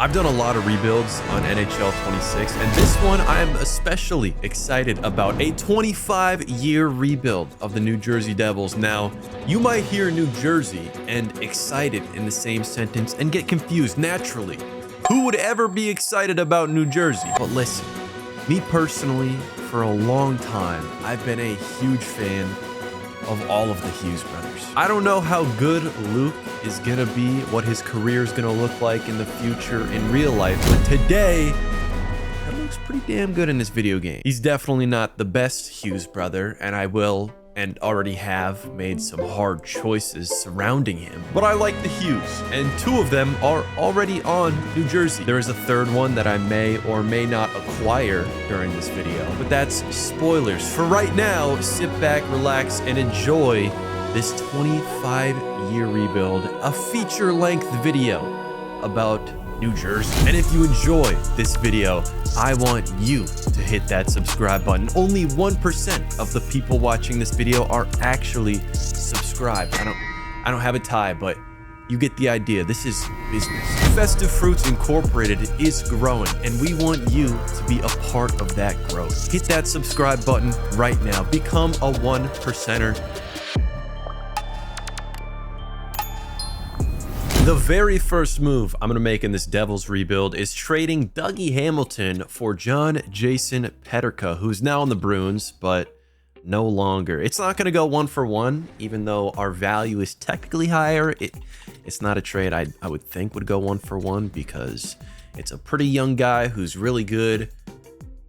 I've done a lot of rebuilds on NHL 26, and this one I am especially excited about. A 25-year rebuild of the New Jersey Devils. Now, you might hear New Jersey and excited in the same sentence and get confused naturally. Who would ever be excited about New Jersey? But listen, me personally, for a long time, I've been a huge fan of all of the Hughes brothers. I don't know how good Luke is gonna be, what his career is gonna look like in the future in real life, but today, that looks pretty damn good in this video game. He's definitely not the best Hughes brother, and I will, and already have, made some hard choices surrounding him. But I like the Hughes, and two of them are already on New Jersey. There is a third one that I may or may not acquire during this video, but that's spoilers. For right now, sit back, relax, and enjoy this 25-year rebuild, a feature-length video about New Jersey. And if you enjoy this video, I want you to hit that subscribe button. Only 1% of the people watching this video are actually subscribed. I don't have a tie, but you get the idea. This is business. FestiveFruits Incorporated is growing, and we want you to be a part of that growth. Hit that subscribe button right now. Become a 1%er. The very first move I'm going to make in this Devils rebuild is trading Dougie Hamilton for John Jason Peterka, who's now on the Bruins, but no longer. It's not going to go 1-for-1, even though our value is technically higher. It's not a trade I would think would go 1-for-1 because it's a pretty young guy who's really good,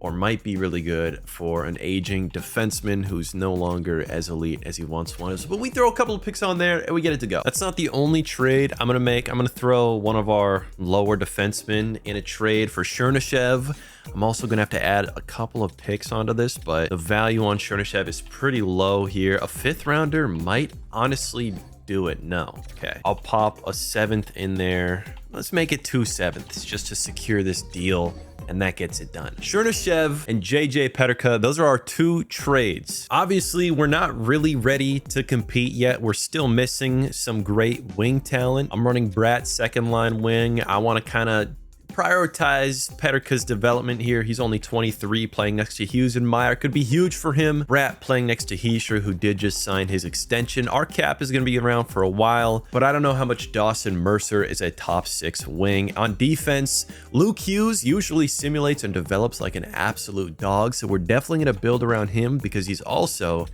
or might be really good, for an aging defenseman who's no longer as elite as he once was. But we throw a couple of picks on there and we get it to go. That's not the only trade I'm gonna make. I'm gonna throw one of our lower defensemen in a trade for Chernishev. I'm also gonna have to add a couple of picks onto this, but the value on Chernishev is pretty low here. A 5th rounder might honestly do it. No. Okay, I'll pop a 7th in there. Let's make it 2 7ths just to secure this deal, and that gets it done. Chernishev and JJ Peterka, those are our 2 trades. Obviously, we're not really ready to compete yet. We're still missing some great wing talent. I'm running Bratt second line wing. I want to kind of prioritize Peterka's development here. He's only 23, playing next to Hughes and Meyer could be huge for him. Bratt playing next to Hischier, who did just sign his extension. Our cap is going to be around for a while, but I don't know how much Dawson Mercer is a top 6 wing. On defense, Luke Hughes usually simulates and develops like an absolute dog, so we're definitely going to build around him because he's also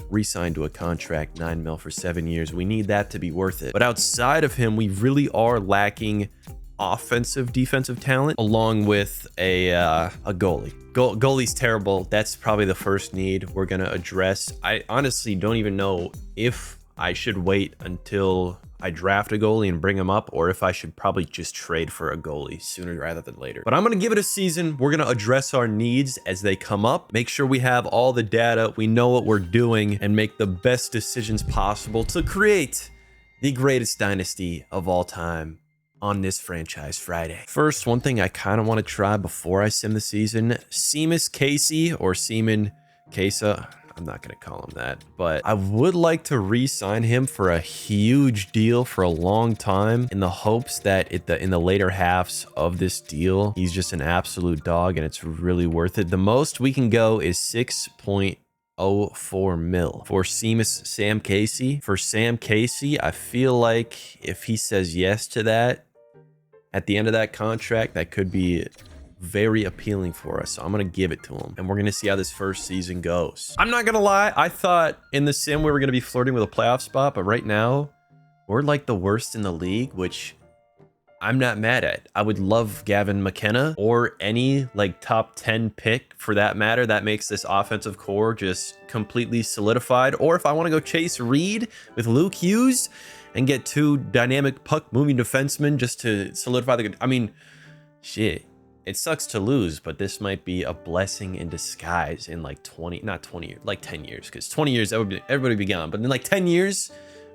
re-signed to a contract, $9 million for 7 years. We need that to be worth it. But outside of him, we really are lacking offensive defensive talent, along with a goalie. Goalie's terrible. That's probably the first need we're gonna address. I honestly don't even know if I should wait until I draft a goalie and bring him up, or if I should probably just trade for a goalie sooner rather than later. But I'm gonna give it a season. We're gonna address our needs as they come up, make sure we have all the data, we know what we're doing, and make the best decisions possible to create the greatest dynasty of all time on this franchise Friday. First, one thing I kind of want to try before I sim the season, Seamus Casey, or Seaman Casa. I'm not going to call him that, but I would like to re-sign him for a huge deal for a long time, in the hopes that in the later halves of this deal, he's just an absolute dog and it's really worth it. The most we can go is 6.04 mil for Seamus Sam Casey. For Sam Casey, I feel like if he says yes to that at the end of that contract, that could be very appealing for us. So I'm going to give it to him, and we're going to see how this first season goes. I'm not going to lie. I thought in the sim we were going to be flirting with a playoff spot, but right now we're like the worst in the league, which I'm not mad at. I would love Gavin McKenna or any like top 10 pick for that matter. That makes this offensive core just completely solidified. Or if I want to go chase Reed with Luke Hughes and get 2 dynamic puck moving defensemen just to solidify the, I mean, shit, it sucks to lose, but this might be a blessing in disguise in like 20, not 20 years, like 10 years, because 20 years, everybody would be gone. But in like 10 years,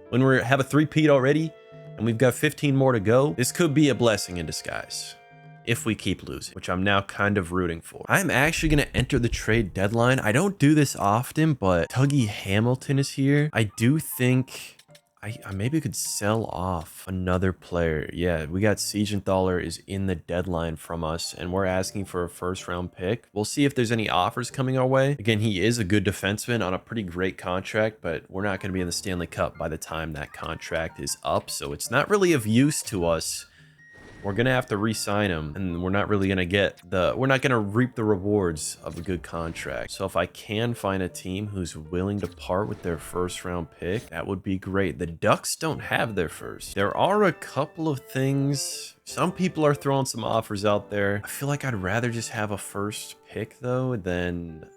when we have a 3-peat already, and we've got 15 more to go, this could be a blessing in disguise if we keep losing, which I'm now kind of rooting for. I'm actually going to enter the trade deadline. I don't do this often, but Dougie Hamilton is here. I do think I maybe could sell off another player. Yeah, we got Siegenthaler is in the deadline from us, and we're asking for a first-round pick. We'll see if there's any offers coming our way. Again, he is a good defenseman on a pretty great contract, but we're not going to be in the Stanley Cup by the time that contract is up, so it's not really of use to us. We're going to have to re-sign him, and we're not really going to we're not going to reap the rewards of a good contract. So if I can find a team who's willing to part with their first round pick, that would be great. The Ducks don't have their first. There are a couple of things. Some people are throwing some offers out there. I feel like I'd rather just have a first pick though than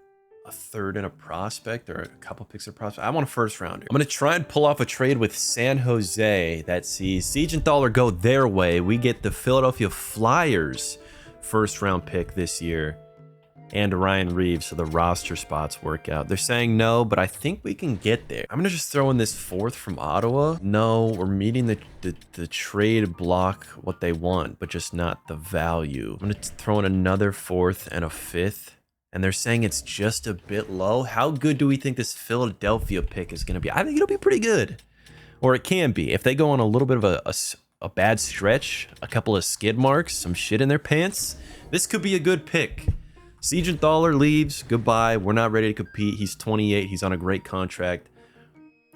a third and a prospect, or a couple picks of prospect. I want a first rounder. I'm going to try and pull off a trade with San Jose that sees Siegenthaler go their way. We get the Philadelphia Flyers first round pick this year and Ryan Reeves, so the roster spots work out. They're saying no, but I think we can get there. I'm going to just throw in this fourth from Ottawa. No, we're meeting the trade block what they want, but just not the value. I'm going to throw in another fourth and a fifth. And they're saying it's just a bit low. How good do we think this Philadelphia pick is going to be? I think it'll be pretty good. Or it can be. If they go on a little bit of a bad stretch, a couple of skid marks, some shit in their pants, this could be a good pick. Siegenthaler leaves. Goodbye. We're not ready to compete. He's 28. He's on a great contract.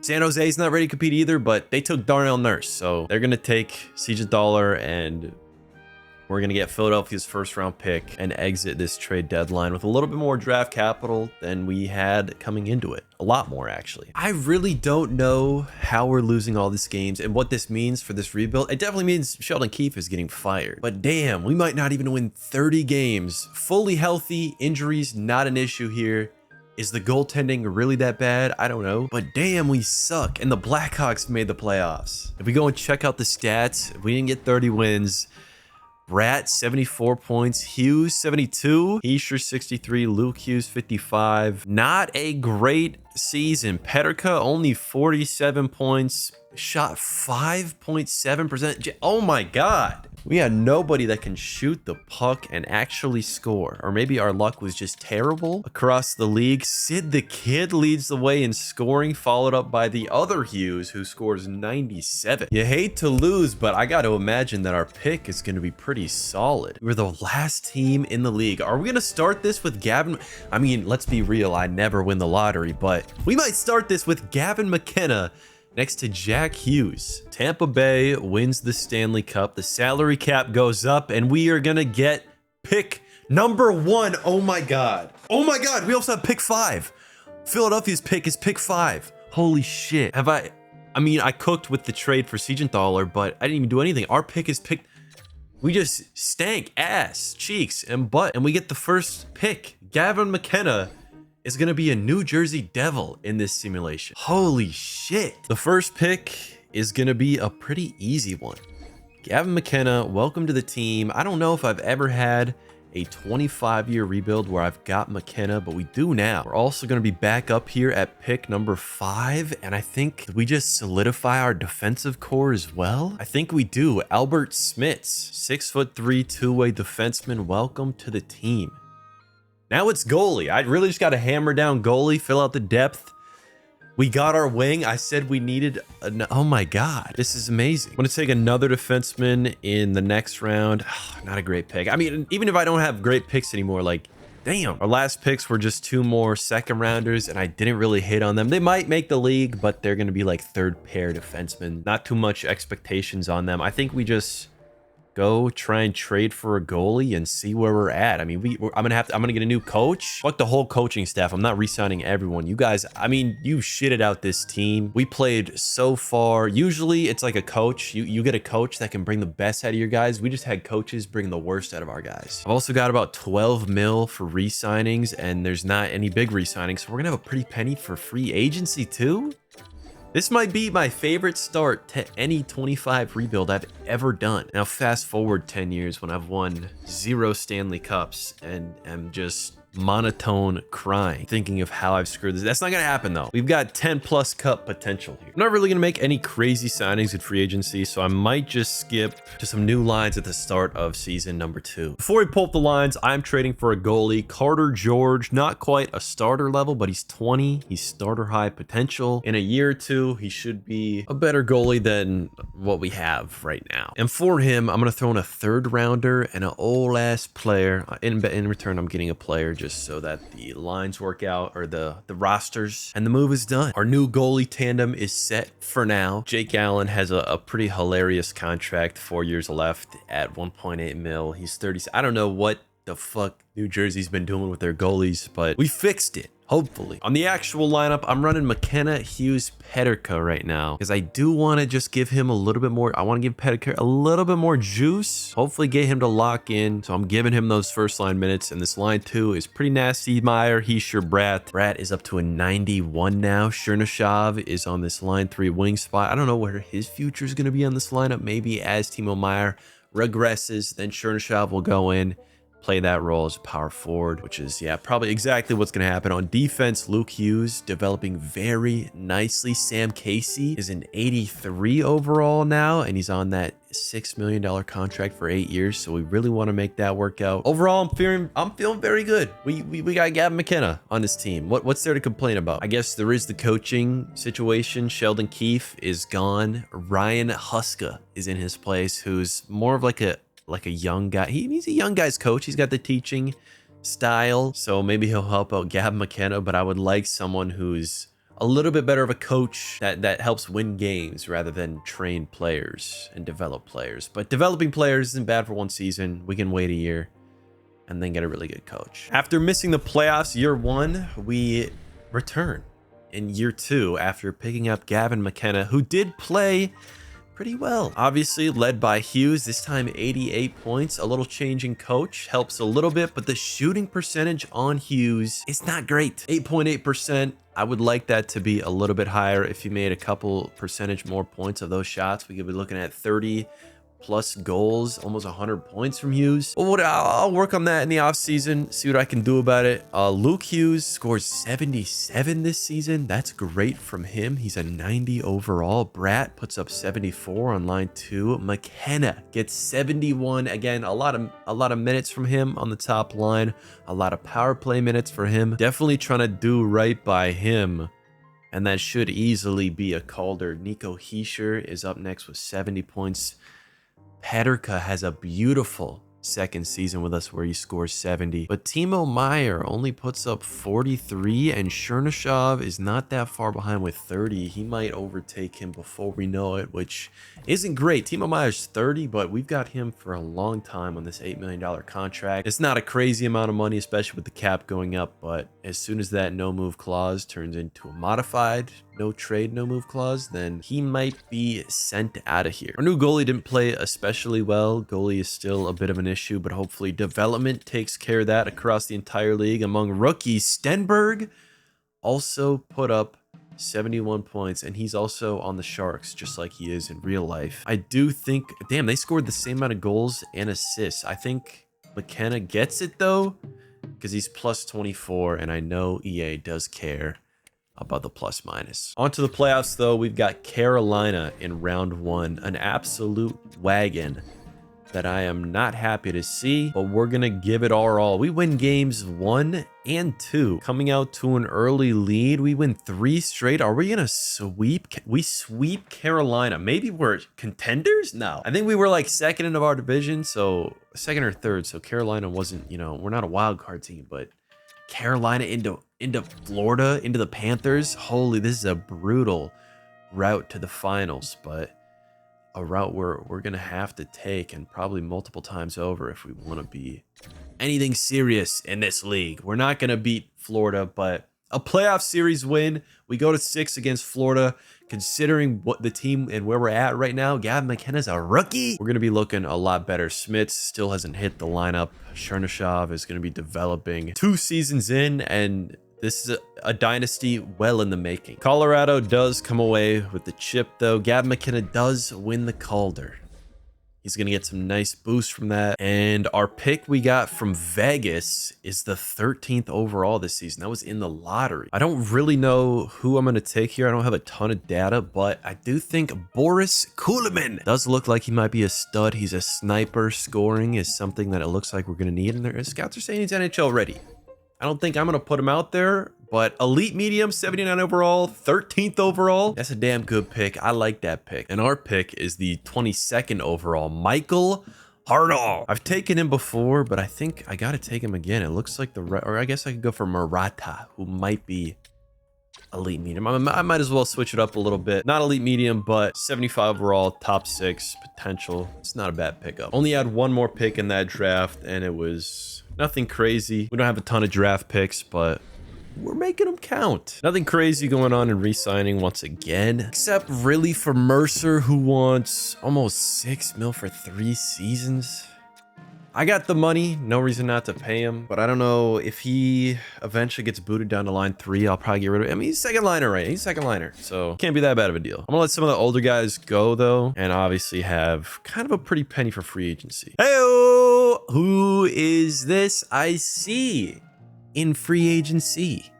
San Jose's not ready to compete either, but they took Darnell Nurse. So they're going to take Siegenthaler, and we're going to get Philadelphia's first round pick and exit this trade deadline with a little bit more draft capital than we had coming into it. A lot more, actually. I really don't know how we're losing all these games and what this means for this rebuild. It definitely means Sheldon Keefe is getting fired. But damn, we might not even win 30 games. Fully healthy, injuries not an issue here. Is the goaltending really that bad? I don't know. But damn, we suck. And the Blackhawks made the playoffs. If we go and check out the stats, if we didn't get 30 wins, Bratt, 74 points. Hughes, 72. Hischier, 63. Luke Hughes, 55. Not a great season. Peterka, only 47 points. Shot 5.7%. Oh my God. We had nobody that can shoot the puck and actually score. Or maybe our luck was just terrible across the league. Sid the Kid leads the way in scoring, followed up by the other Hughes, who scores 97. You hate to lose, but I got to imagine that our pick is going to be pretty solid. We're the last team in the league. Are we going to start this with Gavin? I mean, let's be real. I never win the lottery, but we might start this with Gavin McKenna next to Jack Hughes. Tampa Bay wins the Stanley Cup. The salary cap goes up, and we are going to get pick number 1. Oh my God. Oh my God. We also have pick 5. Philadelphia's pick is pick 5. Holy shit. I mean, I cooked with the trade for Siegenthaler, but I didn't even do anything. Our pick is picked. We just stank ass, cheeks, and butt, and we get the first pick. Gavin McKenna is going to be a New Jersey Devil in this simulation. Holy shit. The first pick is going to be a pretty easy one. Gavin McKenna, welcome to the team. I don't know if I've ever had a 25-year rebuild where I've got McKenna, but we do now. We're also going to be back up here at pick number 5, and I think we just solidify our defensive core as well. I think we do. Albert Smits, 6'3", two-way defenseman. Welcome to the team. Now it's goalie. I really just got to hammer down goalie, fill out the depth. We got our wing. I said we needed oh my God, this is amazing. I'm going to take another defenseman in the next round. Not a great pick. I mean, even if I don't have great picks anymore, like, damn. Our last picks were just 2 more second rounders, and I didn't really hit on them. They might make the league, but they're going to be like third pair defensemen. Not too much expectations on them. I think we just go try and trade for a goalie and see where we're at. I mean, I'm gonna get a new coach. Fuck the whole coaching staff. I'm not re-signing everyone. You guys, I mean, you shitted out this team. We played so far. Usually it's like a coach. You get a coach that can bring the best out of your guys. We just had coaches bring the worst out of our guys. I've also got about 12 mil for re-signings, and there's not any big re-signings. So we're gonna have a pretty penny for free agency too. This might be my favorite start to any 25 rebuild I've ever done. Now, fast forward 10 years when I've won 0 Stanley Cups and am just monotone crying, thinking of how I've screwed this. That's not gonna happen though. We've got 10 plus cup potential here. I'm not really gonna make any crazy signings in free agency, so I might just skip to some new lines at the start of season number 2. Before we pull up the lines, I'm trading for a goalie, Carter George. Not quite a starter level, but he's 20. He's starter high potential. In a year or two, he should be a better goalie than what we have right now. And for him, I'm gonna throw in a 3rd rounder and an old ass player. In return, I'm getting a player just so that the lines work out, or the rosters, and the move is done. Our new goalie tandem is set for now. Jake Allen has a pretty hilarious contract, 4 years left at 1.8 mil. He's 30. I don't know what the fuck New Jersey's been doing with their goalies, but we fixed it. Hopefully. On the actual lineup, I'm running McKenna, Hughes, Petterka right now because I do want to just give him a little bit more. I want to give Petterka a little bit more juice. Hopefully get him to lock in. So I'm giving him those first line minutes, and this line 2 is pretty nasty. Meyer, Hischier, Bratt. Bratt is up to a 91 now. Chernyshov is on this line 3 wing spot. I don't know where his future is going to be on this lineup. Maybe as Timo Meyer regresses, then Chernyshov will go in, play that role as a power forward, which is, yeah, probably exactly what's going to happen. On defense, Luke Hughes developing very nicely. Sam Casey is an 83 overall now, and he's on that $6 million contract for 8 years. So we really want to make that work out. Overall, I'm feeling very good. We got Gavin McKenna on this team. What's there to complain about? I guess there is the coaching situation. Sheldon Keefe is gone. Ryan Huska is in his place, who's more of like a young guy. He's a young guy's coach. He's got the teaching style, so maybe he'll help out Gab McKenna, but I would like someone who's a little bit better of a coach that helps win games rather than train players and develop players. But developing players isn't bad for 1 season. We can wait a year and then get a really good coach. After missing the playoffs year 1, we return in year 2 after picking up Gavin McKenna, who did play pretty well. Obviously led by Hughes, this time 88 points. A little change in coach helps a little bit, but the shooting percentage on Hughes is not great. 8.8%. I would like that to be a little bit higher. If you made a couple percentage more points of those shots, we could be looking at 30 plus goals, almost 100 points from Hughes. Well, I'll work on that in the offseason, see what I can do about it. Luke Hughes scores 77 this season. That's great from him. He's a 90 overall. Bratt puts up 74 on line 2. McKenna gets 71. Again, a lot of minutes from him on the top line. A lot of power play minutes for him. Definitely trying to do right by him, and that should easily be a Calder. Nico Hischier is up next with 70 points. Petterka has a beautiful second season with us where he scores 70, but Timo Meyer only puts up 43, and Chernyshov is not that far behind with 30. He might overtake him before we know it, which isn't great. Timo Meyer's 30, but we've got him for a long time on this $8 million contract. It's not a crazy amount of money, especially with the cap going up, but as soon as that no move clause turns into a modified no trade, no move clause, then he might be sent out of here. Our new goalie didn't play especially well. Goalie is still a bit of an issue, but hopefully development takes care of that across the entire league. Among rookies, Stenberg also put up 71 points, and he's also on the Sharks just like he is in real life. I do think, damn, they scored the same amount of goals and assists. I think McKenna gets it though, because he's plus 24, and I know EA does care about the plus minus. On to the playoffs though. We've got Carolina in round 1, an absolute wagon that I am not happy to see, but we're gonna give it our all. We win games 1 and 2, coming out to an early lead. We win 3 straight. Are we gonna sweep? We sweep Carolina. Maybe we're contenders? No, I think we were like second in our division, so second or third, so Carolina wasn't, you know, we're not a wild card team, but Carolina into Florida, into the Panthers. Holy, this is a brutal route to the finals, but a route we're gonna have to take, and probably multiple times over if we want to be anything serious in this league. We're not gonna beat Florida, but a playoff series win. We go to 6 against Florida. Considering what the team and where we're at right now, Gavin McKenna's a rookie. We're going to be looking a lot better. Smits still hasn't hit the lineup. Chernyshov is going to be developing 2 seasons in, and this is a dynasty well in the making. Colorado does come away with the chip, though. Gavin McKenna does win the Calder. He's going to get some nice boost from that. And our pick we got from Vegas is the 13th overall this season. That was in the lottery. I don't really know who I'm going to take here. I don't have a ton of data, but I do think Boris Kulemin does look like he might be a stud. He's a sniper. Scoring is something that it looks like we're going to need. And their scouts are saying he's NHL ready. I don't think I'm going to put him out there, but elite medium, 79 overall, 13th overall. That's a damn good pick. I like that pick. And our pick is the 22nd overall, Michael Hartl. I've taken him before, but I think I got to take him again. It looks like or I guess I could go for Murata, who might be elite medium. I might as well switch it up a little bit. Not elite medium, but 75 overall, top 6 potential. It's not a bad pickup. Only had one more pick in that draft, and it was nothing crazy. We don't have a ton of draft picks, but we're making them count. Nothing crazy going on in re-signing once again, except really for Mercer, who wants almost 6 mil for 3 seasons. I got the money, no reason not to pay him, but I don't know if he eventually gets booted down to line 3, I'll probably get rid of him. I mean, he's second liner, right? He's second liner, so can't be that bad of a deal. I'm gonna let some of the older guys go though, and obviously have kind of a pretty penny for free agency. Hey-o! Who is this I see in free agency?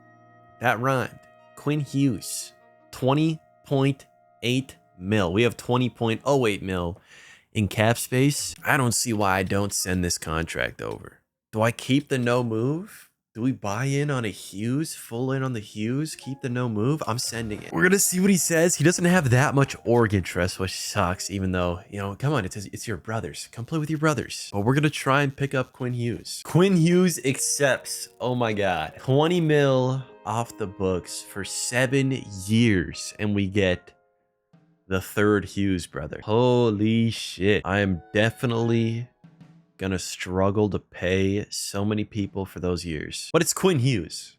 That rhymed. Quinn Hughes, 20.8 mil. We have 20.08 mil in cap space. I don't see why I don't send this contract over. Do I keep the no move? Do we buy in on a Hughes? Full in on the Hughes? Keep the no move? I'm sending it. We're gonna see what he says. He doesn't have that much org interest, which sucks, even though, you know, come on, it's your brothers. Come play with your brothers. But we're gonna try and pick up Quinn Hughes. Quinn Hughes accepts, oh my God, 20 mil off the books for 7 years, and we get the third Hughes brother. Holy shit. I am definitely gonna struggle to pay so many people for those years. But it's Quinn Hughes.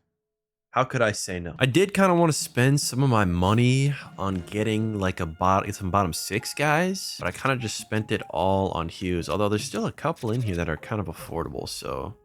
How could I say no? I did kind of want to spend some of my money on getting like some bottom 6 guys, but I kind of just spent it all on Hughes. Although there's still a couple in here that are kind of affordable, so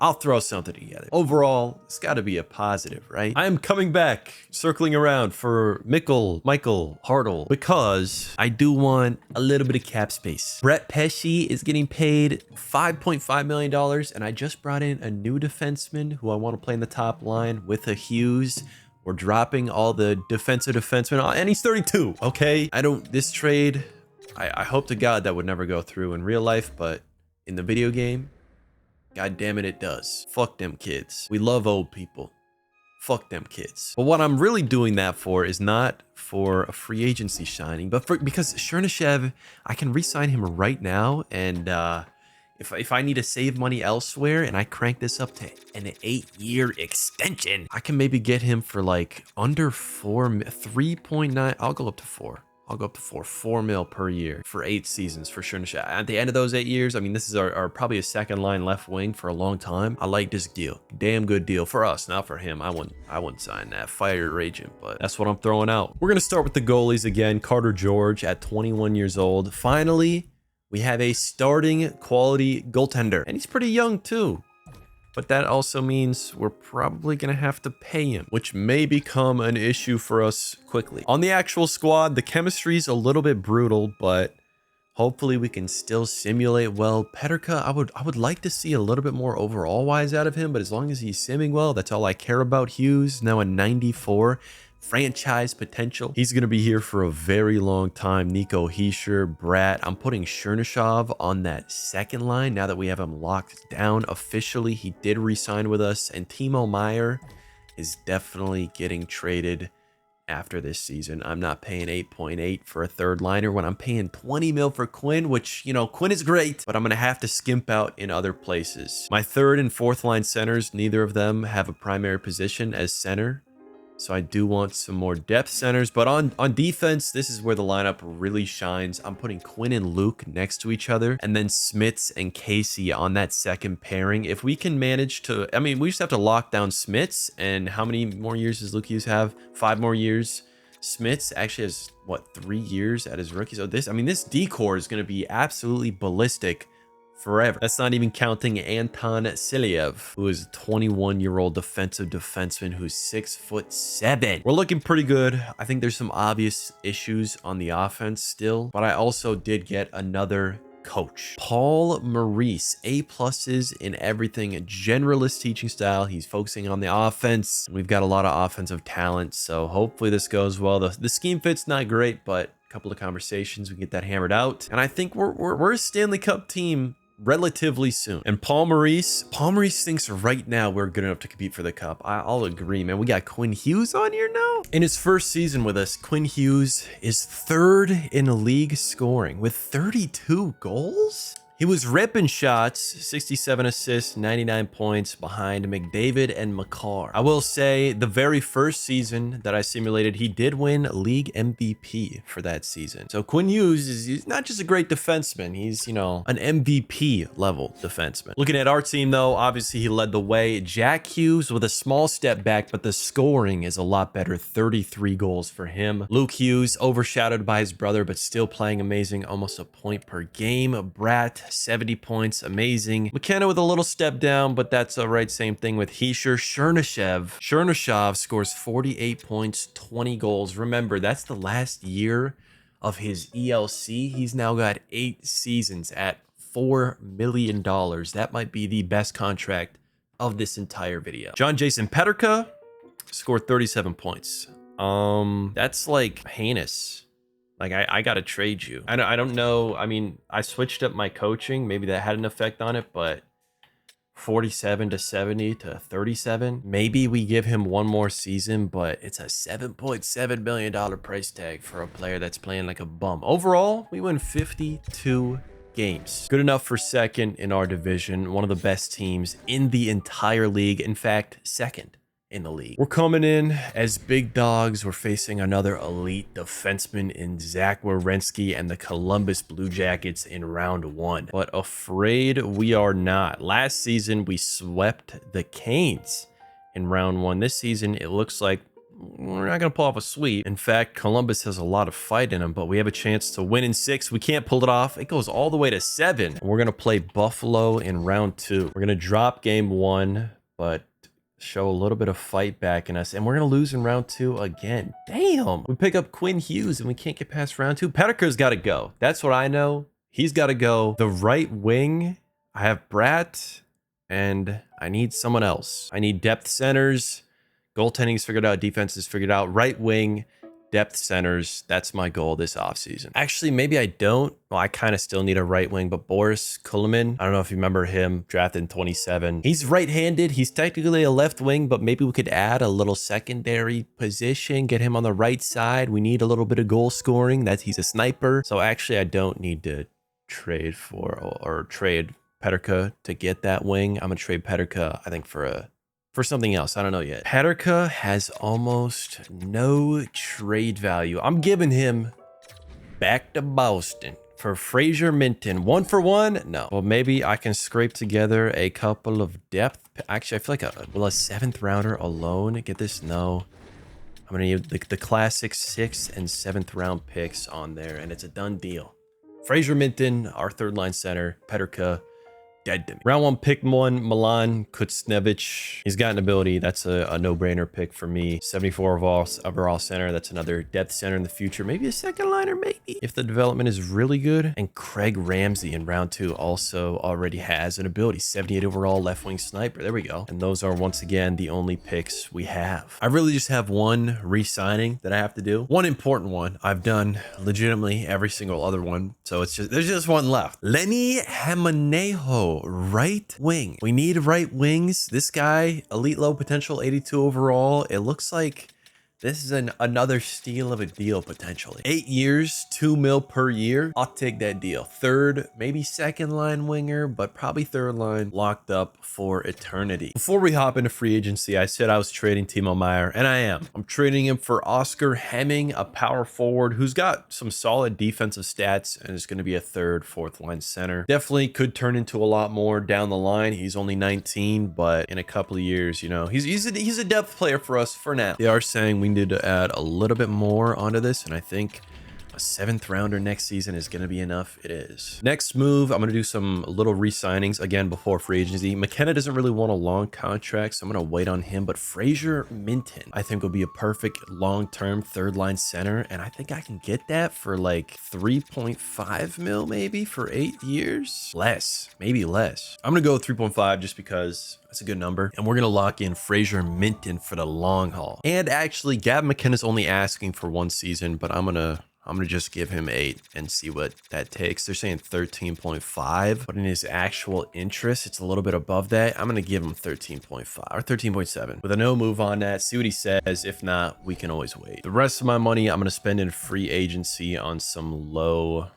I'll throw something together. Overall, it's got to be a positive, right? I am coming back, circling around for Michael Hartl, because I do want a little bit of cap space. Brett Pesce is getting paid $5.5 million, and I just brought in a new defenseman who I want to play in the top line with a Hughes. We're dropping all the defensive defensemen, and he's 32, okay? This trade, I hope to God that would never go through in real life, but in the video game, God damn it, it does. Fuck them kids. We love old people. Fuck them kids. But what I'm really doing that for is not for a free agency signing, but because Chernyshев, I can re-sign him right now, and if I need to save money elsewhere and I crank this up to an 8-year extension, I can maybe get him for like under 3.9. I'll go up to 4. I'll go up to 4 mil per year for 8 seasons for sure. At the end of those 8 years, I mean, this is our probably a second line left wing for a long time. I like this deal. Damn good deal for us, not for him. I wouldn't sign that. Fire agent, but that's what I'm throwing out. We're gonna start with the goalies again. Carter George at 21 years old. Finally, we have a starting quality goaltender, and he's pretty young too. But that also means we're probably going to have to pay him, which may become an issue for us quickly. On the actual squad, the chemistry is a little bit brutal, but hopefully we can still simulate well. Peterka, I would like to see a little bit more overall wise out of him, but as long as he's simming well, that's all I care about. Hughes, now a 94. Franchise potential. He's going to be here for a very long time. Nico Hischier, Bratt. I'm putting Chernyshov on that second line now that we have him locked down officially. He did re-sign with us, and Timo Meier is definitely getting traded after this season. I'm not paying 8.8 for a third liner when I'm paying 20 mil for Quinn, which, you know, Quinn is great, but I'm going to have to skimp out in other places. My third and fourth line centers, neither of them have a primary position as center. So I do want some more depth centers, but on defense, this is where the lineup really shines. I'm putting Quinn and Luke next to each other, and then Smits and Casey on that second pairing. If we can manage to, I mean, we just have to lock down Smits, and how many more years does Luke Hughes have? 5 more years. Smits actually has, what, 3 years at his rookie? So this, I mean, this decor is going to be absolutely ballistic forever. That's not even counting Anton Siliev, who is a 21-year-old defensive defenseman who's 6'7". We're looking pretty good. I think there's some obvious issues on the offense still, but I also did get another coach. Paul Maurice, A+ in everything, a generalist teaching style. He's focusing on the offense. We've got a lot of offensive talent, so hopefully this goes well. The scheme fit's not great, but a couple of conversations, we can get that hammered out. And I think we're a Stanley Cup team relatively soon. And Paul Maurice thinks right now we're good enough to compete for the cup. I'll agree, man. We got Quinn Hughes on here now. In his first season with us, Quinn Hughes is 3rd in league scoring with 32 goals. He was ripping shots, 67 assists, 99 points behind McDavid and Makar. I will say the very first season that I simulated, he did win league MVP for that season. So Quinn Hughes he's not just a great defenseman, he's, you know, an MVP level defenseman. Looking at our team though, obviously he led the way. Jack Hughes with a small step back, but the scoring is a lot better. 33 goals for him. Luke Hughes overshadowed by his brother, but still playing amazing, almost a point per game. Bratt, 70 points, amazing. McKenna with a little step down, but that's all right. Same thing with Hischier. Chernyshov scores 48 points, 20 goals. Remember, that's the last year of his ELC. He's now got 8 seasons at $4 million. That might be the best contract of this entire video. Jason Peterka scored 37 points. That's like heinous. Like, I got to trade you. I don't know. I mean, I switched up my coaching. Maybe that had an effect on it, but 47 to 70 to 37. Maybe we give him one more season, but it's a $7.7 million price tag for a player that's playing like a bum. Overall, we win 52 games. Good enough for 2nd in our division. One of the best teams in the entire league. In fact, 2nd in the league. We're coming in as big dogs. We're facing another elite defenseman in Zach Werenski and the Columbus Blue Jackets in round 1. But afraid we are not. Last season, we swept the Canes in round 1. This season, it looks like we're not going to pull off a sweep. In fact, Columbus has a lot of fight in them, but we have a chance to win in 6. We can't pull it off. It goes all the way to 7. We're going to play Buffalo in round 2. We're going to drop game 1, but show a little bit of fight back in us, and we're gonna lose in round 2 again. Damn, we pick up Quinn Hughes and we can't get past round 2. Petterker's got to go. That's what I know. He's got to go. The right wing, I have Bratt, and I need someone else. I need depth centers. Goaltending's figured out, defense is figured out. Right wing, depth centers. That's my goal this offseason. Actually, maybe I don't. Well, I kind of still need a right wing, but Boris Kulemin, I don't know if you remember him, drafted in 27. He's right-handed. He's technically a left wing, but maybe we could add a little secondary position, get him on the right side. We need a little bit of goal scoring. He's a sniper. So actually, I don't need to trade for or trade Peterka to get that wing. I'm gonna trade Peterka, I think, for something else. I don't know yet. Peterka has almost no trade value. I'm giving him back to Boston for Fraser Minton. 1 for 1? No. Well, maybe I can scrape together a couple of depth. Actually, I feel like will a 7th rounder alone get this? No. I'm going to need the classic 6th and 7th round picks on there, and it's a done deal. Fraser Minton, our 3rd line center. Peterka, dead to me. Round 1, pick 1, Milan Kuznevich. He's got an ability. That's a no-brainer pick for me. 74 overall center. That's another depth center in the future. Maybe a 2nd liner, maybe, if the development is really good. And Craig Ramsey in round 2 also already has an ability. 78 overall left wing sniper. There we go. And those are, once again, the only picks we have. I really just have one re-signing that I have to do. One important one. I've done legitimately every single other one. So there's just one left. Lenny Hamanejo, right wing. We need right wings. This guy, elite low potential, 82 overall. It looks like this is another steal of a deal, potentially. 8 years, $2 million per year. I'll take that deal. 3rd, maybe 2nd line winger, but probably 3rd line, locked up for eternity. Before we hop into free agency, I said I was trading Timo Meier, and I am. I'm trading him for Oscar Hemming, a power forward who's got some solid defensive stats and is going to be a 3rd, 4th line center. Definitely could turn into a lot more down the line. He's only 19, but in a couple of years, you know, he's a depth player for us for now. They are saying we need to add a little bit more onto this, and I think a 7th rounder next season is going to be enough. It is. Next move, I'm going to do some little re-signings again before free agency. McKenna doesn't really want a long contract, so I'm going to wait on him. But Fraser Minton, I think, will be a perfect long-term third line center. And I think I can get that for like 3.5 mil maybe for 8 years. Less, maybe less. I'm going to go with 3.5 just because that's a good number. And we're going to lock in Fraser Minton for the long haul. And actually, Gavin McKenna's only asking for 1 season, but I'm gonna just give him 8 and see what that takes. They're saying 13.5, but in his actual interest, it's a little bit above that. I'm gonna give him 13.5 or 13.7 with a no move on that. See what he says. If not, we can always wait. The rest of my money, I'm gonna spend in free agency on some low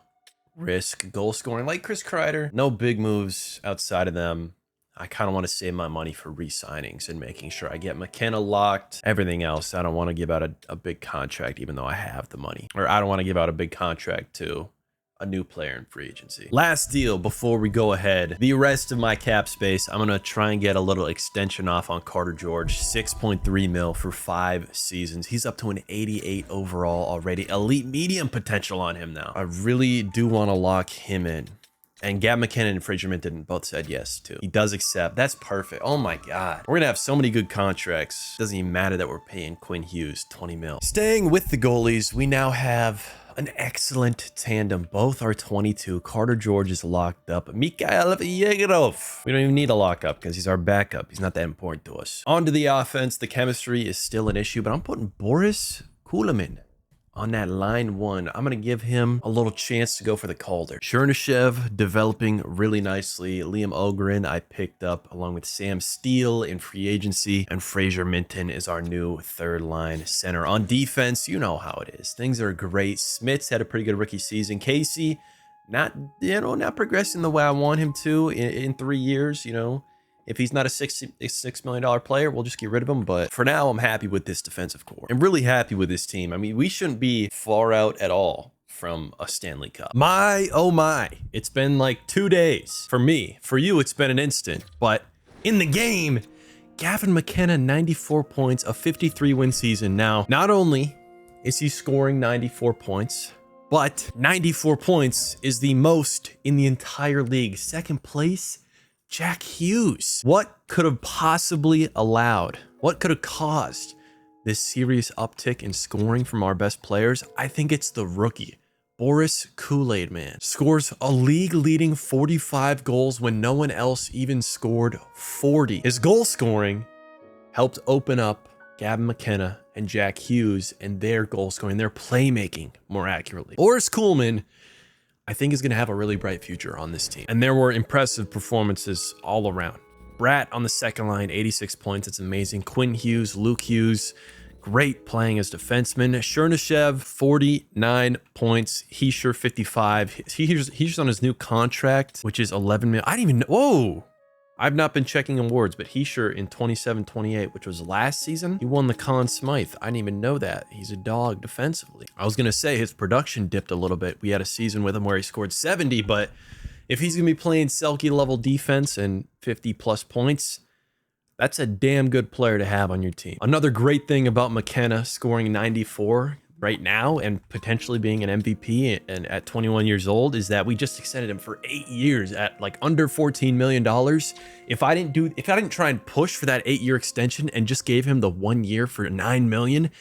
risk goal scoring like Chris Kreider. No big moves outside of them. I kind of want to save my money for re-signings and making sure I get McKenna locked. Everything else, I don't want to give out a big contract, even though I have the money. Or I don't want to give out a big contract to a new player in free agency. Last deal before we go ahead. The rest of my cap space, I'm going to try and get a little extension off on Carter George. 6.3 mil for 5 seasons. He's up to an 88 overall already. Elite medium potential on him now. I really do want to lock him in. And Gab McKinnon and Fraser Minton both said yes too. He does accept. That's perfect. Oh my God. We're gonna have so many good contracts. Doesn't even matter that we're paying Quinn Hughes 20 mil. Staying with the goalies, we now have an excellent tandem. Both are 22. Carter George is locked up. Mikhail Yegorov. We don't even need a lockup because he's our backup. He's not that important to us. On to the offense. The chemistry is still an issue, but I'm putting Boris Kulemin on that line 1. I'm going to give him a little chance to go for the Calder. Chernishev developing really nicely. Liam Ogren I picked up along with Sam Steele in free agency. And Fraser Minton is our new third line center. On defense, you know how it is. Things are great. Smits had a pretty good rookie season. Casey, not progressing the way I want him to in 3 years, If he's not a $6 million player, we'll just get rid of him. But for now, I'm happy with this defensive core. I'm really happy with this team. I mean, we shouldn't be far out at all from a Stanley Cup. My, oh my, it's been like 2 days. For me, for you, it's been an instant. But in the game, Gavin McKenna, 94 points, a 53-win season. Now, not only is he scoring 94 points, but 94 points is the most in the entire league. Second place, Jack Hughes. What could have possibly allowed, what could have caused this serious uptick in scoring from our best players? I think it's the rookie, Boris Kool-Aid Man. Scores a league-leading 45 goals when no one else even scored 40. His goal scoring helped open up Gavin McKenna and Jack Hughes and their goal scoring, their playmaking more accurately. Boris Kuhlman, I think, is going to have a really bright future on this team. And there were impressive performances all around. Bratt on the second line, 86 points. It's amazing. Quinn Hughes, Luke Hughes, great playing as defenseman. Chernishev, 49 points. Hischier, 55. He's on his new contract, which is 11 million. I didn't even know. Whoa. I've not been checking awards, but Hischier in 27-28, which was last season, he won the Conn Smythe. I didn't even know that. He's a dog defensively. I was going to say his production dipped a little bit. We had a season with him where he scored 70, but if he's going to be playing Selke level defense and 50 plus points, that's a damn good player to have on your team. Another great thing about McKenna scoring 94 right now and potentially being an MVP and at 21 years old is that we just extended him for 8 years at like under $14 million. If I didn't try and push for that 8-year extension and just gave him the 1 year for $9 million,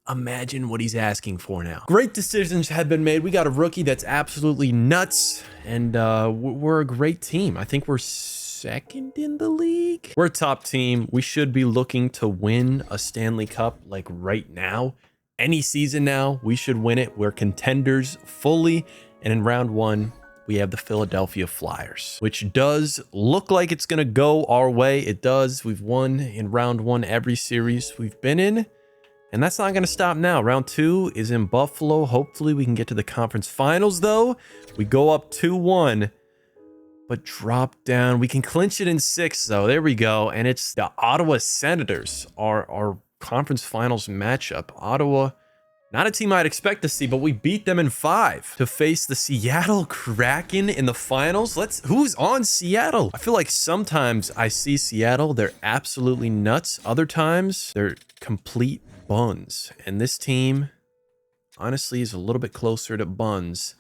imagine what he's asking for now. Great decisions have been made. We got a rookie that's absolutely nuts, and we're a great team. I think we're second in the league. We're a top team. We should be looking to win a Stanley Cup like right now. Any season now, we should win it. We're contenders fully. And in round 1, we have the Philadelphia Flyers, which does look like it's going to go our way. It does. We've won in round 1 every series we've been in. And that's not going to stop now. Round 2 is in Buffalo. Hopefully we can get to the conference finals, though. We go up 2-1, but drop down. We can clinch it in 6, though. There we go. And it's the Ottawa Senators, our conference finals matchup. Ottawa, not a team I'd expect to see, but we beat them in 5 to face the Seattle Kraken in the finals. Who's on Seattle? I feel like sometimes I see Seattle, they're absolutely nuts. Other times they're complete buns. And this team, honestly is a little bit closer to buns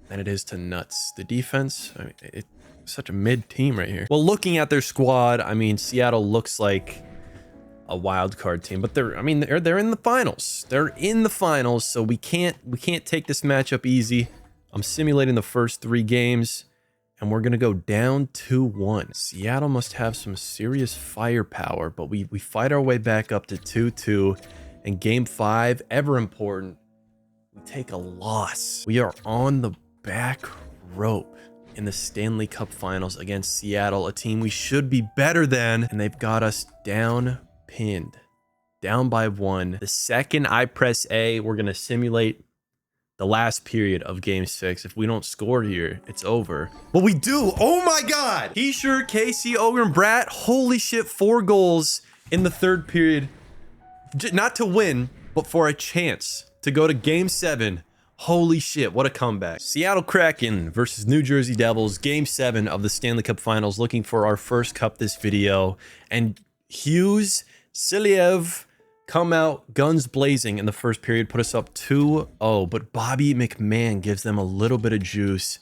than it is to nuts. The defense, I mean, it's such a mid team right here. Well, looking at their squad, I mean, Seattle looks like a wild card team, but they're in the finals. They're in the finals, so we can't take this matchup easy. I'm simulating the first 3 games, and we're gonna go down 2-1. Seattle must have some serious firepower, but we fight our way back up to 2-2. And game 5, ever important, we take a loss. We are on the back rope in the Stanley Cup Finals against Seattle, a team we should be better than, and they've got us down pinned, down by 1. The second I press A, we're gonna simulate the last period of game 6. If we don't score here, it's over. But we do. Oh my God. Hischier, Casey, Ogre, and Bratt. Holy shit, 4 goals in the 3rd period. Not to win, but for a chance to go to game 7. Holy shit, what a comeback. Seattle Kraken versus New Jersey Devils, game 7 of the Stanley Cup Finals, looking for our first cup this video. And Hughes, Siliev come out guns blazing in the first period, put us up 2-0, but Bobby McMahon gives them a little bit of juice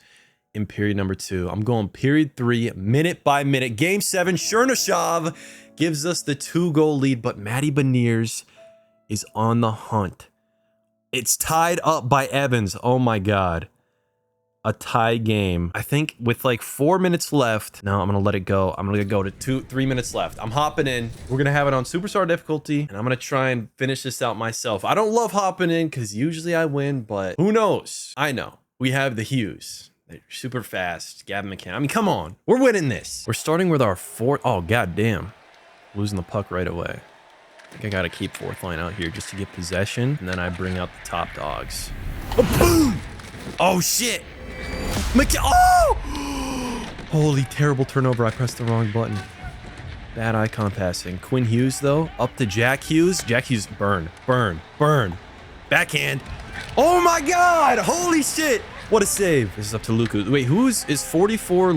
in period number 2. I'm going period 3, minute by minute. Game 7, Chernyshov gives us the 2-goal lead, but Matty Beniers is on the hunt. It's tied up by Evans. Oh my God. A tie game. I think with like 4 minutes left. No, I'm gonna let it go. I'm gonna go to 3 minutes left. I'm hopping in. We're gonna have it on superstar difficulty, and I'm gonna try and finish this out myself. I don't love hopping in because usually I win, but who knows? I know. We have the Hughes. They're super fast. Gavin McCann. I mean, come on. We're winning this. We're starting with our 4th. Oh, goddamn. Losing the puck right away. I think I gotta keep 4th line out here just to get possession, and then I bring out the top dogs. Oh, boom! Oh, shit! Oh! Holy terrible turnover. I pressed the wrong button. Bad icon passing. Quinn Hughes, though. Up to Jack Hughes. Jack Hughes, burn. Backhand. Oh my God! Holy shit! What a save. This is up to Luku. Wait, is 44?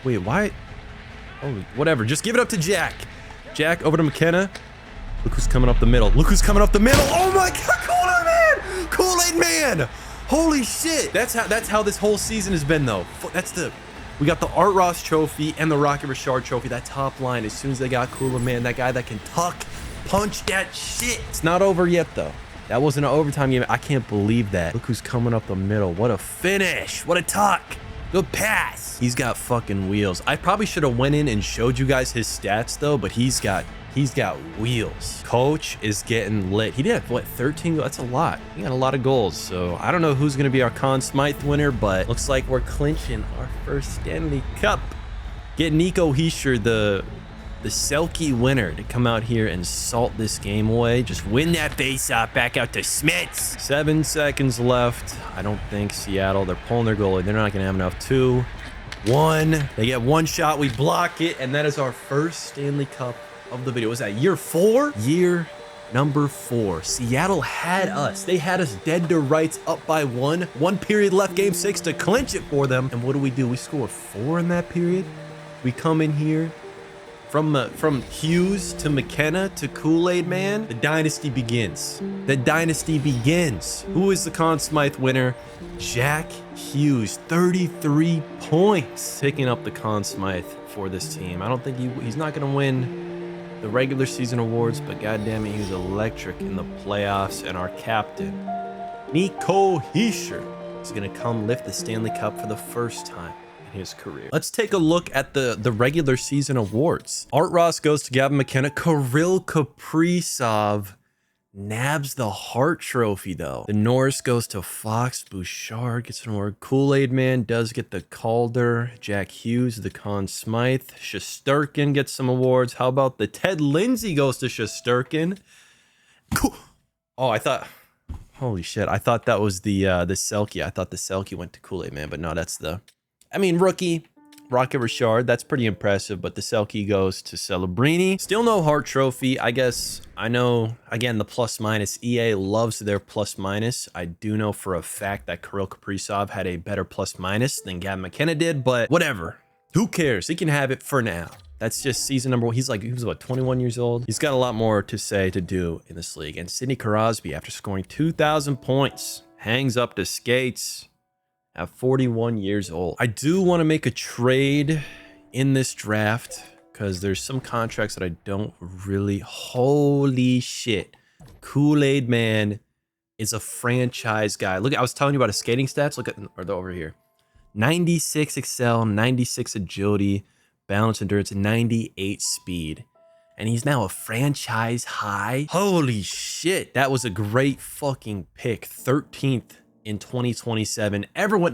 Wait, why? Oh, whatever. Just give it up to Jack. Jack over to McKenna. Look who's coming up the middle. Oh my God! Kool-Aid Man! Holy shit! That's how this whole season has been, though. We got the Art Ross Trophy and the Rocket Richard Trophy. That top line, as soon as they got Kool-Aid Man, that guy that can punch that shit. It's not over yet, though. That wasn't an overtime game. I can't believe that. Look who's coming up the middle. What a finish. What a tuck. Good pass. He's got fucking wheels. I probably should have went in and showed you guys his stats, though, but he's got wheels. Coach is getting lit. He did have, what, 13 goals? That's a lot. He got a lot of goals. So I don't know who's going to be our Conn Smythe winner, but looks like we're clinching our first Stanley Cup. Get Nico Hischier, the Selke winner, to come out here and salt this game away. Just win that face-off back out to Smits. 7 seconds left. I don't think Seattle, they're pulling their goalie. They're not going to have enough. 2, 1. They get 1 shot. We block it, and that is our first Stanley Cup of the video. Was that year 4? Year number 4. Seattle had us. They had us dead to rights, up by 1. 1 period left, game 6 to clinch it for them. And what do? We score 4 in that period. We come in here from Hughes to McKenna to Kool-Aid Man. The dynasty begins. The dynasty begins. Who is the Conn Smythe winner? Jack Hughes, 33 points, picking up the Conn Smythe for this team. I don't think he's not going to win the regular season awards, but goddamn it, he was electric in the playoffs. And our captain, Nico Hischier, is going to come lift the Stanley Cup for the first time in his career. Let's take a look at the regular season awards. Art Ross goes to Gavin McKenna. Kirill Kaprizov nabs the Hart Trophy, though. The Norris goes to Fox. Bouchard gets an award. Kool-Aid Man does get the Calder. Jack Hughes, the Conn Smythe. Shesterkin gets some awards. How about the Ted Lindsay goes to Shesterkin? Cool. Oh, I thought... Holy shit. I thought that was the Selke. I thought the Selke went to Kool-Aid Man, but no, that's the... I mean, rookie. Rocket Richard, that's pretty impressive, but the Selke goes to Celebrini. Still no Hart Trophy. I guess, I know, again, the plus-minus. EA loves their plus-minus. I do know for a fact that Kirill Kaprizov had a better plus-minus than Gavin McKenna did, but whatever. Who cares? He can have it for now. That's just season number one. He was what, 21 years old? He's got a lot more to say to do in this league. And Sidney Crosby, after scoring 2,000 points, hangs up the skates at 41 years old. I do want to make a trade in this draft because there's some contracts that I don't really... Holy shit. Kool-Aid Man is a franchise guy. Look, I was telling you about his skating stats. Look at over here. 96 excel, 96 agility, balance endurance, 98 speed. And he's now a franchise high. Holy shit. That was a great fucking pick. 13th in 2027. Everyone,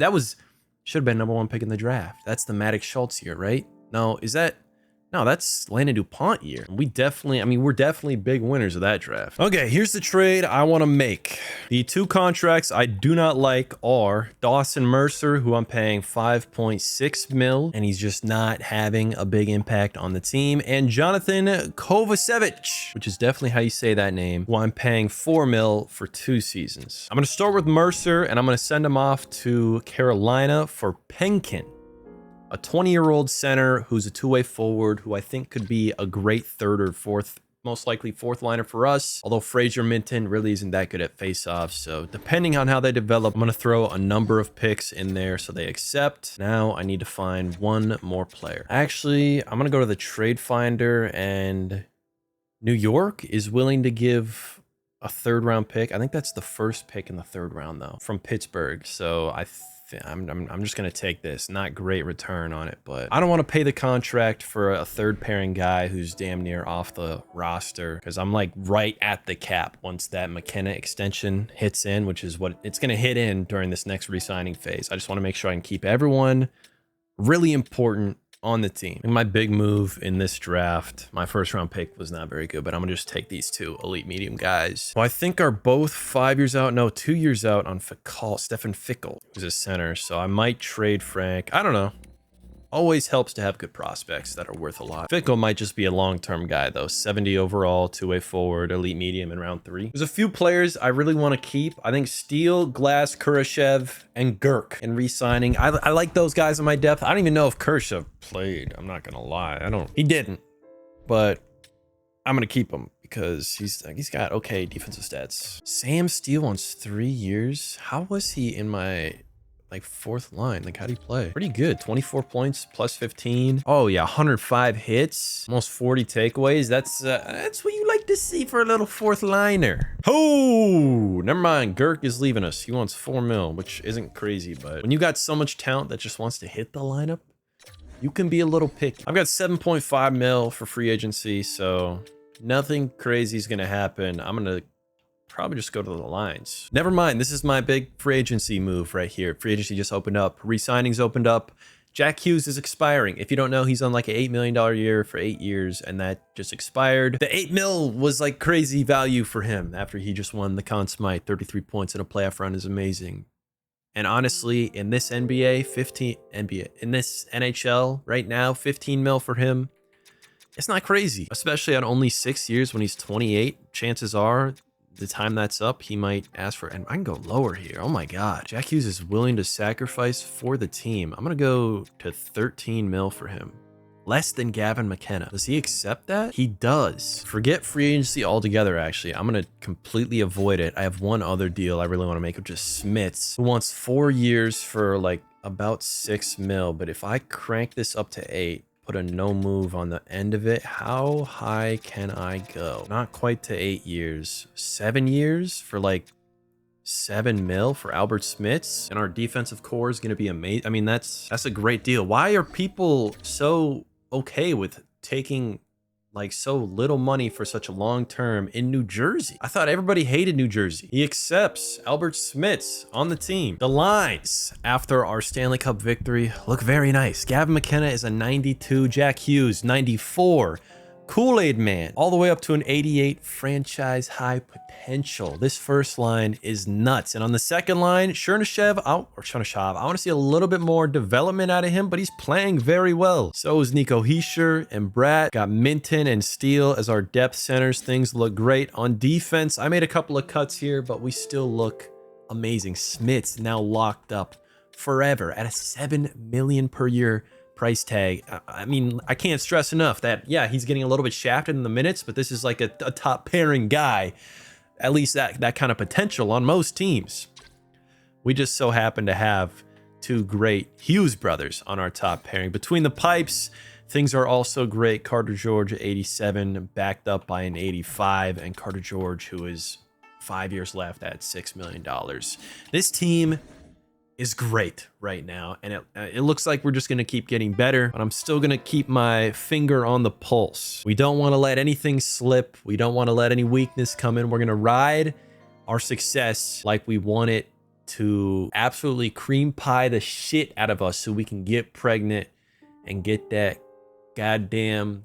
should have been #1 pick in the draft. That's the Maddox Schultz year, right? No, no, that's Landon DuPont year. We're definitely big winners of that draft. Okay, here's the trade I want to make. The two contracts I do not like are Dawson Mercer, who I'm paying 5.6 mil, and he's just not having a big impact on the team, and Jonathan Kovacevic, which is definitely how you say that name, who I'm paying 4 mil for 2 seasons. I'm going to start with Mercer, and I'm going to send him off to Carolina for Penkin. A 20-year-old center who's a two-way forward who I think could be a great third or fourth, most likely fourth liner for us. Although Fraser Minton really isn't that good at faceoffs. So depending on how they develop, I'm going to throw a number of picks in there so they accept. Now I need to find one more player. Actually, I'm going to go to the trade finder, and New York is willing to give a 3rd round pick. I think that's the first pick in the 3rd round though, from Pittsburgh. So I'm just going to take this. Not great return on it, but I don't want to pay the contract for a 3rd pairing guy who's damn near off the roster, because I'm like right at the cap once that McKenna extension hits in, which is what it's going to hit in during this next re-signing phase. I just want to make sure I can keep everyone really important on the team. And my big move in this draft, my 1st round pick was not very good, but I'm gonna just take these 2 elite medium guys who I think are both 5 years out, no, 2 years out on Stefan Fickle, who's a center. So I might trade Frank. I don't know. Always helps to have good prospects that are worth a lot. Fickle might just be a long-term guy though. 70 overall, two-way forward, elite medium in round 3. There's a few players I really want to keep. I think Steele, Glass, Kurashev, and Girk in re-signing. I like those guys in my depth. I don't even know if Kurashev played. I'm not gonna lie. He didn't, but I'm gonna keep him because he's got okay defensive stats. Sam Steele wants 3 years. How was he in my 4th line? Like, how do you play? Pretty good. 24 points plus 15. Oh yeah, 105 hits, almost 40 takeaways. That's what you like to see for a little 4th liner. Oh, never mind. Girk is leaving us. He wants 4 mil, which isn't crazy, but when you got so much talent that just wants to hit the lineup, you can be a little picky. I've got 7.5 mil for free agency, so nothing crazy is gonna happen. I'm gonna probably just go to the lines. Never mind. This is my big free agency move right here. Free agency just opened up. Re-signings opened up. Jack Hughes is expiring. If you don't know, he's on like an $8 million year for 8 years, and that just expired. The 8 mil was like crazy value for him after he just won the Conn Smythe. 33 points in a playoff run is amazing. And honestly, in this in this NHL right now, 15 mil for him, it's not crazy, especially at only 6 years when he's 28. Chances are the time that's up, he might ask for, and I can go lower here. Oh my God. Jack Hughes is willing to sacrifice for the team. I'm going to go to 13 mil for him. Less than Gavin McKenna. Does he accept that? He does. Forget free agency altogether, actually. I'm going to completely avoid it. I have one other deal I really want to make, which is Smits, who wants 4 years for like about 6 mil. But if I crank this up to 8, put a no move on the end of it, how high can I go? Not quite to 8 years. 7 years for like 7 mil for Albert Smits, and our defensive core is going to be amazing. I mean, that's a great deal. Why are people so okay with taking like so little money for such a long term in New Jersey? I thought everybody hated New Jersey. He accepts Albert Smits on the team. The lines after our Stanley Cup victory look very nice. Gavin McKenna is a 92, Jack Hughes 94, Kool-Aid Man all the way up to an 88, franchise high potential. This first line is nuts. And on the second line, Chernishev, I want to see a little bit more development out of him, but he's playing very well. So is Nico Hischier and Bratt. Got Minton and Steele as our depth centers. Things look great. On defense, I made a couple of cuts here, but we still look amazing. Smits now locked up forever at a $7 million per year price tag. I mean, I can't stress enough that, yeah, he's getting a little bit shafted in the minutes, but this is like a top pairing guy. At least that kind of potential on most teams. We just so happen to have two great Hughes brothers on our top pairing. Between the pipes, things are also great. Carter George, 87, backed up by an 85, and Carter George, who is 5 years left at $6 million. This team is great right now, and it looks like we're just going to keep getting better, but I'm still going to keep my finger on the pulse. We don't want to let anything slip. We don't want to let any weakness come in. We're going to ride our success like we want it to absolutely cream pie the shit out of us so we can get pregnant and get that goddamn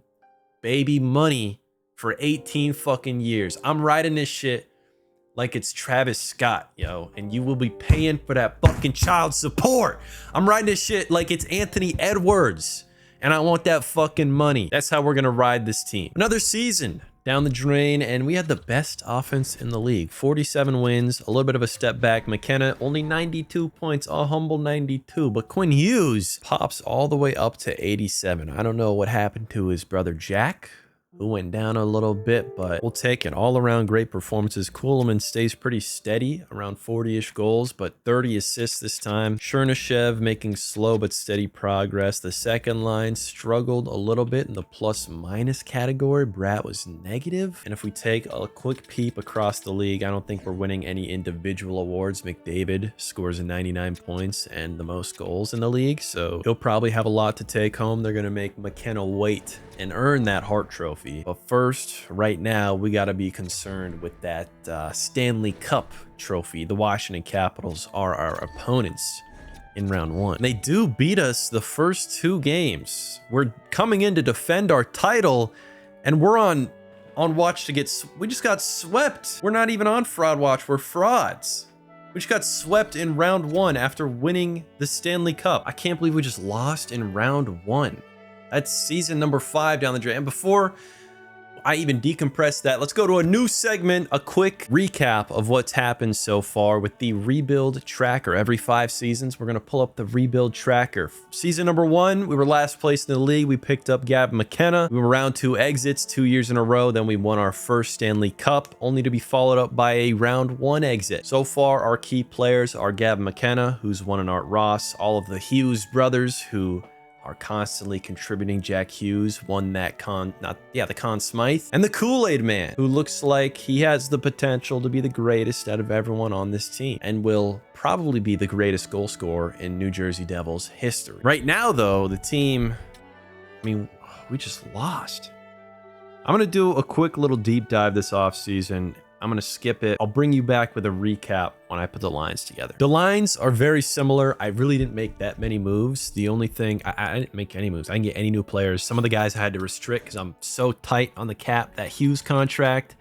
baby money for 18 fucking years. I'm riding this shit like it's Travis Scott, yo, and you will be paying for that fucking child support. I'm riding this shit like it's Anthony Edwards, and I want that fucking money. That's how we're gonna ride this team. Another season down the drain, and we had the best offense in the league. 47 wins, a little bit of a step back. McKenna, only 92 points, a humble 92, but Quinn Hughes pops all the way up to 87. I don't know what happened to his brother Jack, who went down a little bit, but we'll take it. All around great performances. Kuhlman stays pretty steady, around 40-ish goals, but 30 assists this time. Chernishev making slow but steady progress. The second line struggled a little bit in the plus-minus category. Bratt was negative. And if we take a quick peep across the league, I don't think we're winning any individual awards. McDavid scores 99 points and the most goals in the league, so he'll probably have a lot to take home. They're going to make McKenna wait and earn that Hart Trophy. But first, right now, we got to be concerned with that Stanley Cup trophy. The Washington Capitals are our opponents in round one. They do beat us the first two games. We're coming in to defend our title, and we're on watch to get... We just got swept. We're not even on fraud watch. We're frauds. We just got swept in round one after winning the Stanley Cup. I can't believe we just lost in round one. That's season number 5 down the drain. And before I even decompress that, let's go to a new segment, a quick recap of what's happened so far with the rebuild tracker. Every 5 seasons, we're going to pull up the rebuild tracker. Season number 1, we were last place in the league. We picked up Gavin McKenna. We were round 2 exits 2 years in a row. Then we won our first Stanley Cup, only to be followed up by a round 1 exit. So far, our key players are Gavin McKenna, who's won an Art Ross, all of the Hughes brothers, who are constantly contributing. Jack Hughes won that the Conn Smythe, and the Kool-Aid Man, who looks like he has the potential to be the greatest out of everyone on this team and will probably be the greatest goal scorer in New Jersey Devils history. Right now, though, the team, I mean, we just lost. I'm going to do a quick little deep dive this offseason. I'm going to skip it. I'll bring you back with a recap when I put the lines together. The lines are very similar. I really didn't make that many moves. The only thing, I didn't make any moves. I didn't get any new players. Some of the guys I had to restrict because I'm so tight on the cap. That Hughes contract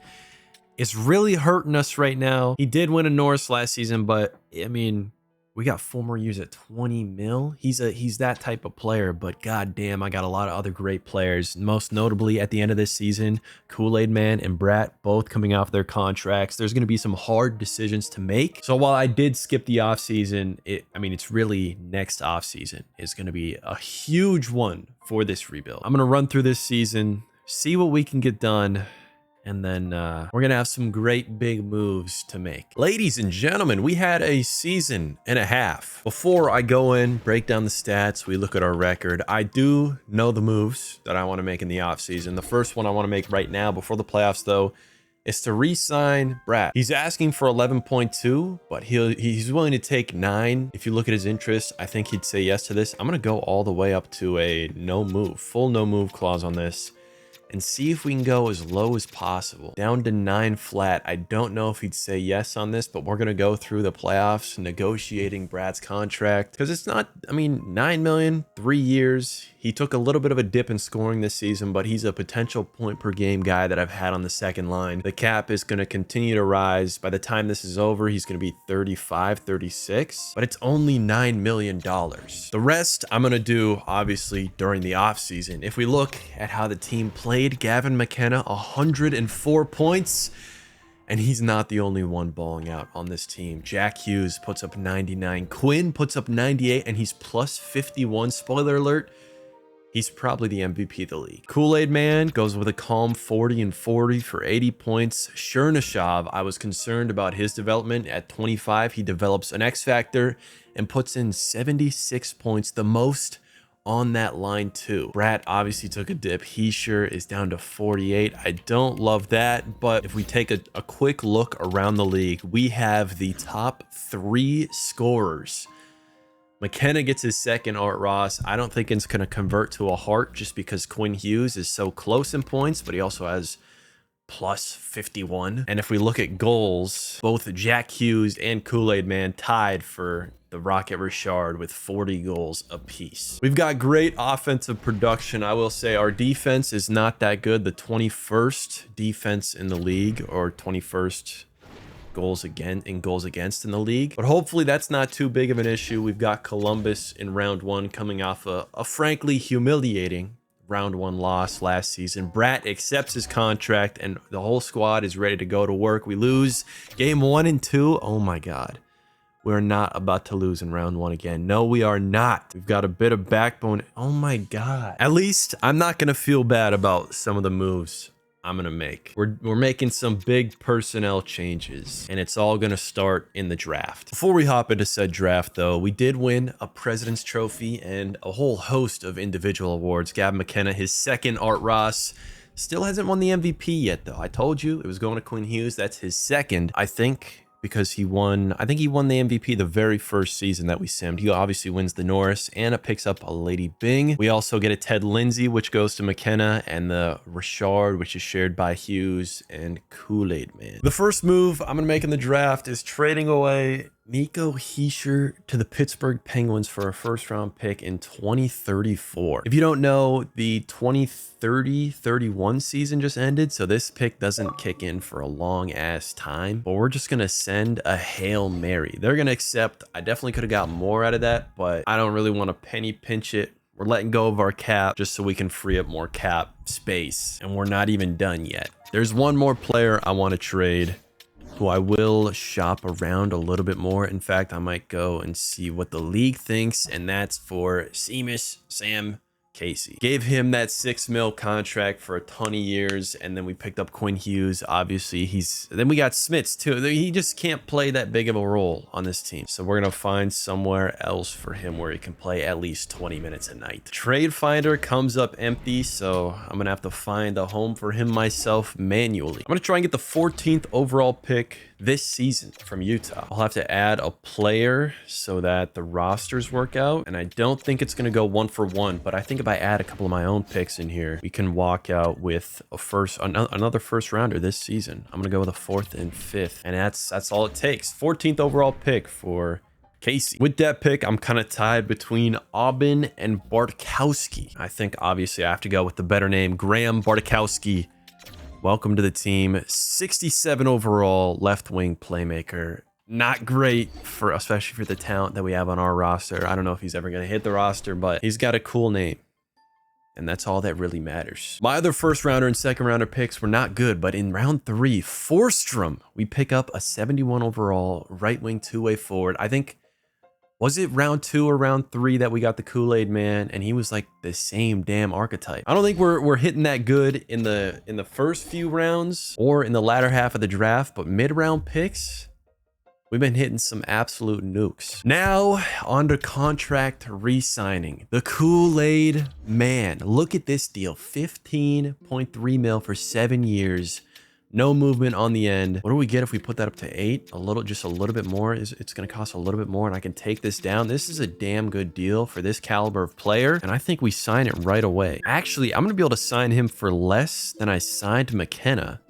is really hurting us right now. He did win a Norris last season, but I mean, we got 4 more years at 20 mil. He's that type of player, but goddamn, I got a lot of other great players. Most notably at the end of this season, Kool-Aid Man and Bratt both coming off their contracts. There's going to be some hard decisions to make. So while I did skip the offseason, it's really next offseason is going to be a huge one for this rebuild. I'm going to run through this season, see what we can get done, and then we're going to have some great big moves to make. Ladies and gentlemen, we had a season and a half. Before I go in, break down the stats, we look at our record. I do know the moves that I want to make in the offseason. The first one I want to make right now before the playoffs, though, is to re-sign Bratt. He's asking for 11.2, but he's willing to take 9. If you look at his interest, I think he'd say yes to this. I'm going to go all the way up to a no move, full no move clause on this, and see if we can go as low as possible, down to 9 flat. I don't know if he'd say yes on this, but we're going to go through the playoffs negotiating Brad's contract, because it's not, 9 million, 3 years. He took a little bit of a dip in scoring this season, but he's a potential point per game guy that I've had on the second line. The cap is going to continue to rise. By the time this is over, he's going to be 35, 36, but it's only $9 million. The rest I'm going to do, obviously, during the offseason. If we look at how the team played, Gavin McKenna, 104 points. And he's not the only one balling out on this team. Jack Hughes puts up 99. Quinn puts up 98, and he's plus 51. Spoiler alert, He's probably the MVP of the league. Kool-Aid Man goes with a calm 40 and 40 for 80 points. Chernyshov, I was concerned about his development. At 25, he develops an X Factor and puts in 76 points, the most on that line too. Bratt obviously took a dip. Hischier is down to 48. I don't love that, but if we take a quick look around the league, we have the top 3 scorers. McKenna gets his second Art Ross. I don't think it's going to convert to a heart just because Quinn Hughes is so close in points, but he also has plus 51. And if we look at goals, both Jack Hughes and Kool-Aid Man tied for the Rocket Richard with 40 goals apiece. We've got great offensive production. I will say our defense is not that good. The 21st defense in the league, or 21st goals against in the league, but hopefully that's not too big of an issue. We've got Columbus in round 1 coming off a frankly humiliating round 1 loss last season. Bratt accepts his contract and the whole squad is ready to go to work. We lose game 1 and 2. Oh my god, we're not about to lose in round 1 again. No, we are not. We've got a bit of backbone. Oh my god, at least I'm not gonna feel bad about some of the moves I'm gonna make. We're making some big personnel changes, and it's all gonna start in the draft. Before we hop into said draft though, we did win a President's Trophy and a whole host of individual awards. Gavin McKenna, his second Art Ross, still hasn't won the MVP yet though. I told you it was going to Quinn Hughes. That's his second, I think, because he won the MVP the very first season that we simmed. He obviously wins the Norris and it picks up a Lady Bing. We also get a Ted Lindsay, which goes to McKenna, and the Richard, which is shared by Hughes and Kool-Aid Man. The first move I'm gonna make in the draft is trading away Nico Hischier to the Pittsburgh Penguins for a first-round pick in 2034. If you don't know, the 2030-31 season just ended, so this pick doesn't kick in for a long-ass time, but we're just gonna send a Hail Mary. They're gonna accept. I definitely could have got more out of that, but I don't really want to penny pinch it. We're letting go of our cap just so we can free up more cap space, and we're not even done yet. There's one more player I want to trade, who I will shop around a little bit more. In fact, I might go and see what the league thinks, and that's for Sam Casey. Gave him that $6 million contract for a ton of years, and then we picked up Quinn Hughes. Obviously, then we got Smits too. He just can't play that big of a role on this team, so we're gonna find somewhere else for him where he can play at least 20 minutes a night. Trade Finder comes up empty, so I'm gonna have to find a home for him myself manually. I'm gonna try and get the 14th overall pick this season from Utah. I'll have to add a player so that the rosters work out, and I don't think it's gonna go 1-for-1, but I think if I add a couple of my own picks in here, we can walk out with another first rounder this season. I'm gonna go with a 4th and 5th, and that's all it takes. 14th overall pick for Casey. With that pick, I'm kind of tied between Aubin and Bartkowski. I think obviously I have to go with the better name, Graham Bartkowski. Welcome to the team. 67 overall, left wing playmaker. Not great for, especially for the talent that we have on our roster. I don't know if he's ever going to hit the roster, but he's got a cool name, and that's all that really matters. My other first rounder and second rounder picks were not good, but in round 3, Forsstrom, we pick up a 71 overall right wing two-way forward. I think, was it round 2 or round 3 that we got the Kool-Aid Man, and he was like the same damn archetype. I don't think we're hitting that good in the first few rounds or in the latter half of the draft, but mid-round picks, we've been hitting some absolute nukes. Now, on to contract re-signing. The Kool-Aid Man. Look at this deal. 15.3 mil for 7 years. No movement on the end. What do we get if we put that up to 8? Just a little bit more. It's going to cost a little bit more, and I can take this down. This is a damn good deal for this caliber of player, and I think we sign it right away. Actually, I'm going to be able to sign him for less than I signed McKenna,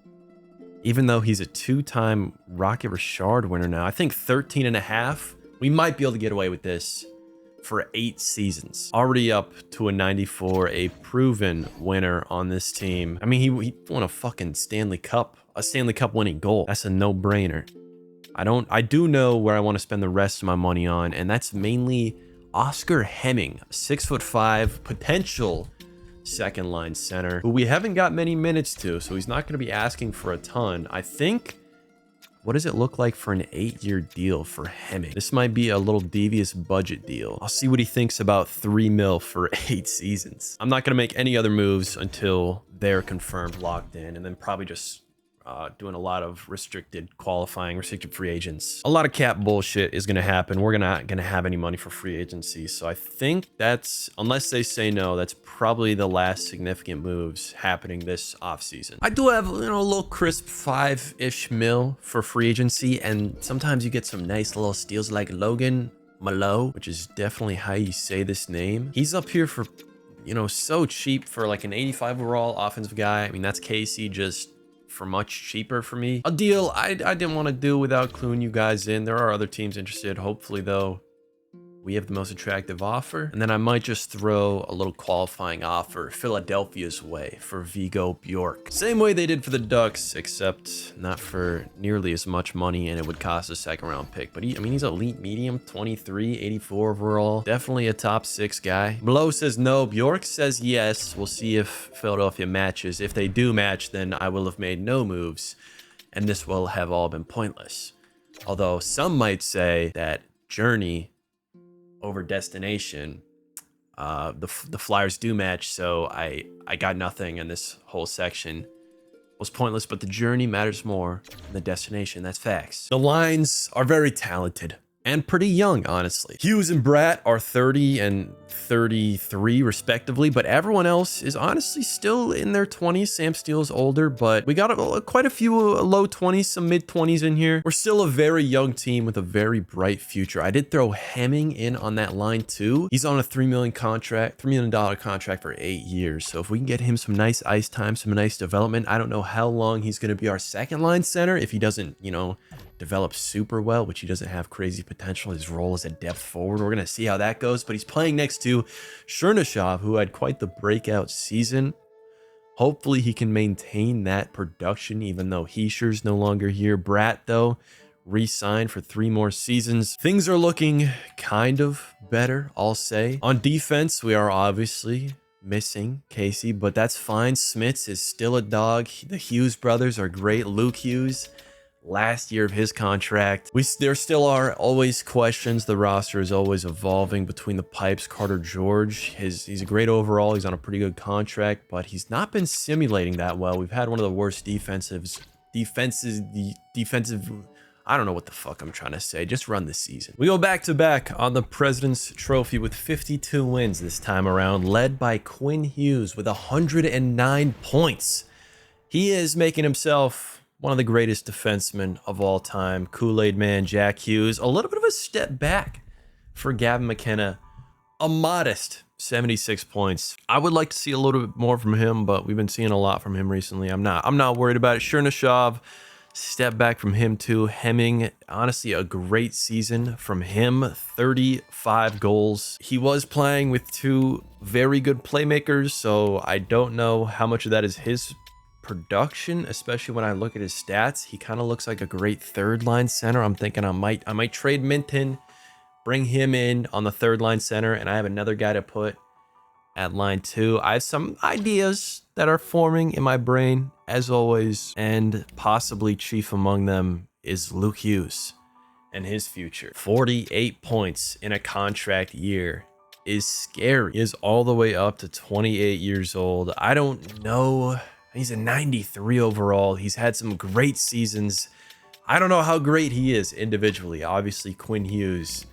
even though he's a 2-time Rocket Richard winner now. I think 13.5. We might be able to get away with this for 8 seasons. Already up to a 94, a proven winner on this team. I mean, he won a fucking Stanley Cup winning goal. That's a no-brainer. I do know where I want to spend the rest of my money on, and that's mainly Oscar Hemming, 6'5", potential second line center, who we haven't got many minutes to, so he's not going to be asking for a ton. I think what does it look like for an 8-year deal for Hemming? This might be a little devious budget deal. I'll see what he thinks about 3 mil for 8 seasons. I'm not going to make any other moves until they're confirmed, locked in, and then probably just doing a lot of restricted qualifying, restricted free agents. A lot of cap bullshit is going to happen. We're not going to have any money for free agency. So I think that's, unless they say no, that's probably the last significant moves happening this offseason. I do have, you know, a little crisp 5-ish mil for free agency. And sometimes you get some nice little steals like Logan Malo, which is definitely how you say this name. He's up here for, you know, so cheap for like an 85 overall offensive guy. I mean, that's Casey just for much cheaper for me. A deal I didn't want to do without cluing you guys in. There are other teams interested. Hopefully, though, we have the most attractive offer. And then I might just throw a little qualifying offer Philadelphia's way for Vigo Bjork. Same way they did for the Ducks, except not for nearly as much money, and it would cost a 2nd round pick. But I mean, he's elite medium, 23, 84 overall. Definitely a top 6 guy. Blow says no. Bjork says yes. We'll see if Philadelphia matches. If they do match, then I will have made no moves, and this will have all been pointless. Although some might say that journey over destination, the Flyers do match, so I got nothing, and this whole section was pointless, but the journey matters more than the destination. That's facts. The lines are very talented and pretty young, honestly. Hughes and Bratt are 30 and 33 respectively, but everyone else is honestly still in their 20s. Sam Steele's older, but we got quite a few low 20s, some mid 20s in here. We're still a very young team with a very bright future. I did throw Hemming in on that line too. He's on a $3 million contract for 8 years. So if we can get him some nice ice time, some nice development, I don't know how long he's going to be our 2nd line center if he doesn't, you know, develop super well, which he doesn't have crazy potential. His role is a depth forward. We're going to see how that goes, but he's playing next to Chernyshov, who had quite the breakout season. Hopefully he can maintain that production, even though Hischier's no longer here. Bratt, though, re-signed for 3 more seasons. Things are looking kind of better, I'll say. On defense, we are obviously missing Casey, but that's fine. Smits is still a dog. The Hughes brothers are great. Luke Hughes, last year of his contract. There still are always questions. The roster is always evolving between the pipes. Carter George, he's a great overall. He's on a pretty good contract, but he's not been simulating that well. We've had one of the worst defensive, I don't know what the fuck I'm trying to say. Just run the season. We go back to back on the President's Trophy with 52 wins this time around, led by Quinn Hughes with 109 points. He is making himself one of the greatest defensemen of all time. Kool-Aid Man Jack Hughes. A little bit of a step back for Gavin McKenna. A modest 76 points. I would like to see a little bit more from him, but we've been seeing a lot from him recently. I'm not worried about it. Chernyshov, step back from him too. Hemming, honestly, a great season from him. 35 goals. He was playing with 2 very good playmakers, so I don't know how much of that is his production, especially when I look at his stats. He kind of looks like a great 3rd line center. I'm thinking I might trade Minton, bring him in on the 3rd line center, and I have another guy to put at line 2. I have some ideas that are forming in my brain, as always, and possibly chief among them is Luke Hughes and his future. 48 points in a contract year is scary. He is all the way up to 28 years old. I don't know. He's a 93 overall. He's had some great seasons. I don't know how great he is individually. Obviously, Quinn Hughes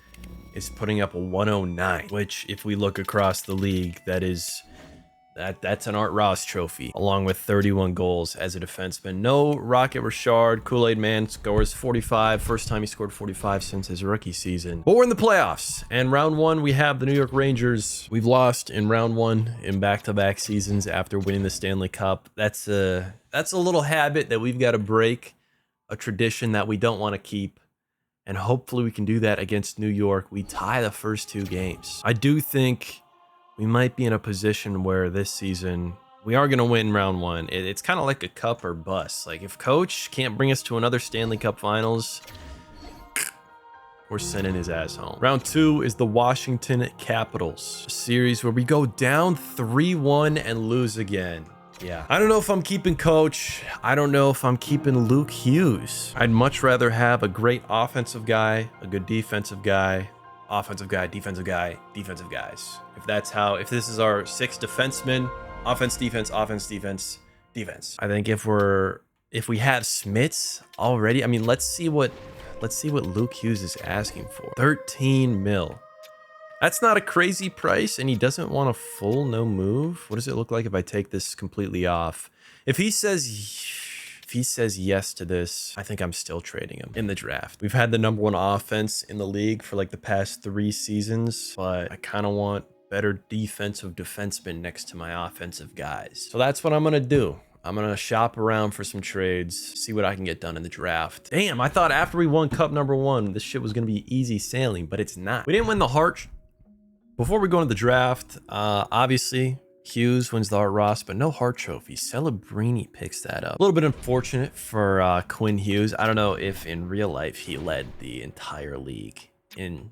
is putting up a 109, which if we look across the league, that's an Art Ross trophy, along with 31 goals as a defenseman. No Rocket Richard. Kool-Aid Man scores 45. First time he scored 45 since his rookie season. But we're in the playoffs, and round 1, we have the New York Rangers. We've lost in round 1 in back-to-back seasons after winning the Stanley Cup. That's a little habit that we've got to break, a tradition that we don't want to keep. And hopefully we can do that against New York. We tie the first 2 games. I do think we might be in a position where this season we are going to win round 1. It's kind of like a cup or bust. Like if coach can't bring us to another Stanley Cup Finals, we're sending his ass home. Round 2 is the Washington Capitals, a series where we go down 3-1 and lose again. Yeah. I don't know if I'm keeping Coach. I don't know if I'm keeping Luke Hughes. I'd much rather have a great offensive guy, a good defensive guy, offensive guy, defensive guy, defensive guys. If this is our 6 defensemen, offense, defense, offense, defense, defense. I think if we have Smits already, I mean, let's see what Luke Hughes is asking for. 13 mil. That's not a crazy price, and he doesn't want a full no move. What does it look like if I take this completely off? If he says yes to this, I think I'm still trading him in the draft. We've had the #1 offense in the league for like the past 3 seasons, but I kind of want better defensive defensemen next to my offensive guys. So that's what I'm gonna do. I'm gonna shop around for some trades, see what I can get done in the draft. Damn, I thought after we won cup #1, this shit was gonna be easy sailing, but it's not. We didn't win the Hart. Before we go into the draft, obviously Hughes wins the Hart Ross, but no Hart trophy. Celebrini picks that up. A little bit unfortunate for Quinn Hughes. I don't know if in real life he led the entire league in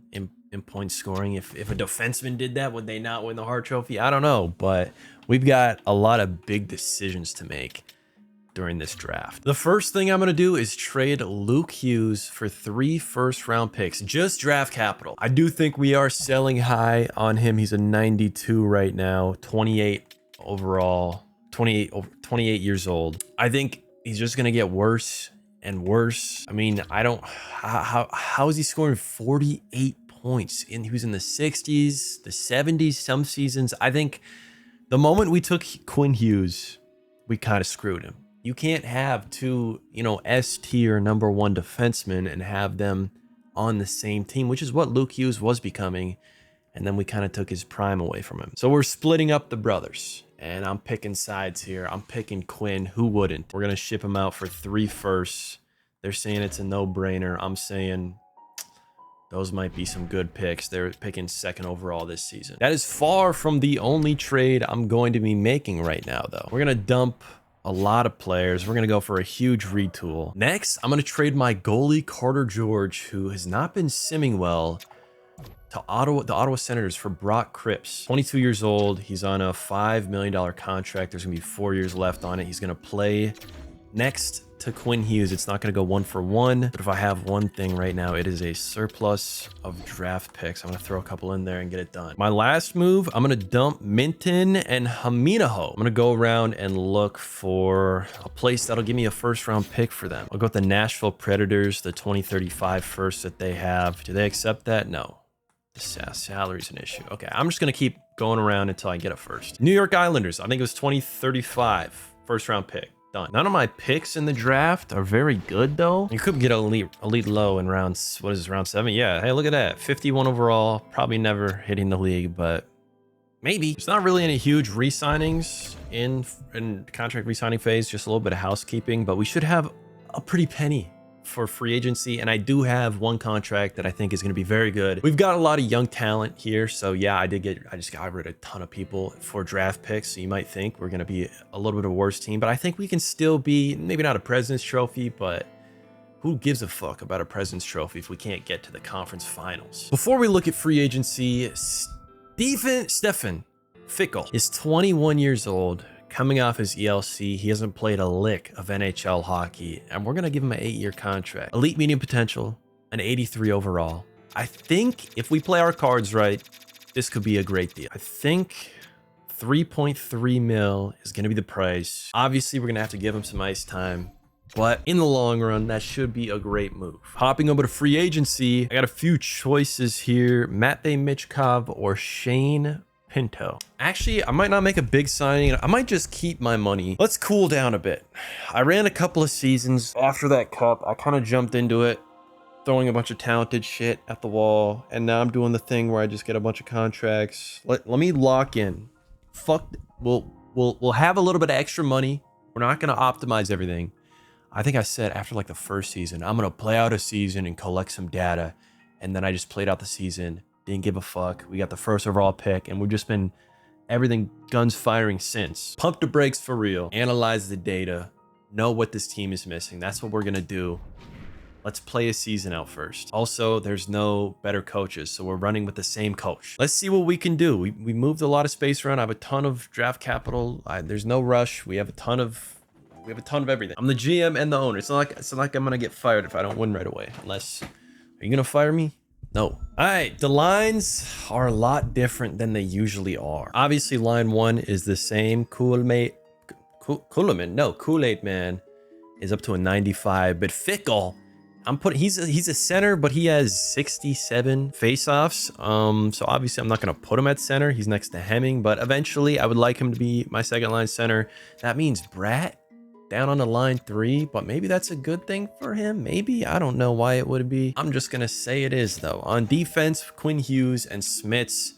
point scoring. If a defenseman did that, would they not win the Hart trophy? I don't know, but we've got a lot of big decisions to make during this draft. The first thing I'm going to do is trade Luke Hughes for 3 first-round picks, just draft capital. I do think we are selling high on him. He's a 92 right now, 28 overall, 28 years old. I think he's just going to get worse and worse. I mean, how is he scoring 48 points? He was in the 60s, the 70s, some seasons. I think the moment we took Quinn Hughes, we kind of screwed him. You can't have 2, S tier #1 defensemen and have them on the same team, which is what Luke Hughes was becoming. And then we kind of took his prime away from him. So we're splitting up the brothers, and I'm picking sides here. I'm picking Quinn. Who wouldn't? We're going to ship him out for 3 firsts. They're saying it's a no-brainer. I'm saying those might be some good picks. They're picking 2nd overall this season. That is far from the only trade I'm going to be making right now, though. We're going to dump a lot of players. We're going to go for a huge retool. Next, I'm going to trade my goalie, Carter George, who has not been simming well, to the Ottawa Senators for Brock Cripps. 22 years old. He's on a $5 million contract. There's going to be 4 years left on it. He's going to play next to Quinn Hughes. It's not going to go 1-for-1, but if I have one thing right now, it is a surplus of draft picks. I'm going to throw a couple in there and get it done. My last move, I'm going to dump Minton and Haminaho. I'm going to go around and look for a place that'll give me a first-round pick for them. I'll go with the Nashville Predators, the 2035 first that they have. Do they accept that? No. The salary's an issue. Okay, I'm just going to keep going around until I get a first. New York Islanders, I think it was 2035 first-round pick. Done. None of my picks in the draft are very good, though. You could get elite low in rounds. What is this, round 7? Yeah. Hey, look at that. 51 overall. Probably never hitting the league, but maybe. There's not really any huge re-signings in contract re-signing phase. Just a little bit of housekeeping, but we should have a pretty penny for free agency, and I do have one contract that I think is going to be very good. We've got a lot of young talent here, so yeah, I just got rid of a ton of people for draft picks, so you might think we're going to be a little bit of a worse team, but I think we can still be, maybe not a President's Trophy, but who gives a fuck about a President's Trophy if we can't get to the conference finals? Before we look at free agency, Stefan Fickle is 21 years old. Coming off his ELC, he hasn't played a lick of NHL hockey, and we're going to give him an 8-year contract. Elite medium potential, an 83 overall. I think if we play our cards right, this could be a great deal. I think 3.3 mil is going to be the price. Obviously, we're going to have to give him some ice time, but in the long run, that should be a great move. Hopping over to free agency, I got a few choices here. Matvei Michkov or Shane Pinto. Actually, I might not make a big signing. I might just keep my money. Let's cool down a bit. I ran a couple of seasons after that cup. I kind of jumped into it, throwing a bunch of talented shit at the wall, and now I'm doing the thing where I just get a bunch of contracts. Let me lock in. Fuck. We'll have a little bit of extra money. We're not gonna optimize everything. I think I said after like the first season, I'm gonna play out a season and collect some data, and then I just played out the season. Didn't give a fuck. We got the first overall pick, and we've just been everything guns firing since. Pump the brakes for real. Analyze the data. Know what this team is missing. That's what we're gonna do. Let's play a season out first. Also, there's no better coaches, so we're running with the same coach. Let's see what we can do. We moved a lot of space around. I have a ton of draft capital. There's no rush. We have a ton of everything. I'm the GM and the owner. It's not like I'm gonna get fired if I don't win right away. Unless, are you gonna fire me? No. All right, the lines are a lot different than they usually are. Obviously, line 1 is the same. Kool-Aid Man is up to a 95, but Fickle, he's a center, but he has 67 faceoffs. So obviously I'm not gonna put him at center. He's next to Hemming, but eventually I would like him to be my second line center. That means Bratt down on the line 3, but maybe that's a good thing for him. Maybe, I don't know why it would be. I'm just gonna say it is though. On defense, Quinn Hughes and Smits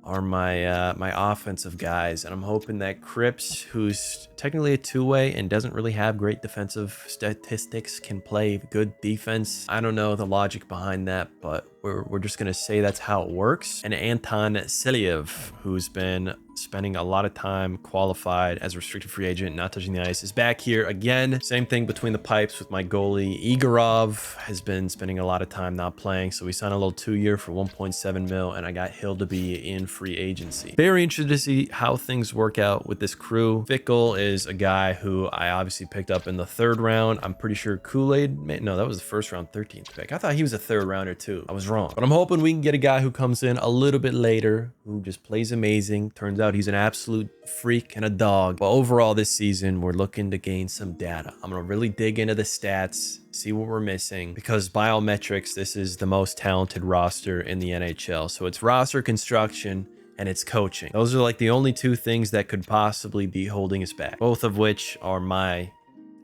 are my offensive guys, and I'm hoping that Cripps, who's technically a two-way and doesn't really have great defensive statistics, can play good defense. I don't know the logic behind that, but we're just gonna say that's how it works. And Anton Siliev, who's been spending a lot of time qualified as a restricted free agent, not touching the ice, is back here again. Same thing between the pipes with my goalie. Igorov has been spending a lot of time not playing, so we signed a little 2-year for 1.7 mil, and I got Hill to be in free agency. Very interested to see how things work out with this crew. Fickle is a guy who I obviously picked up in the 3rd round. I'm pretty sure Kool-Aid, no, that was the 1st round, 13th pick. I thought he was a 3rd rounder too. I was wrong, but I'm hoping we can get a guy who comes in a little bit later, who just plays amazing. Turns out he's an absolute freak and a dog. But overall this season, we're looking to gain some data. I'm gonna really dig into the stats, see what we're missing, because by all metrics, this is the most talented roster in the NHL. So it's roster construction and it's coaching. Those are like the only 2 things that could possibly be holding us back, both of which are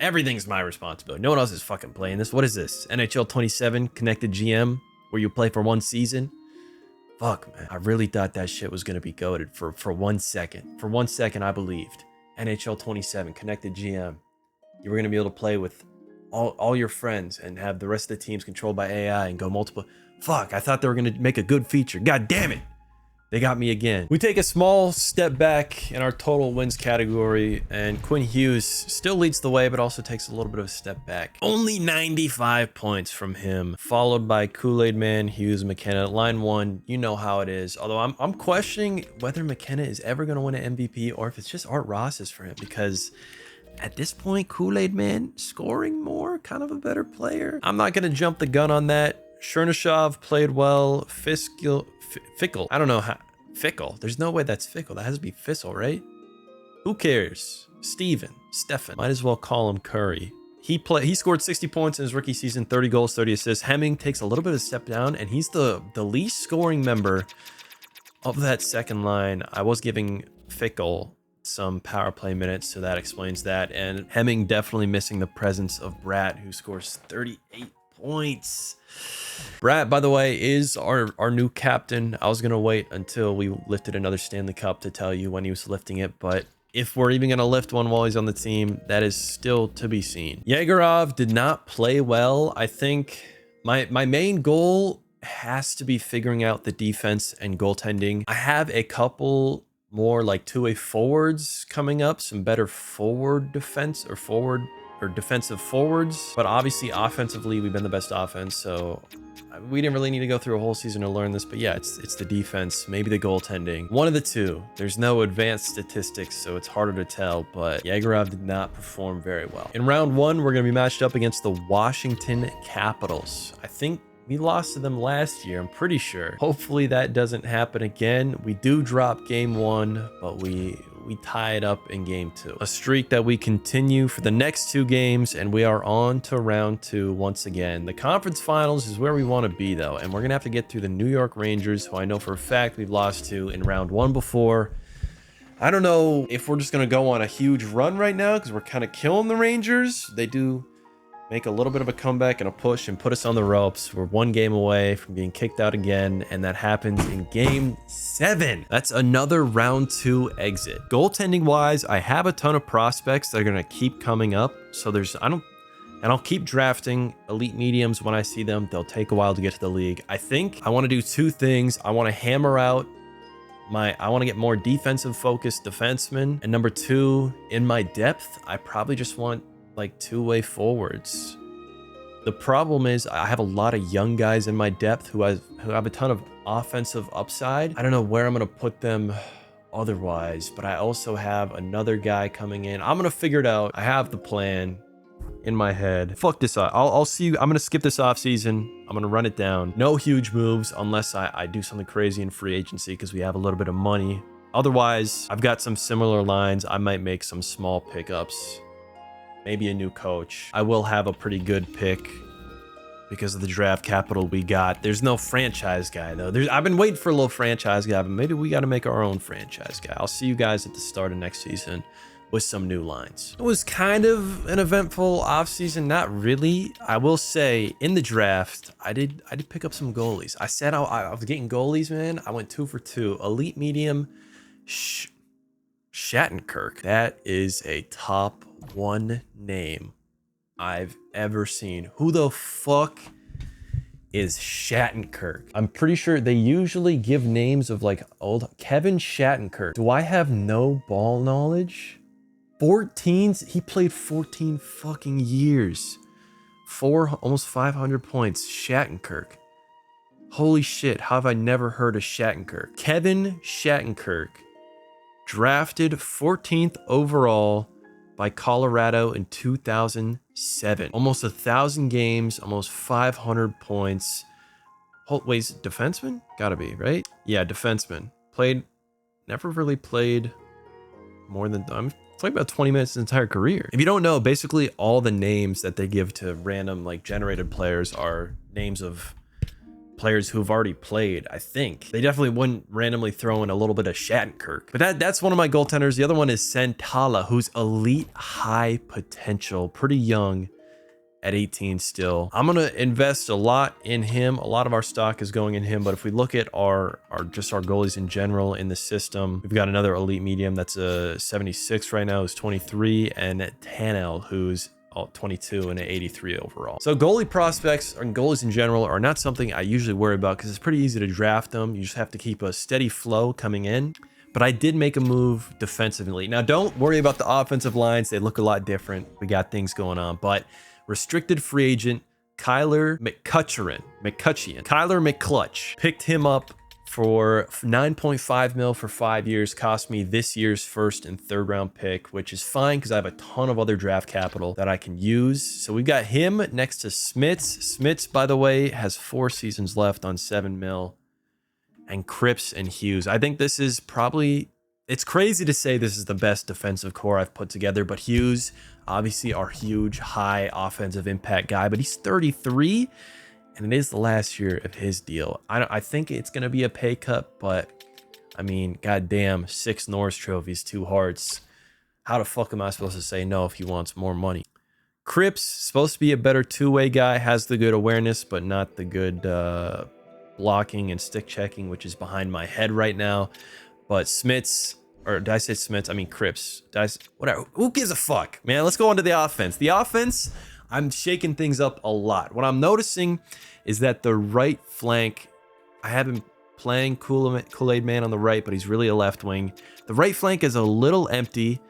everything's my responsibility. No one else is fucking playing this. What is this? NHL 27 connected GM, where you play for 1 season? Fuck, man. I really thought that shit was going to be goated for 1 second. For 1 second, I believed. NHL 27, connected GM. You were going to be able to play with all your friends and have the rest of the teams controlled by AI and go multiple. Fuck, I thought they were going to make a good feature. God damn it. They got me again. We take a small step back in our total wins category, and Quinn Hughes still leads the way, but also takes a little bit of a step back. Only 95 points from him, followed by Kool-Aid Man, Hughes, McKenna. Line 1, you know how it is. Although I'm questioning whether McKenna is ever going to win an MVP or if it's just Art Ross's for him, because at this point, Kool-Aid Man scoring more, kind of a better player. I'm not going to jump the gun on that. Chernyshev played well. Fickle. I don't know how. Fickle. There's no way that's Fickle. That has to be Fissel, right? Who cares? Stefan. Might as well call him Curry. He scored 60 points in his rookie season, 30 goals, 30 assists. Hemming takes a little bit of a step down, and he's the least scoring member of that second line. I was giving Fickle some power play minutes, so that explains that. And Hemming definitely missing the presence of Bratt, who scores 38 points. Bratt, by the way, is our new captain. I was going to wait until we lifted another Stanley Cup to tell you when he was lifting it, but if we're even going to lift one while he's on the team, that is still to be seen. Yegorov did not play well. I think my main goal has to be figuring out the defense and goaltending. I have a couple more like 2-way forwards coming up, some better forward defense or defensive forwards, but obviously offensively we've been the best offense, so we didn't really need to go through a whole season to learn this. But yeah, it's the defense, maybe the goaltending, one of the 2. There's no advanced statistics, so it's harder to tell, but Yegorov did not perform very well. In round 1, we're going to be matched up against the Washington Capitals. I think we lost to them last year, I'm pretty sure. Hopefully that doesn't happen again. We do drop game 1, but we tie it up in game 2. A streak that we continue for the next 2 games, and we are on to round 2 once again. The conference finals is where we want to be, though, and we're going to have to get through the New York Rangers, who I know for a fact we've lost to in round 1 before. I don't know if we're just going to go on a huge run right now, because we're kind of killing the Rangers. They do make a little bit of a comeback and a push and put us on the ropes. We're 1 game away from being kicked out again, and that happens in game 7. That's another round 2 exit. Goaltending wise, I have a ton of prospects that are going to keep coming up, so I'll keep drafting elite mediums when I see them. They'll take a while to get to the league. I think I want to do 2 things. I want to hammer out I want to get more defensive focused defensemen, and number 2, in my depth, I probably just want like 2-way forwards. The problem is I have a lot of young guys in my depth who have a ton of offensive upside. I don't know where I'm going to put them otherwise, but I also have another guy coming in. I'm going to figure it out. I have the plan in my head. Fuck this. I'll see you. I'm going to skip this off season. I'm going to run it down. No huge moves unless I do something crazy in free agency because we have a little bit of money. Otherwise, I've got some similar lines. I might make some small pickups. Maybe a new coach. I will have a pretty good pick because of the draft capital we got. There's no franchise guy though. I've been waiting for a little franchise guy, but maybe we got to make our own franchise guy. I'll see you guys at the start of next season with some new lines. It was kind of an eventful offseason. Not really. I will say in the draft, I did pick up some goalies. I said I was getting goalies, man. I went 2 for 2. Elite medium, Shattenkirk. That is a top 1 name I've ever seen. Who the fuck is Shattenkirk? I'm pretty sure they usually give names of like old Kevin Shattenkirk. Do I have no ball knowledge? 14, he played 14 fucking years. Almost 500 points. Shattenkirk. Holy shit, how have I never heard of Shattenkirk? Kevin Shattenkirk, drafted 14th overall by Colorado in 2007. Almost 1,000 games, almost 500 points. Wait, is it defenseman? Gotta be, right? Yeah, defenseman. Never really played more than, played about 20 minutes his entire career. If you don't know, basically all the names that they give to random like generated players are names of players who've already played, I think. They definitely wouldn't randomly throw in a little bit of Shattenkirk. But that's one of my goaltenders. The other one is Santala, who's elite high potential, pretty young at 18 still. I'm gonna invest a lot in him. A lot of our stock is going in him, but if we look at our goalies in general in the system, we've got another elite medium that's a 76 right now, who's 23, and Tanel, who's 22 and an 83 overall. So goalie prospects and goalies in general are not something I usually worry about because it's pretty easy to draft them. You just have to keep a steady flow coming in. But I did make a move defensively. Now don't worry about the offensive lines. They look a lot different. We got things going on, but restricted free agent Kyler McCutcheon. Kyler McClutch. Picked him up for 9.5 mil for 5 years. Cost me this year's 1st and 3rd round pick, which is fine because I have a ton of other draft capital that I can use. So we've got him next to Smits. Smits, by the way, has 4 seasons left on 7 mil. And Cripps and Hughes. I think this is probably, it's crazy to say this is the best defensive core I've put together, but Hughes, obviously our huge high offensive impact guy, but he's 33 and it is the last year of his deal. I think it's going to be a pay cut, but I mean, goddamn, 6 Norris trophies, 2 hearts. How the fuck am I supposed to say no if he wants more money? Cripps, supposed to be a better 2-way guy, has the good awareness, but not the good blocking and stick checking, which is behind my head right now. But Smits, or did I say Smits? I mean Cripps. Whatever. Who gives a fuck, man? Let's go on to the offense. The offense, I'm shaking things up a lot. What I'm noticing is that the right flank, I have him playing Kool-Aid Man on the right, but he's really a left wing. The right flank is a little empty.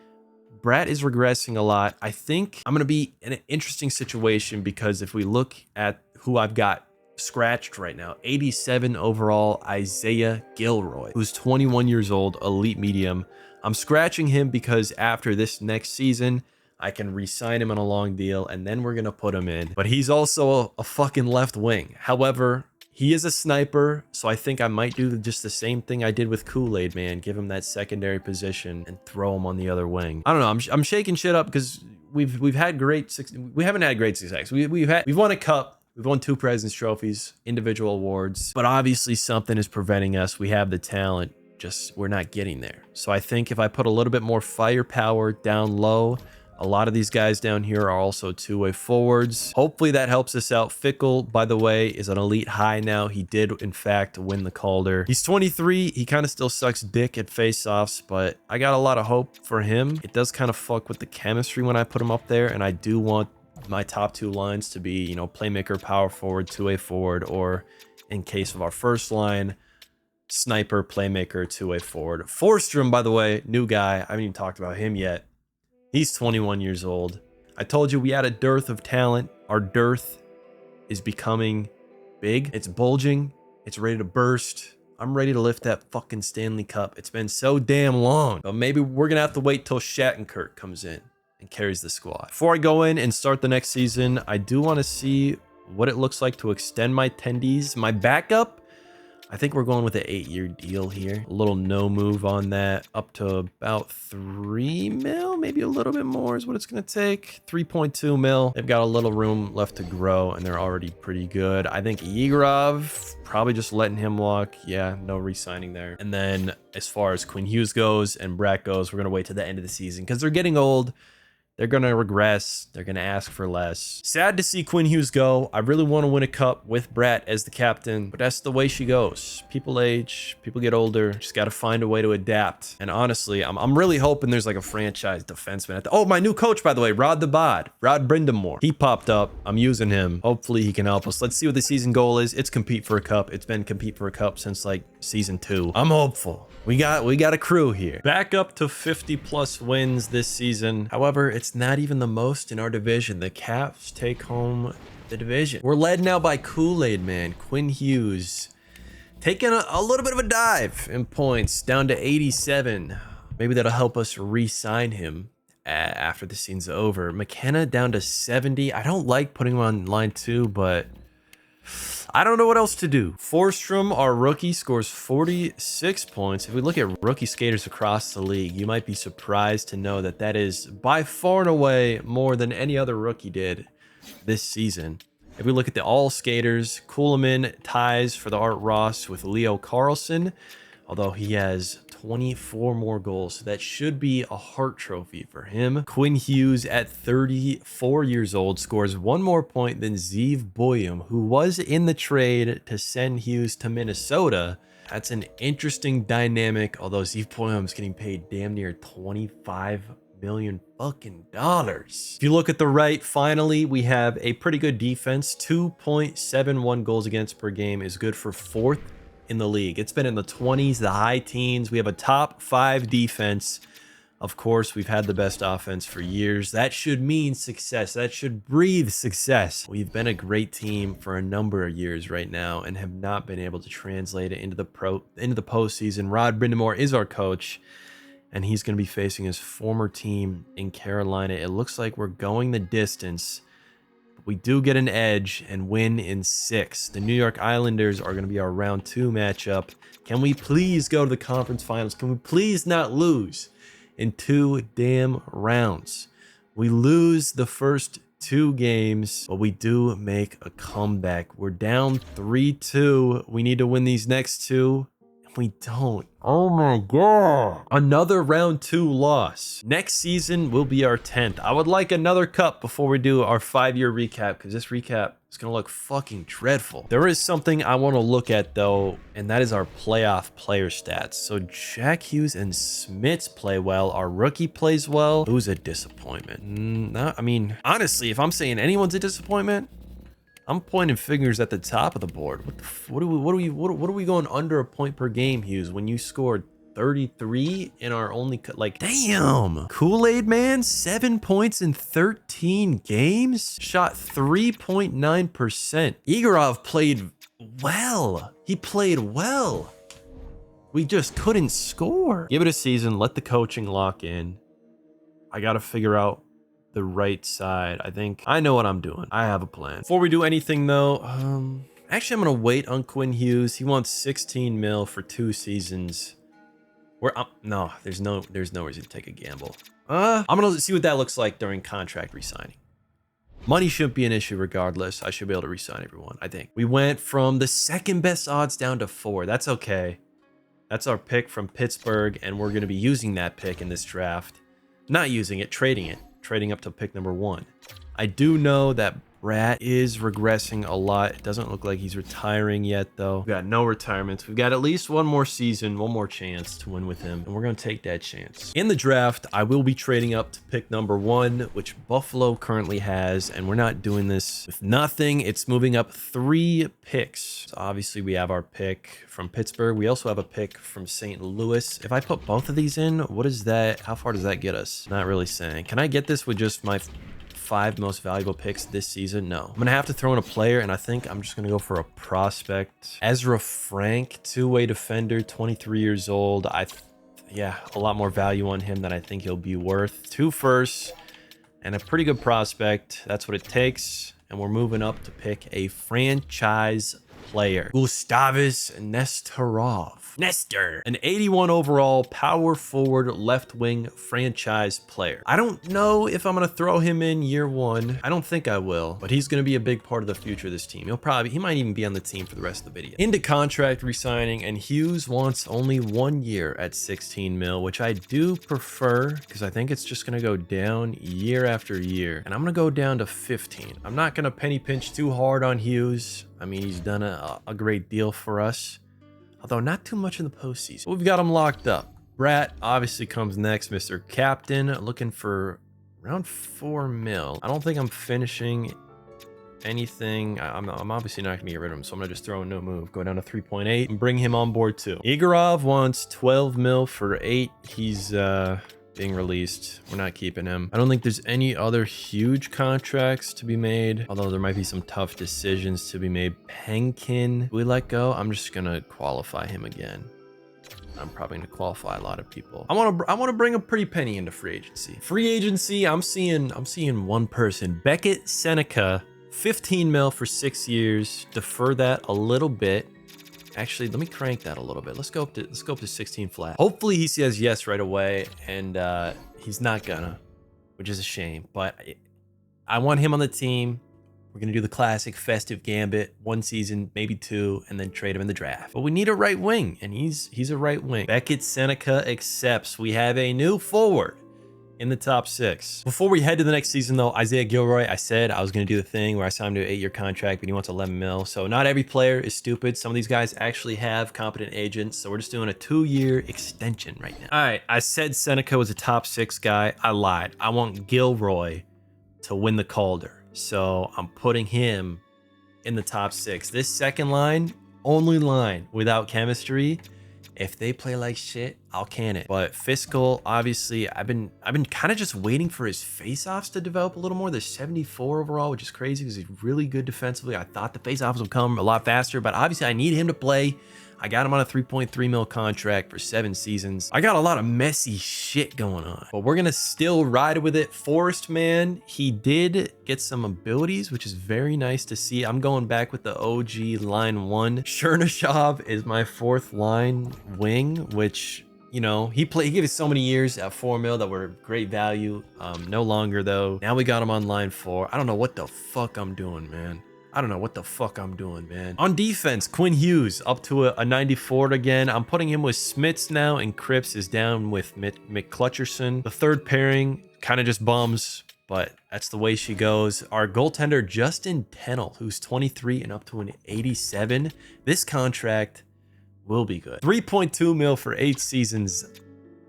Bratt is regressing a lot. I think I'm going to be in an interesting situation because if we look at who I've got scratched right now, 87 overall, Isaiah Gilroy, who's 21 years old, elite medium. I'm scratching him because after this next season, I can re-sign him on a long deal and then we're going to put him in. But he's also a fucking left wing. However, he is a sniper, so I think I might do just the same thing I did with Kool-Aid Man, give him that secondary position and throw him on the other wing. I don't know, I'm shaking shit up because we haven't had great success. We've won a cup. We've won 2 President's Trophies, individual awards, but obviously something is preventing us. We have the talent, just we're not getting there. So I think if I put a little bit more firepower down low, a lot of these guys down here are also 2-way forwards. Hopefully that helps us out. Fickle, by the way, is an elite high now. He did, in fact, win the Calder. He's 23. He kind of still sucks dick at face-offs, but I got a lot of hope for him. It does kind of fuck with the chemistry when I put him up there, and I do want my top 2 lines to be, you know, playmaker, power forward, 2-way forward, or in case of our first line, sniper, playmaker, 2-way forward. Forstrom, by the way, new guy. I haven't even talked about him yet. He's 21 years old. I told you we had a dearth of talent. Our dearth is becoming big. It's bulging. It's ready to burst. I'm ready to lift that fucking Stanley Cup. It's been so damn long. But maybe we're going to have to wait till Shattenkirk comes in and carries the squad. Before I go in and start the next season, I do want to see what it looks like to extend my tendies. My backup, I think we're going with an 8-year deal here. A little no move on that, up to about 3 mil, maybe a little bit more is what it's going to take. 3.2 mil. They've got a little room left to grow, and they're already pretty good. I think Igorov, probably just letting him walk. Yeah, no re-signing there. And then as far as Quinn Hughes goes and Bratt goes, we're going to wait to the end of the season because they're getting old. They're going to regress. They're going to ask for less. Sad to see Quinn Hughes go. I really want to win a cup with Bratt as the captain, but that's the way she goes. People age, people get older. Just got to find a way to adapt. And honestly, I'm really hoping there's like a franchise defenseman at the... Oh, my new coach, by the way, Rod Brindamore. He popped up. I'm using him. Hopefully he can help us. Let's see what the season goal is. It's compete for a cup. It's been compete for a cup since like season 2. I'm hopeful. We got a crew here. Back up to 50 plus wins this season. However, it's not even the most in our division. The Caps take home the division. We're led now by Kool-Aid Man, Quinn Hughes, taking a little bit of a dive in points, down to 87. Maybe that'll help us re-sign him after the season's over. McKenna down to 70. I don't like putting him on line 2, but I don't know what else to do. Forsstrom, our rookie, scores 46 points. If we look at rookie skaters across the league, you might be surprised to know that that is by far and away more than any other rookie did this season. If we look at the all skaters, Kuhlman ties for the Art Ross with Leo Carlson, although he has 24 more goals. So that should be a Hart Trophy for him. Quinn Hughes at 34 years old scores 1 more point than Zeev Boyum, who was in the trade to send Hughes to Minnesota. That's an interesting dynamic, although Zeev Boyum's getting paid damn near 25 million fucking dollars. If you look at the right, finally, we have a pretty good defense. 2.71 goals against per game is good for 4th in the league. It's been in the 20s, the high teens. We have a top 5 defense. Of course, we've had the best offense for years. That should mean success. That should breathe success. We've been a great team for a number of years right now and have not been able to translate it into the postseason. Rod Brindamore is our coach, and he's going to be facing his former team in Carolina. It looks like we're going the distance. We do get an edge and win in 6. The New York Islanders are going to be our round 2 matchup. Can we please go to the conference finals? Can we please not lose in 2 damn rounds? We lose the first 2 games, but we do make a comeback. We're down 3-2. We need to win these next 2. We don't. Oh my god. Another round 2 loss. Next season will be our 10th. I would like another cup before we do our 5-year recap, because this recap is going to look fucking dreadful. There is something I want to look at though, and that is our playoff player stats. So Jack Hughes and Smits play well. Our rookie plays well. Who's a disappointment? I mean, honestly, if I'm saying anyone's a disappointment, I'm pointing fingers at the top of the board. What are we going under a point per game, Hughes, when you scored 33 in our only like, damn. Kool-Aid Man, 7 points in 13 games, shot 3.9%. Igorov played well. He played well. We just couldn't score. Give it a season. Let the coaching lock in. I got to figure out the right side. I think I know what I'm doing. I have a plan. Before we do anything though, actually I'm gonna wait on Quinn Hughes. He wants 16 mil for 2 seasons. No, there's no reason to take a gamble. I'm gonna see what that looks like during contract re-signing. Money shouldn't be an issue regardless. I should be able to re-sign everyone, I think. We went from the 2nd best odds down to 4. That's okay. That's our pick from Pittsburgh, and we're gonna be using that pick in this draft. Not using it, trading it. Trading up to pick number 1. I do know that Bratt is regressing a lot. It doesn't look like he's retiring yet, though. We've got no retirements. We've got at least 1 more season, 1 more chance to win with him, and we're going to take that chance. In the draft, I will be trading up to pick number 1, which Buffalo currently has, and we're not doing this with nothing. It's moving up 3 picks. So obviously, we have our pick from Pittsburgh. We also have a pick from St. Louis. If I put both of these in, what is that? How far does that get us? Not really saying. Can I get this with just my 5 most valuable picks this season? No. I'm going to have to throw in a player, and I think I'm just going to go for a prospect. Ezra Frank, two-way defender, 23 years old. Yeah, a lot more value on him than I think he'll be worth. 2 firsts and a pretty good prospect. That's what it takes. And we're moving up to pick a franchise player. Gustavus Nestorov. Nestor, an 81 overall power forward left wing franchise player. I don't know if I'm going to throw him in year 1. I don't think I will, but he's going to be a big part of the future of this team. He might even be on the team for the rest of the video. Into contract re-signing, and Hughes wants only 1 year at 16 mil, which I do prefer because I think it's just going to go down year after year. And I'm going to go down to 15. I'm not going to penny pinch too hard on Hughes. I mean, he's done a great deal for us, although not too much in the postseason. We've got him locked up. Bratt obviously comes next, Mr. Captain, looking for around 4 mil. I don't think I'm finishing anything. I'm obviously not going to get rid of him, so I'm going to just throw a no move, go down to 3.8 and bring him on board too. Igorov wants 12 mil for 8. He's being released. We're not keeping him. I don't think there's any other huge contracts to be made, although there might be some tough decisions to be made. Penkin, we let go. I'm just gonna qualify him again. I'm probably gonna qualify a lot of people. I want to bring a pretty penny into free agency. Free agency, I'm seeing one person. Beckett Seneca, 15 mil for 6 years. Defer that a little bit. Actually, let me crank that a little bit. Let's go up to 16 flat. Hopefully he says yes right away, and he's not gonna, which is a shame. But I want him on the team. We're gonna do the classic festive gambit, 1 season, maybe 2, and then trade him in the draft. But we need a right wing, and he's a right wing. Beckett Seneca accepts. We have a new forward in the top 6. Before we head to the next season though, Isaiah Gilroy, I said I was going to do the thing where I signed him to an 8-year contract, but he wants 11 mil. So not every player is stupid. Some of these guys actually have competent agents. So we're just doing a 2-year extension right now. All right. I said Seneca was a top 6 guy. I lied. I want Gilroy to win the Calder. So I'm putting him in the top 6. This second line, only line without chemistry. If they play like shit, I'll can it. But Fiscal, obviously, I've been kind of just waiting for his faceoffs to develop a little more. There's 74 overall, which is crazy because he's really good defensively. I thought the faceoffs would come a lot faster, but obviously I need him to play. I got him on a 3.3 mil contract for 7 seasons. I got a lot of messy shit going on, but we're gonna still ride with it. Forrest, man, he did get some abilities, which is very nice to see. I'm going back with the OG line 1. Chernyshov is my 4th line wing, which, you know, he gave us so many years at 4 mil that were great value. No longer though. Now we got him on line 4. I don't know what the fuck I'm doing, man. I don't know what the fuck I'm doing, man. On defense, Quinn Hughes up to a 94 again. I'm putting him with Smits now, and Cripps is down with McClutcherson. The third pairing kind of just bums, but that's the way she goes. Our goaltender, Justin Tennell, who's 23 and up to an 87. This contract will be good. 3.2 mil for 8 seasons.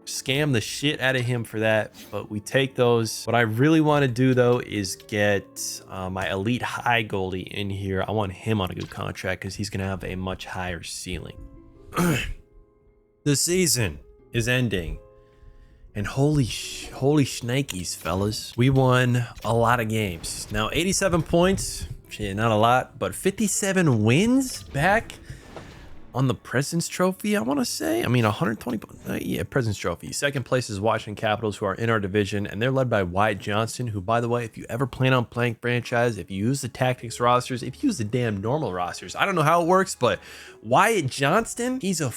Scam the shit out of him for that, but we take those. What I really want to do though is get my elite high goalie in here. I want him on a good contract because he's gonna have a much higher ceiling. The season is ending, and holy shnikes, fellas, we won a lot of games. Now 87 points, shit, not a lot, but 57 wins back on the President's Trophy, I want to say. I mean, 120, yeah, President's Trophy. Second place is Washington Capitals, who are in our division, and they're led by Wyatt Johnston, who, by the way, if you ever plan on playing franchise, if you use the tactics rosters, if you use the damn normal rosters, I don't know how it works, but Wyatt Johnston, he's a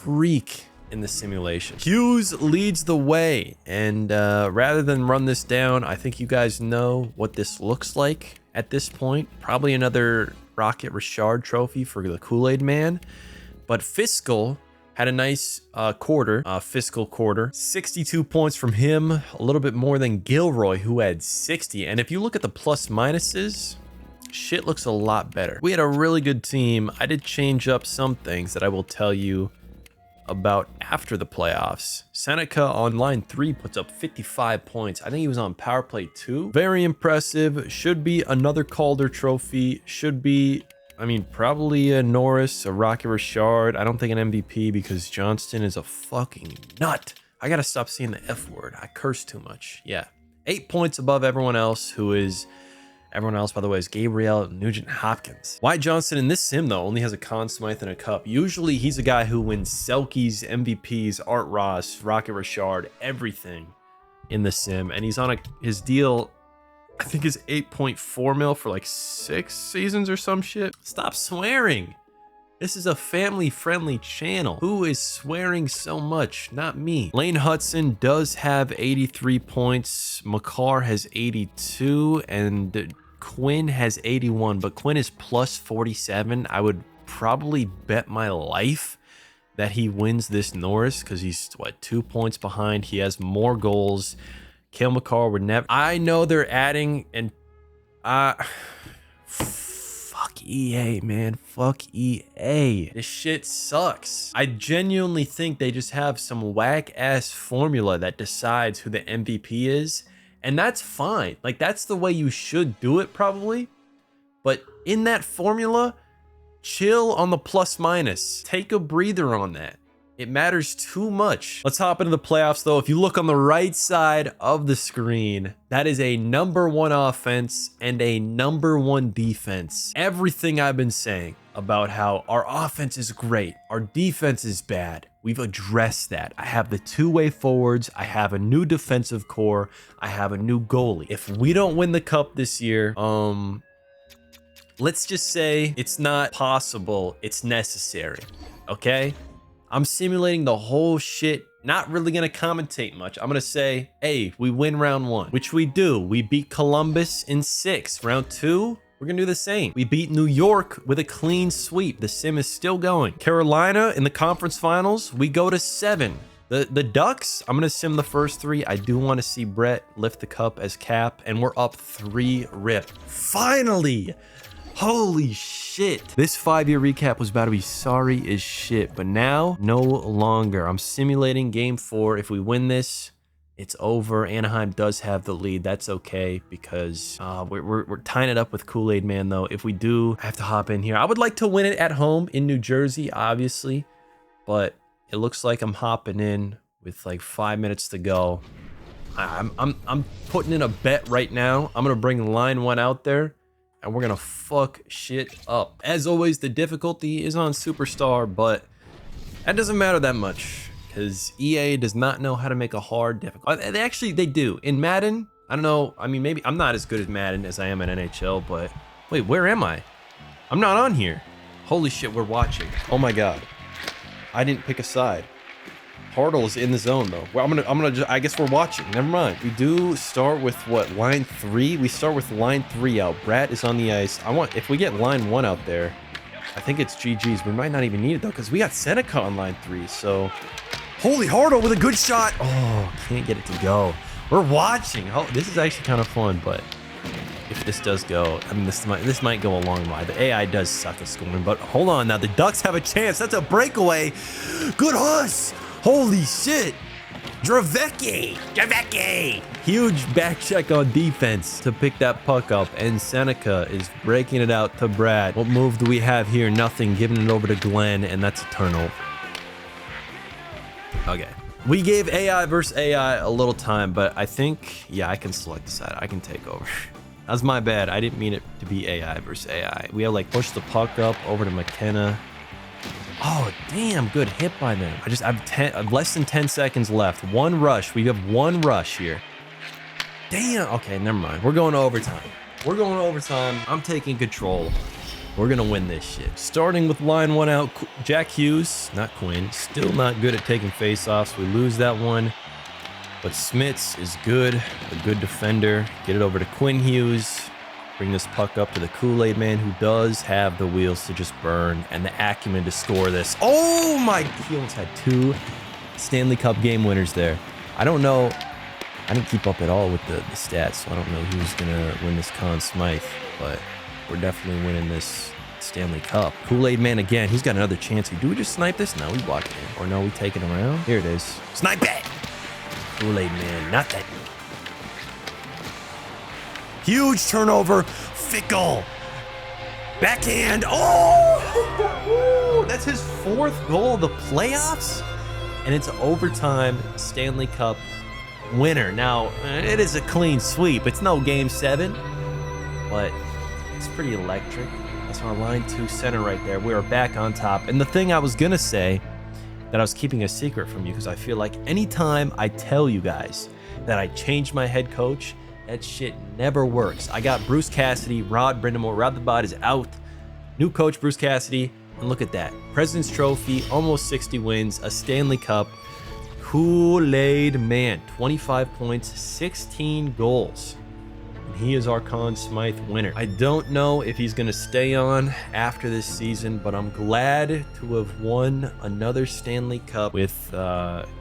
freak in the simulation. Hughes leads the way, and rather than run this down, I think you guys know what this looks like at this point. Probably another Rocket Richard trophy for the Kool-Aid Man, but Fiscal had a nice fiscal quarter. 62 points from him, a little bit more than Gilroy, who had 60. And if you look at the plus minuses, shit looks a lot better. We had a really good team. I did change up some things that I will tell you about after the playoffs. Seneca on line 3 puts up 55 points. I think he was on power play 2. Very impressive. Should be another Calder trophy. Should be, I mean, probably a Norris, a Rocket Richard. I don't think an MVP because Johnston is a fucking nut. I gotta stop saying the F word. I curse too much. Yeah. 8 points above everyone else, who is... Everyone else, by the way, is Gabriel Nugent-Hopkins. Wyatt Johnson in this sim, though, only has a Conn Smythe and a cup. Usually, he's a guy who wins Selkies, MVPs, Art Ross, Rocket Richard, everything in the sim. And he's on his deal, I think, is 8.4 mil for like 6 seasons or some shit. Stop swearing. This is a family-friendly channel. Who is swearing so much? Not me. Lane Hudson does have 83 points. McCarr has 82, and Quinn has 81, but Quinn is plus 47. I would probably bet my life that he wins this Norris because he's, what, 2 points behind. He has more goals. Cale McCarr would never... I know they're adding, and... Fuck EA, man. Fuck EA. This shit sucks. I genuinely think they just have some whack-ass formula that decides who the MVP is, and that's fine. Like, that's the way you should do it, probably. But in that formula, chill on the plus-minus. Take a breather on that. It matters too much. Let's hop into the playoffs, though. If you look on the right side of the screen, that is a #1 offense and a #1 defense. Everything I've been saying about how our offense is great, our defense is bad, we've addressed that. I have the two-way forwards. I have a new defensive core. I have a new goalie. If we don't win the cup this year, let's just say it's not possible. It's necessary, okay? I'm simulating the whole shit, not really going to commentate much. I'm going to say, hey, we win round 1, which we do. We beat Columbus in 6. Round 2, we're going to do the same. We beat New York with a clean sweep. The sim is still going. Carolina in the conference finals, we go to 7. The Ducks, I'm going to sim the first 3. I do want to see Brett lift the cup as cap, and we're up 3 rip. Finally! Holy shit. This 5-year recap was about to be sorry as shit, but now, no longer. I'm simulating game 4. If we win this, it's over. Anaheim does have the lead. That's okay, because we're tying it up with Kool-Aid Man, though. If we do, I have to hop in here. I would like to win it at home in New Jersey, obviously, but it looks like I'm hopping in with like 5 minutes to go. I'm putting in a bet right now. I'm going to bring line 1 out there, and we're gonna fuck shit up. As always, the difficulty is on Superstar, but that doesn't matter that much because EA does not know how to make a hard difficult. They do. In Madden, I don't know. I mean, maybe I'm not as good at Madden as I am in NHL, but wait, where am I? I'm not on here. Holy shit, we're watching. Oh my God. I didn't pick a side. Hartle is in the zone though. Well, I guess we're watching. Never mind. We do start with what, line 3? We start with line 3 out. Bratt is on the ice. If we get line 1 out there, I think it's GG's. We might not even need it though, because we got Seneca on line 3. So, holy Hartle with a good shot. Oh, can't get it to go. We're watching. Oh, this is actually kind of fun, but if this does go, I mean, this might go a long while. The AI does suck at scoring, but hold on now. The Ducks have a chance. That's a breakaway. Good Huss. Holy shit! Dravecki! Huge back check on defense to pick that puck up, and Seneca is breaking it out to Brad. What move do we have here? Nothing. Giving it over to Glenn, and that's a turnover. Okay. We gave AI versus AI a little time, but I think, yeah, I can select the side. I can take over. That's my bad. I didn't mean it to be AI versus AI. We have like push the puck up over to McKenna. Oh, damn, good hit by them. I have less than 10 seconds left. 1 rush. We have 1 rush here. Damn. Okay, never mind. We're going to overtime. I'm taking control. We're going to win this shit. Starting with line 1 out, Jack Hughes, not Quinn, still not good at taking faceoffs. We lose that one. But Smits is good, a good defender. Get it over to Quinn Hughes. Bring this puck up to the Kool-Aid Man, who does have the wheels to just burn and the acumen to score this. Oh my, he almost had 2 Stanley Cup game winners there. I don't know. I didn't keep up at all with the stats, so I don't know who's going to win this Conn Smythe, but we're definitely winning this Stanley Cup. Kool-Aid Man again. He's got another chance here. Do we just snipe this? No, we block it in. Or no, we take it around. Here it is. Snipe it! Kool-Aid Man, not that. Huge turnover. Fickle. Backhand. Oh! That's his 4th goal of the playoffs. And it's overtime. Stanley Cup winner. Now, it is a clean sweep. It's no game 7, but it's pretty electric. That's our line 2 center right there. We are back on top. And the thing I was going to say that I was keeping a secret from you, because I feel like anytime I tell you guys that I changed my head coach, that shit never works. I got Bruce Cassidy, Rod Brindamore. Rod the Bod is out. New coach, Bruce Cassidy. And look at that. President's Trophy, almost 60 wins, a Stanley Cup. Kool-Aid man, 25 points, 16 goals. And he is our Conn Smythe winner. I don't know if he's going to stay on after this season, but I'm glad to have won another Stanley Cup with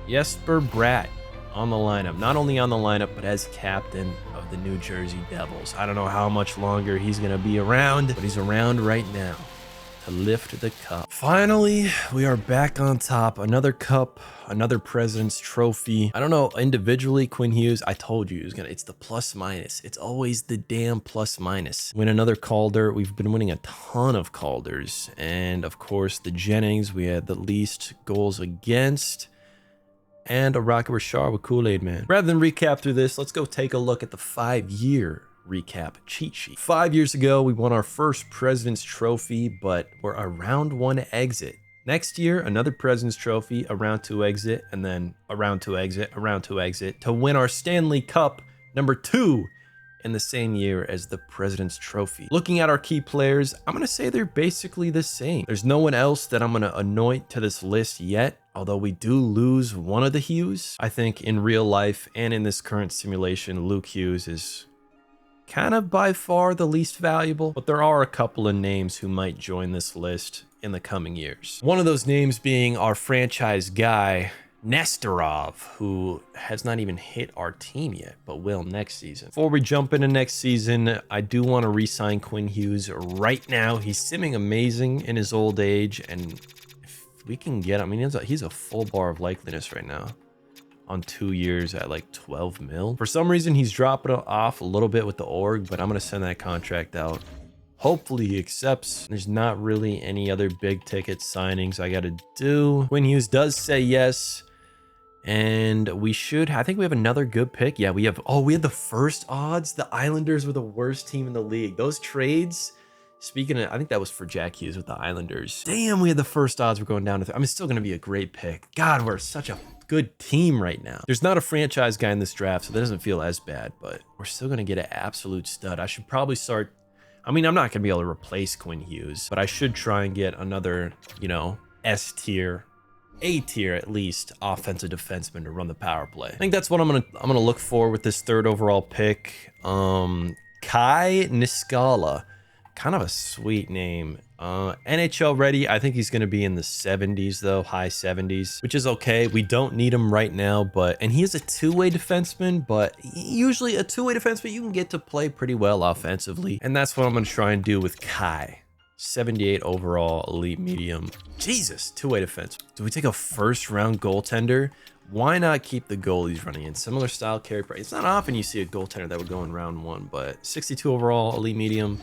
Jesper Bratt on the lineup. Not only on the lineup, but as captain of the New Jersey Devils. I don't know how much longer he's going to be around, but he's around right now to lift the cup. Finally, we are back on top. Another cup, another President's Trophy. I don't know, individually, Quinn Hughes, I told you, it's the plus minus. It's always the damn plus minus. Win another Calder. We've been winning a ton of Calders. And of course, the Jennings, we had the least goals against. And a Rocket Richard with Kool-Aid Man. Rather than recap through this, let's go take a look at the 5-year recap cheat sheet. 5 years ago, we won our first President's Trophy, but we're a round 1 exit. Next year, another President's Trophy, a round 2 exit, and then a round 2 exit, a round 2 exit to win our Stanley Cup number 2 in the same year as the President's Trophy. Looking at our key players, I'm going to say they're basically the same. There's no one else that I'm going to anoint to this list yet, although we do lose one of the Hughes. I think in real life and in this current simulation, Luke Hughes is kind of by far the least valuable, but there are a couple of names who might join this list in the coming years. One of those names being our franchise guy, Nestorov, who has not even hit our team yet, but will next season. Before we jump into next season, I do want to re-sign Quinn Hughes right now. He's simming amazing in his old age, and if we can get him, I mean, he's a full bar of likeliness right now on 2 years at like 12 mil. For some reason, he's dropping off a little bit with the org, but I'm going to send that contract out. Hopefully he accepts. There's not really any other big ticket signings I got to do. Quinn Hughes does say yes. And we should, I think we have another good pick. Yeah, we have the first odds. The Islanders were the worst team in the league. Those trades, speaking of, I think that was for Jack Hughes with the Islanders. Damn, we had the first odds. We're going down to, I mean, it's still going to be a great pick. God, we're such a good team right now. There's not a franchise guy in this draft, so that doesn't feel as bad, but we're still going to get an absolute stud. I should probably start, I mean, I'm not going to be able to replace Quinn Hughes, but I should try and get another, you know, S tier, A tier at least, offensive defenseman to run the power play. I think that's what I'm gonna look for with this 3rd overall pick. Kai Niskala, kind of a sweet name. NHL ready. I think he's gonna be in the 70s though, high 70s, which is okay. We don't need him right now, and he is a 2-way defenseman, but usually a 2-way defenseman, you can get to play pretty well offensively. And that's what I'm gonna try and do with Kai. 78 overall, elite medium. Jesus, 2-way defense. Do we take a 1st round goaltender? Why not keep the goalies running in? Similar style carry price. It's not often you see a goaltender that would go in round 1, but 62 overall, elite medium.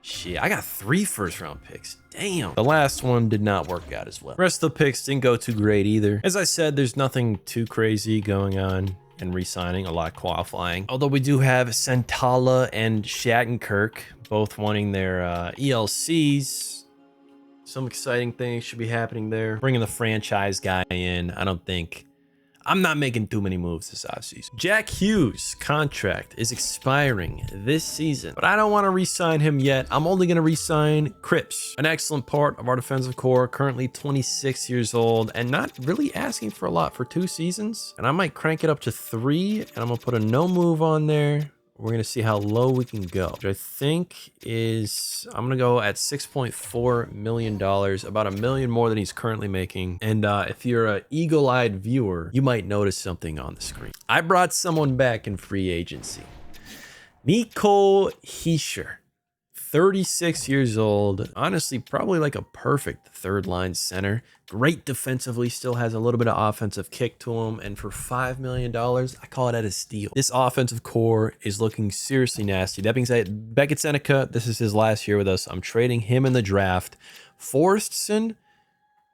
Shit, I got 3 1st round picks. Damn. The last one did not work out as well. Rest of the picks didn't go too great either. As I said, there's nothing too crazy going on and re-signing, a lot qualifying. Although we do have Santala and Shattenkirk both wanting their ELCs. Some exciting things should be happening there. Bringing the franchise guy in, I'm not making too many moves this offseason. Jack Hughes' contract is expiring this season, but I don't want to re-sign him yet. I'm only going to re-sign Cripps, an excellent part of our defensive core, currently 26 years old and not really asking for a lot for 2 seasons. And I might crank it up to 3, and I'm going to put a no move on there. We're going to see how low we can go, which I think is, I'm going to go at $6.4 million, about $1 million more than he's currently making. And if you're an eagle-eyed viewer, you might notice something on the screen. I brought someone back in free agency. Nico Hischier, 36 years old. Honestly, probably like a perfect 3rd line center. Great defensively, still has a little bit of offensive kick to him. And for $5 million, I call it at a steal. This offensive core is looking seriously nasty. That being said, Beckett Seneca, this is his last year with us. I'm trading him in the draft. Forstson,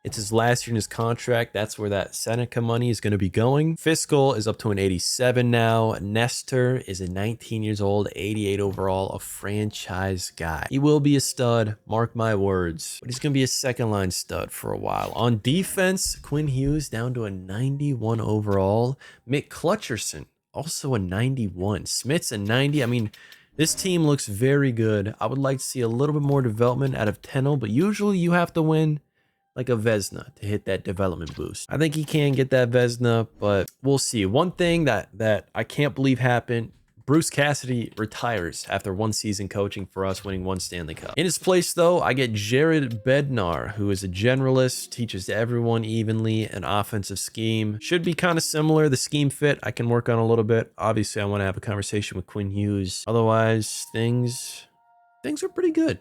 It's his last year in his contract. That's where that Seneca money is going to be going. Fiscal is up to an 87 now. Nestor is a 19 years old, 88 overall, a franchise guy. He will be a stud, mark my words, but he's going to be a second line stud for a while. On defense, Quinn Hughes down to a 91 overall. Mick Clutcherson, also a 91. Smith's a 90. I mean, this team looks very good. I would like to see a little bit more development out of Tenno, but usually you have to win like a Vezina to hit that development boost. I think he can get that Vezina, but we'll see. One thing that I can't believe happened, Bruce Cassidy retires after one season coaching for us, winning one Stanley Cup. In his place, though, I get Jared Bednar, who is a generalist, teaches everyone evenly, an offensive scheme. Should be kind of similar. The scheme fit, I can work on a little bit. Obviously, I want to have a conversation with Quinn Hughes. Otherwise, things are pretty good.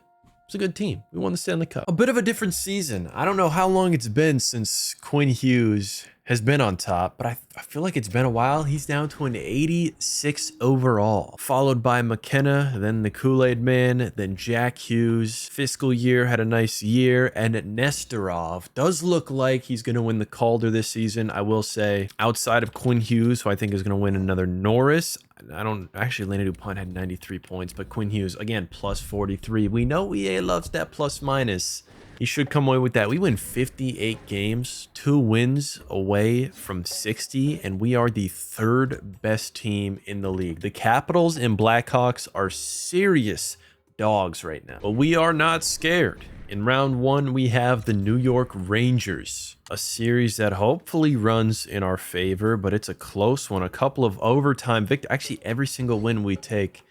It's a good team. We won the Stanley Cup. A bit of a different season. I don't know how long it's been since Quinn Hughes has been on top, but I feel like it's been a while. He's down to an 86 overall, followed by McKenna, then the Kool-Aid Man, then Jack Hughes. Fiscal year had a nice year, and Nestorov does look like he's going to win the Calder this season. I will say, outside of Quinn Hughes, who I think is going to win another Norris, I don't actually, Lena Dupont had 93 points, but Quinn Hughes, again, plus 43. We know EA loves that plus minus. He should come away with that. We win 58 games, 2 wins away from 60, and we are the 3rd best team in the league. The Capitals and Blackhawks are serious dogs right now, but we are not scared. In round 1, we have the New York Rangers, a series that hopefully runs in our favor, but it's a close one. A couple of overtime victories. Actually, every single win we take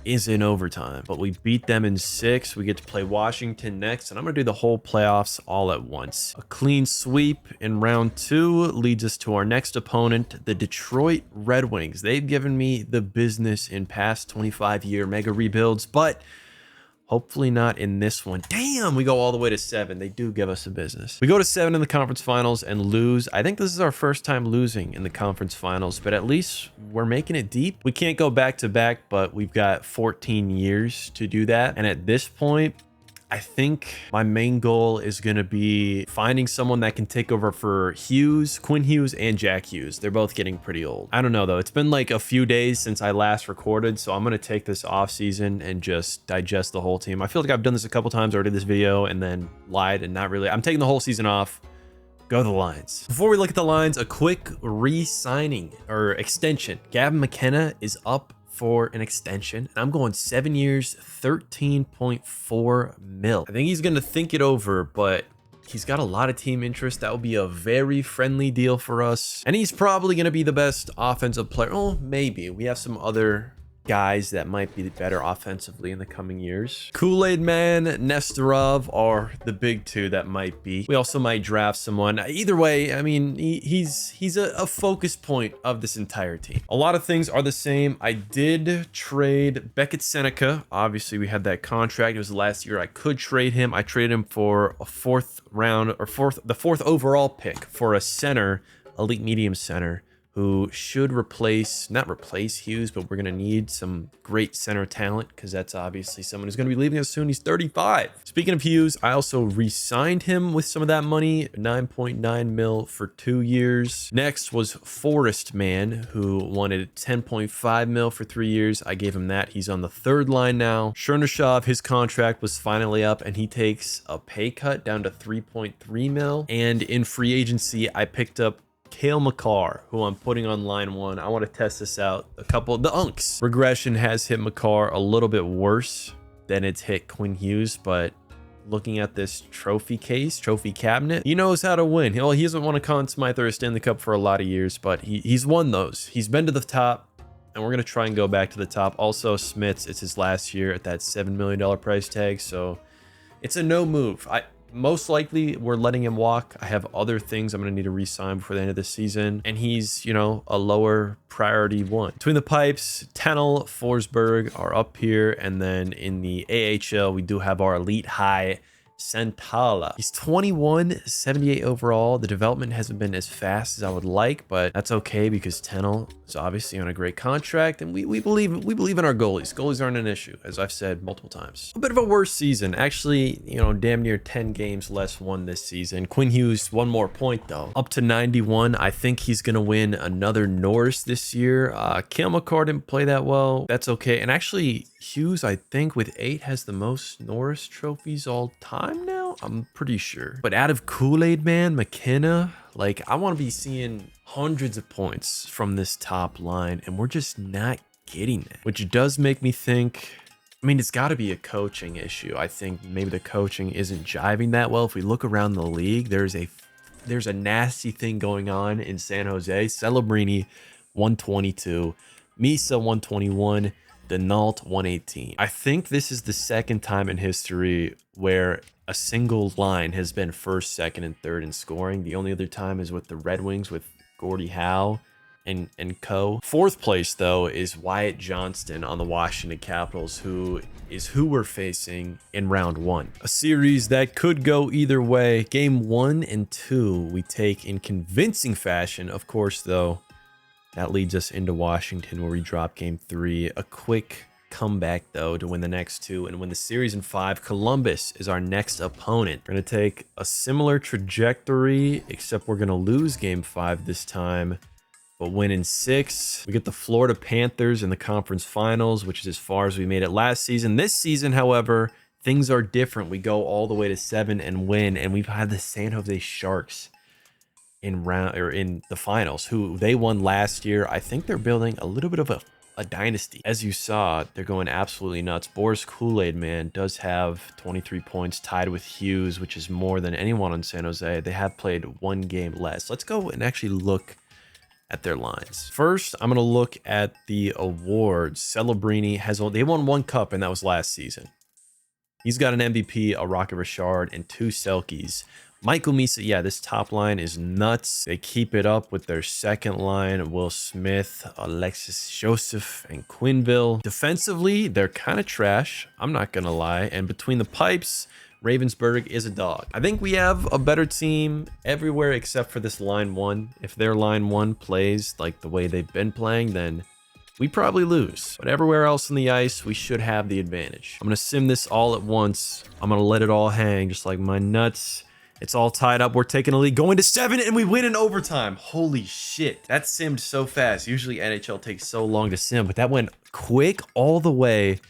is in overtime, but we beat them in 6. We get to play Washington next, and I'm gonna do the whole playoffs all at once. A clean sweep in round 2 leads us to our next opponent, the Detroit Red Wings. They've given me the business in past 25-year mega rebuilds, but hopefully not in this one. Damn, we go all the way to 7. They do give us a business. We go to 7 in the conference finals and lose. I think this is our first time losing in the conference finals, but at least we're making it deep. We can't go back to back, but we've got 14 years to do that. And at this point, I think my main goal is going to be finding someone that can take over for Hughes, Quinn Hughes, and Jack Hughes. They're both getting pretty old. I don't know, though. It's been like a few days since I last recorded, so I'm going to take this off season and just digest the whole team. I feel like I've done this a couple times already, this video, and then lied and not really. I'm taking the whole season off. Go the lines. Before we look at the lines, a quick re-signing or extension. Gavin McKenna is up for an extension, and I'm going 7 years, 13.4 mil. I think he's going to think it over, but he's got a lot of team interest. That would be a very friendly deal for us, and he's probably going to be the best offensive player. Oh, maybe we have some other guys that might be better offensively in the coming years. Kool-Aid Man, Nestorov are the big 2 that might be. We also might draft someone. Either way, I mean, he's a focus point of this entire team. A lot of things are the same. I did trade Beckett Seneca. Obviously, we had that contract. It was the last year I could trade him. I traded him for a 4th round or the 4th overall pick for a center, elite medium center, who should not replace Hughes, but we're going to need some great center talent because that's obviously someone who's going to be leaving us soon. He's 35. Speaking of Hughes, I also re-signed him with some of that money, 9.9 mil for 2 years. Next was Forest Man, who wanted 10.5 mil for 3 years. I gave him that. He's on the 3rd line now. Chernyshov, his contract was finally up, and he takes a pay cut down to 3.3 mil. And in free agency, I picked up Cale Makar, who I'm putting on line 1. I want to test this out. The Unks regression has hit Makar a little bit worse than it's hit Quinn Hughes, but looking at this trophy cabinet, he knows how to win. He hasn't won a Conn Smythe or a Stanley Cup for a lot of years, but he's won those. He's been to the top, and we're going to try and go back to the top. Also, Smits, it's his last year at that $7 million price tag, so it's a no move. Most likely we're letting him walk. I have other things I'm going to need to re-sign before the end of the season, and he's, you know, a lower priority one. Between the pipes, Tennell, Forsberg are up here, and then in the AHL we do have our elite high Santala. He's 21, 78 overall. The development hasn't been as fast as I would like, but that's okay because Tennell is obviously on a great contract, and we believe in our goalies. Goalies aren't an issue, as I've said multiple times. A bit of a worse season. Actually, you know, damn near 10 games less won this season. Quinn Hughes, one more point though. Up to 91. I think he's gonna win another Norris this year. Cale Makar didn't play that well. That's okay. And actually, Hughes, I think, with 8 has the most Norris trophies all time now. I'm pretty sure. But out of Kool-Aid Man, McKenna, like, I want to be seeing hundreds of points from this top line, and we're just not getting it, which does make me think, I mean, it's got to be a coaching issue. I think maybe the coaching isn't jiving that well. If we look around the league, there's a nasty thing going on in San Jose. Celebrini, 122. Misa, 121. Denault, 118. I think this is the second time in history where a single line has been first, second, and third in scoring. The only other time is with the Red Wings with Gordie Howe and co. Fourth place, though, is Wyatt Johnston on the Washington Capitals, who we're facing in round 1. A series that could go either way. Game 1 and 2 we take in convincing fashion. Of course, though, that leads us into Washington, where we drop game 3. A quick comeback, though, to win the next 2 and win the series in 5. Columbus is our next opponent. We're going to take a similar trajectory, except we're going to lose game 5 this time, but win in 6. We get the Florida Panthers in the conference finals, which is as far as we made it last season. This season, however, things are different. We go all the way to 7 and win, and we've had the San Jose Sharks in the finals, who they won last year. I think they're building a little bit of a dynasty. As you saw, they're going absolutely nuts. Boris Kool-Aid Man does have 23 points, tied with Hughes, which is more than anyone on San Jose. They have played 1 game less. Let's go and actually look at their lines. First, I'm going to look at the awards. Celebrini they won 1 cup, and that was last season. He's got an MVP, a Rocket Richard, and 2 Selkies. Michael Misa, yeah, this top line is nuts. They keep it up with their second line, Will Smith, Alexis Joseph, and Quinville. Defensively, they're kind of trash, I'm not gonna lie. And between the pipes, Ravensburg is a dog. I think we have a better team everywhere except for this line 1. If their line 1 plays like the way they've been playing, then we probably lose. But everywhere else on the ice, we should have the advantage. I'm gonna sim this all at once. I'm gonna let it all hang, just like my nuts. It's all tied up. We're taking a lead, going to 7, and we win in overtime. Holy shit. That simmed so fast. Usually NHL takes so long to sim, but that went quick all the way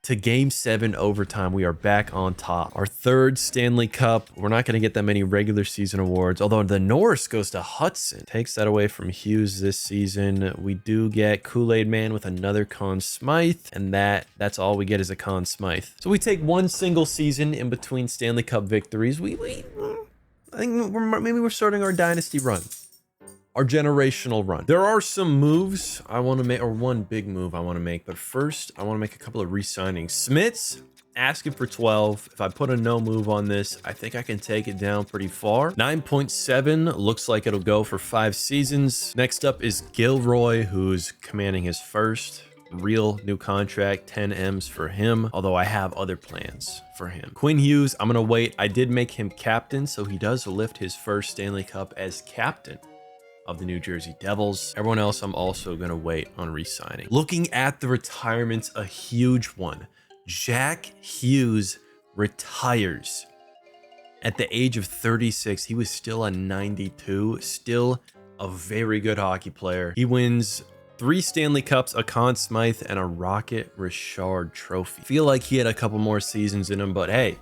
to game 7 overtime. We are back on top. Our 3rd Stanley Cup. We're not going to get that many regular season awards, although the Norris goes to Hudson. Takes that away from Hughes this season. We do get Kool-Aid Man with another Conn Smythe, and that's all we get is a Conn Smythe. So we take 1 single season in between Stanley Cup victories. I think maybe we're starting our dynasty run. Our generational run. There are some moves I want to make, or one big move I want to make, but first I want to make a couple of re-signings. Smits, asking for 12. If I put a no move on this, I think I can take it down pretty far. 9.7 looks like it'll go for 5 seasons. Next up is Gilroy, who's commanding his first real new contract, 10 M's for him, although I have other plans for him. Quinn Hughes, I'm gonna wait. I did make him captain, so he does lift his first Stanley Cup as captain of the New Jersey Devils. Everyone else, I'm also going to wait on re-signing. Looking at the retirements, a huge one. Jack Hughes retires at the age of 36. He was still a 92, still a very good hockey player. He wins 3 Stanley Cups, a Conn Smythe, and a Rocket Richard trophy. Feel like he had a couple more seasons in him, but hey,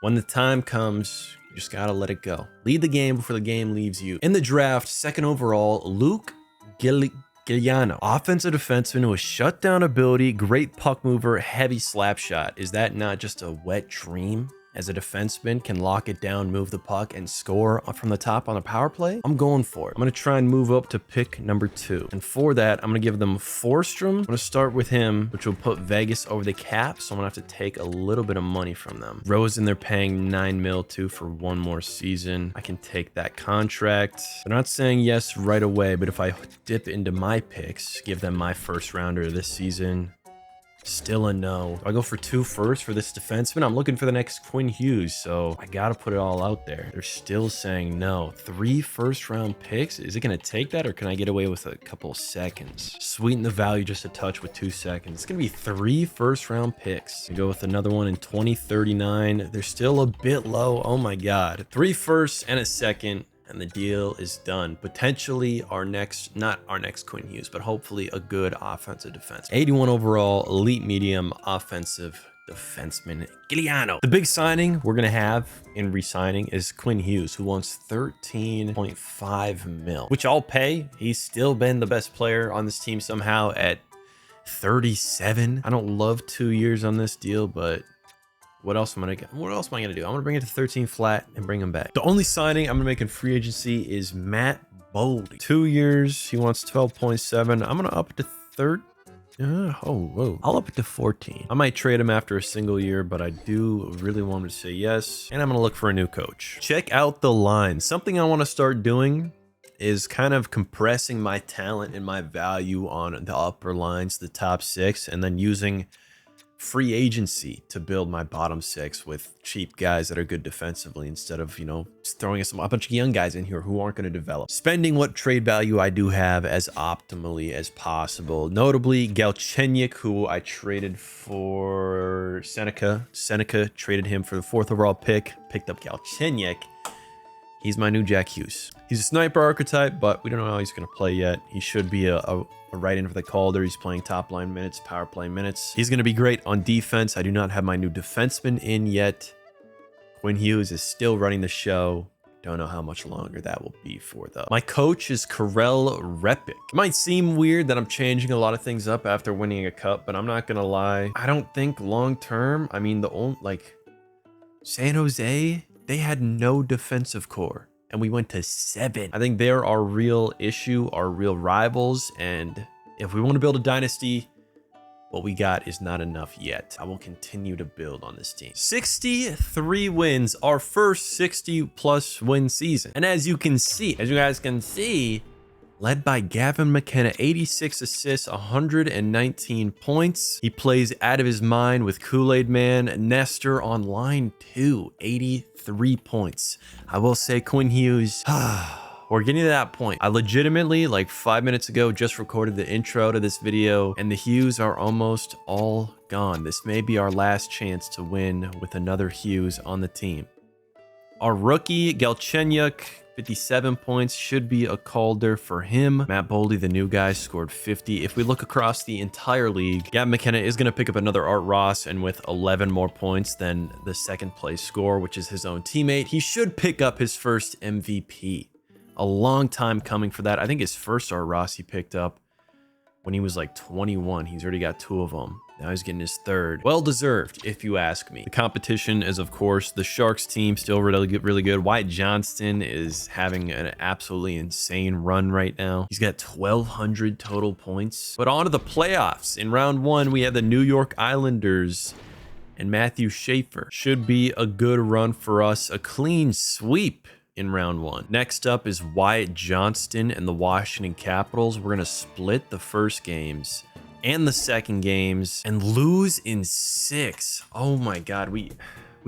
when the time comes, you just gotta let it go. Lead the game before the game leaves you. In the draft, 2nd overall, Luke Giuliano. Offensive defenseman with shutdown ability, great puck mover, heavy slap shot. Is that not just a wet dream? As a defenseman, can lock it down, move the puck, and score from the top on a power play? I'm going for it. I'm going to try and move up to pick number 2. And for that, I'm going to give them Forsstrom. I'm going to start with him, which will put Vegas over the cap, so I'm going to have to take a little bit of money from them. Rosen, they're paying $9 million to for 1 more season. I can take that contract. They're not saying yes right away, but if I dip into my picks, give them my 1st rounder this season, Still a no. I go for 2 firsts for this defenseman. I'm looking for the next Quinn Hughes, so I gotta put it all out there. They're still saying no. 3 first-round picks? Is it gonna take that, or can I get away with a couple seconds? Sweeten the value just a touch with 2 seconds. It's gonna be 3 first-round picks. We go with another one in 2039. They're still a bit low. Oh my god. 3 firsts and a second, and the deal is done. Potentially our next, not our next Quinn Hughes, but hopefully a good offensive defense. 81 overall, elite medium offensive defenseman, Giuliano. The big signing we're gonna have in re-signing is Quinn Hughes, who wants 13.5 mil, which I'll pay. He's still been the best player on this team somehow at 37. I don't love 2 years on this deal, but what else am I gonna do? I'm gonna bring it to 13 flat and bring him back. The only signing I'm gonna make in free agency is Matt Boldy. 2 years, he wants 12.7. I'm gonna up it to 13. I'll up it to 14. I might trade him after a single year, but I do really want him to say yes. And I'm gonna look for a new coach. Check out the line. Something I want to start doing is kind of compressing my talent and my value on the upper lines, the top 6, and then using free agency to build my bottom 6 with cheap guys that are good defensively, instead of, you know, just throwing a bunch of young guys in here who aren't going to develop. Spending what trade value I do have as optimally as possible. Notably, Galchenyuk, who I traded for Seneca. Seneca traded him for the 4th overall pick. Picked up Galchenyuk. He's my new Jack Hughes. He's a sniper archetype, but we don't know how he's going to play yet. He should be a right in for the Calder. He's playing top line minutes, power play minutes. He's going to be great on defense. I do not have my new defenseman in yet. Quinn Hughes is still running the show. Don't know how much longer that will be for, though. My coach is Karel Repik. It might seem weird that I'm changing a lot of things up after winning a cup, but I'm not going to lie. I don't think long term, I mean, San Jose, they had no defensive core, and we went to 7. I think they're our real issue, our real rivals, and if we want to build a dynasty, what we got is not enough yet. I will continue to build on this team. 63 wins, our first 60-plus win season. And as you guys can see, led by Gavin McKenna, 86 assists, 119 points. He plays out of his mind with Kool-Aid Man. Nestor on line 2, 83 points. I will say Quinn Hughes, we're getting to that point. I legitimately, like 5 minutes ago, just recorded the intro to this video, and the Hughes are almost all gone. This may be our last chance to win with another Hughes on the team. Our rookie, Galchenyuk, 57 points, should be a Calder for him. Matt Boldy, the new guy, scored 50. If we look across the entire league, Gavin McKenna is going to pick up another Art Ross, and with 11 more points than the second place scorer, which is his own teammate, he should pick up his first MVP. A long time coming for that. I think his first Art Ross he picked up when he was like 21. He's already got 2 of them. Now he's getting his 3rd. Well deserved, if you ask me. The competition is, of course, the Sharks team, still really good. Wyatt Johnston is having an absolutely insane run right now. He's got 1,200 total points. But on to the playoffs. In round 1, we have the New York Islanders and Matthew Schaefer. Should be a good run for us. A clean sweep in round 1. Next up is Wyatt Johnston and the Washington Capitals. We're going to split the first games and the second games and lose in 6. Oh my god, we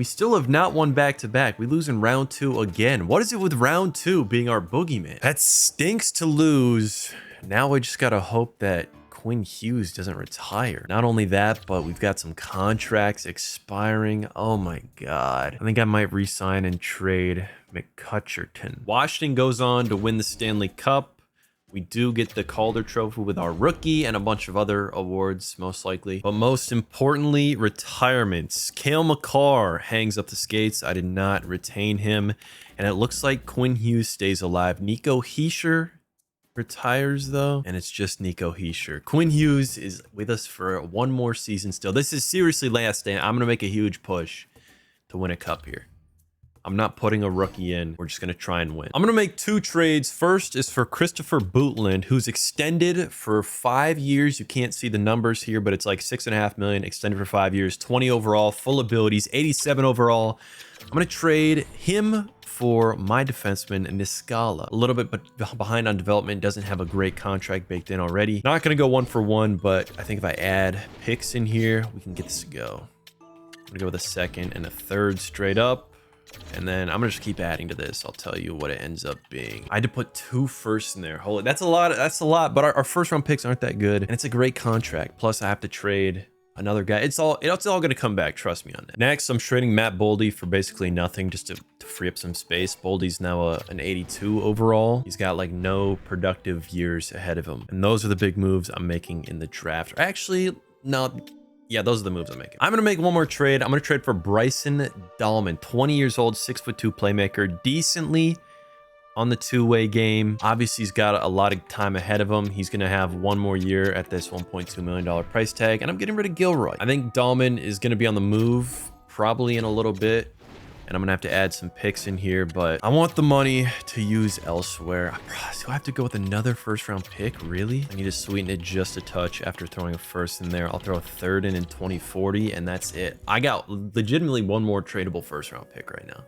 still have not won back-to-back. We lose in round 2 again. What is it with round 2 being our boogeyman? That stinks to lose. Now we just gotta hope that Quinn Hughes doesn't retire. Not only that, but we've got some contracts expiring. Oh my god. I think I might re-sign and trade McCutcherton. Washington goes on to win the Stanley Cup. We do get the Calder Trophy with our rookie and a bunch of other awards, most likely. But most importantly, retirements. Cale Makar hangs up the skates. I did not retain him. And it looks like Quinn Hughes stays alive. Nico Hischier retires, though. And it's just Nico Hischier. Quinn Hughes is with us for 1 more season still. This is seriously last stand. I'm going to make a huge push to win a cup here. I'm not putting a rookie in. We're just going to try and win. I'm going to make 2 trades. First is for Christopher Bootland, who's extended for 5 years. You can't see the numbers here, but it's like $6.5 million extended for 5 years, 20 overall, full abilities, 87 overall. I'm going to trade him for my defenseman, Niskala. A little bit behind on development, doesn't have a great contract baked in already. Not going to go 1-for-1, but I think if I add picks in here, we can get this to go. I'm gonna go with a second and a third straight up. And then I'm gonna just keep adding to this. I'll tell you what it ends up being. I had to put 2 firsts in there. Holy, that's a lot. That's a lot. But our first round picks aren't that good. And it's a great contract. Plus I have to trade another guy. It's all gonna come back. Trust me on that. Next, I'm trading Matt Boldy for basically nothing, just to free up some space. Boldy's now an 82 overall. He's got like no productive years ahead of him. And those are the big moves I'm making in the draft. Actually, no. Yeah, those are the moves I'm making. I'm going to make one more trade. I'm going to trade for Bryson Dahlman, 20 years old, 6'2" playmaker, decently on the two-way game. Obviously, he's got a lot of time ahead of him. He's going to have 1 more year at this $1.2 million price tag, and I'm getting rid of Gilroy. I think Dahlman is going to be on the move probably in a little bit, and I'm going to have to add some picks in here, but I want the money to use elsewhere. Do I have to go with another first-round pick? Really? I need to sweeten it just a touch after throwing a first in there. I'll throw a third in 2040, and that's it. I got legitimately 1 more tradable first-round pick right now,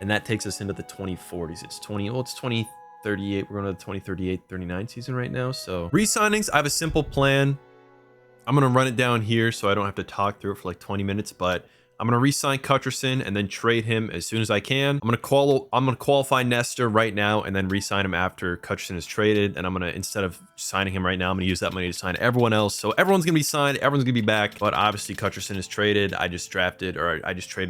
and that takes us into the 2040s. It's 2038. We're going to the 2038, 39 season right now, so re-signings, I have a simple plan. I'm going to run it down here so I don't have to talk through it for like 20 minutes, but I'm going to re-sign Cutcherson and then trade him as soon as I can. I'm going to qualify Nestor right now and then re-sign him after Cutcherson is traded. And I'm going to, instead of signing him right now, I'm going to use that money to sign everyone else. So everyone's going to be signed. Everyone's going to be back. But obviously Cutcherson is traded. I just traded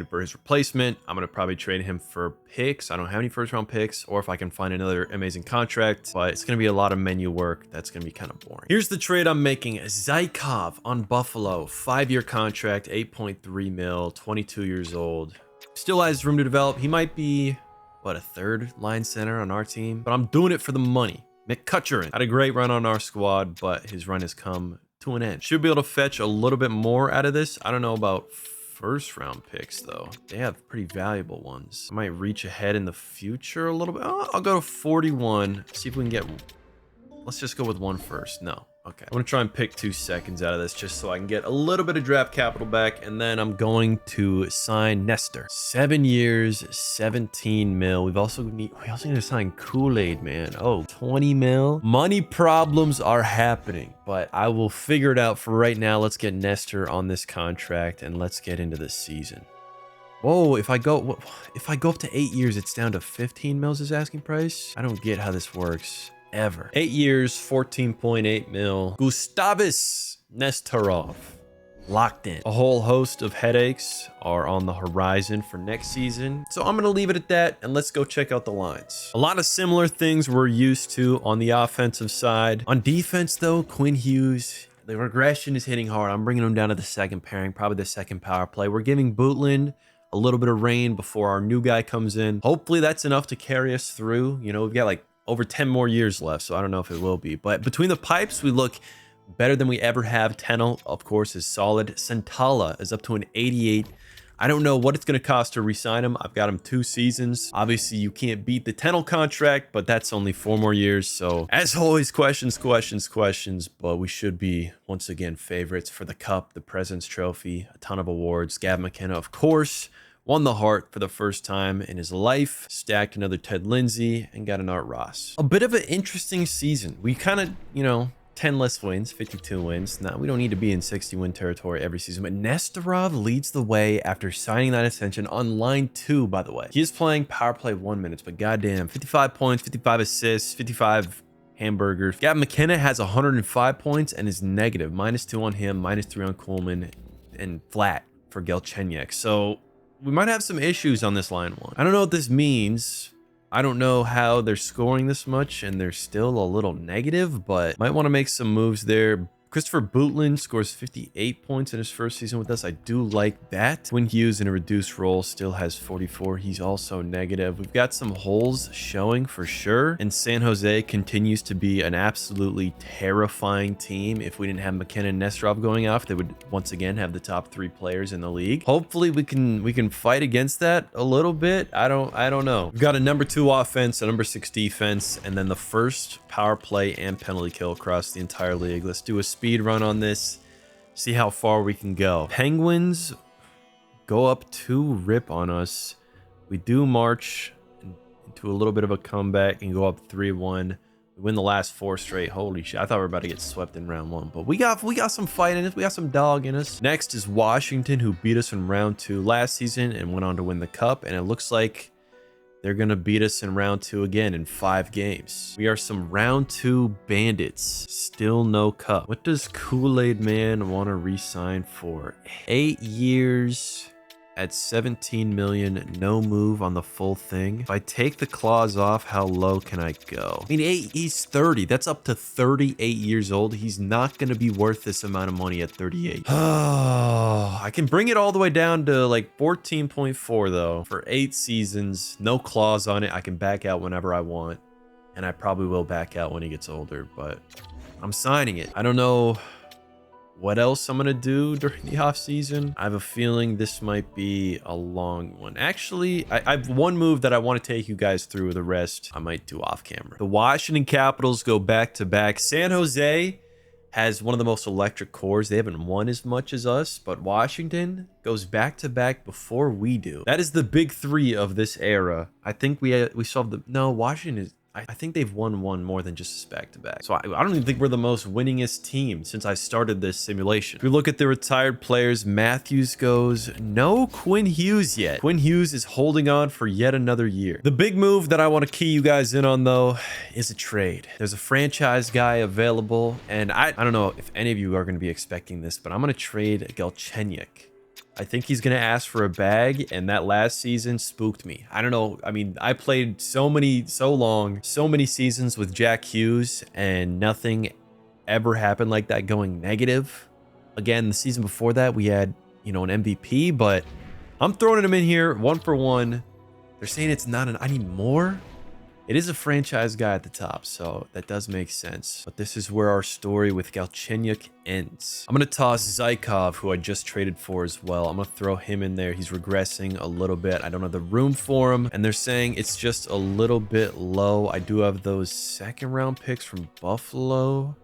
for his replacement. I'm going to probably trade him for picks. I don't have any first round picks, or if I can find another amazing contract, but it's going to be a lot of menu work. That's going to be kind of boring. Here's the trade I'm making. Zykov on Buffalo, 5-year contract, 8.3 mil, 22 years old. Still has room to develop. He might be, what, a 3rd line center on our team, but I'm doing it for the money. McCutcheon had a great run on our squad, but his run has come to an end. Should be able to fetch a little bit more out of this. I don't know about first round picks though. They have pretty valuable ones. I might reach ahead in the future a little bit. Oh, I'll go to 41. See if we can get, let's just go with 1 first. No. Okay. I'm going to try and pick 2 seconds out of this just so I can get a little bit of draft capital back. And then I'm going to sign Nestor. 7 years, 17 mil. We also need to sign Kool-Aid, man. Oh, 20 mil. Money problems are happening, but I will figure it out. For right now, let's get Nestor on this contract and let's get into the season. Whoa, if I go up to 8 years, it's down to 15 mils as asking price. I don't get how this works. Ever. 8 years, 14.8 mil. Gustavus Nestorov. Locked in. A whole host of headaches are on the horizon for next season. So I'm going to leave it at that and let's go check out the lines. A lot of similar things we're used to on the offensive side. On defense though, Quinn Hughes, the regression is hitting hard. I'm bringing him down to the 2nd pairing, probably the 2nd power play. We're giving Bootland a little bit of rain before our new guy comes in. Hopefully that's enough to carry us through. You know, we've got like over 10 more years left, so I don't know if it will be. But between the pipes, we look better than we ever have. Tenno, of course, is solid. Santala is up to an 88. I don't know what it's going to cost to re-sign him. I've got him 2 seasons. Obviously, you can't beat the Tenno contract, but that's only 4 more years. So, as always, questions. But we should be, once again, favorites for the Cup, the President's Trophy, a ton of awards. Gavin McKenna, of course, won the Hart for the first time in his life, stacked another Ted Lindsay, and got an Art Ross. A bit of an interesting season. We kind of, 10 less wins, 52 wins. Now, we don't need to be in 60-win territory every season, but Nestorov leads the way after signing that extension on line 2, by the way. He is playing power play 1 minutes, but goddamn, 55 points, 55 assists, 55 hamburgers. Gavin McKenna has 105 points and is negative. -2 on him, -3 on Coleman, and flat for Galchenyuk. So we might have some issues on this line 1. I don't know what this means. I don't know how they're scoring this much and they're still a little negative, but might want to make some moves there. Christopher Bootland scores 58 points in his first season with us. I do like that. Quinn Hughes in a reduced role still has 44. He's also negative. We've got some holes showing for sure. And San Jose continues to be an absolutely terrifying team. If we didn't have McKinnon and Nesterov going off, they would once again have the top 3 players in the league. Hopefully we can fight against that a little bit. I don't know. We've got a number 2 offense, a number 6 defense, and then the first power play and penalty kill across the entire league. Let's do a speed run on this, see how far we can go. Penguins go up 2 rip on us. We do march into a little bit of a comeback and go up 3-1. We win the last 4 straight. Holy shit, I thought we were about to get swept in round 1, but we got some fight in us. We got some dog in us. Next is Washington, who beat us in round 2 last season and went on to win the cup, and it looks like they're going to beat us in round 2 again in 5 games. We are some round 2 bandits. Still no cup. What does Kool-Aid Man want to re-sign for? 8 years at 17 million, no move on the full thing. If I take the clause off, how low can I go? I mean, he's 30. That's up to 38 years old. He's not going to be worth this amount of money at 38. Oh, I can bring it all the way down to like 14.4 though. For 8 seasons, no clause on it. I can back out whenever I want. And I probably will back out when he gets older, but I'm signing it. I don't know what else I'm gonna do during the off season. I have a feeling this might be a long one. Actually, I have one move that I want to take you guys through. The rest I might do off camera. The Washington Capitals go back to back. San Jose has one of the most electric cores. They haven't won as much as us, but Washington goes back to back before we do. That is the big 3 of this era. I think we solved the... No, Washington is... I think they've won one more than just this back-to-back. So I don't even think we're the most winningest team since I started this simulation. If we look at the retired players, Matthews goes. No Quinn Hughes yet. Quinn Hughes is holding on for yet another year. The big move that I want to key you guys in on, though, is a trade. There's a franchise guy available, and I don't know if any of you are going to be expecting this, but I'm going to trade Galchenyuk. I think he's going to ask for a bag, and that last season spooked me. I don't know. I mean, I played so many seasons with Jack Hughes, and nothing ever happened like that going negative. Again, the season before that, we had, you know, an MVP, but I'm throwing him in here 1 for 1. They're saying it's not I need more. It is a franchise guy at the top, so that does make sense. But this is where our story with Galchenyuk ends. I'm going to toss Zykov, who I just traded for as well. I'm going to throw him in there. He's regressing a little bit. I don't have the room for him. And they're saying it's just a little bit low. I do have those 2nd round picks from Buffalo.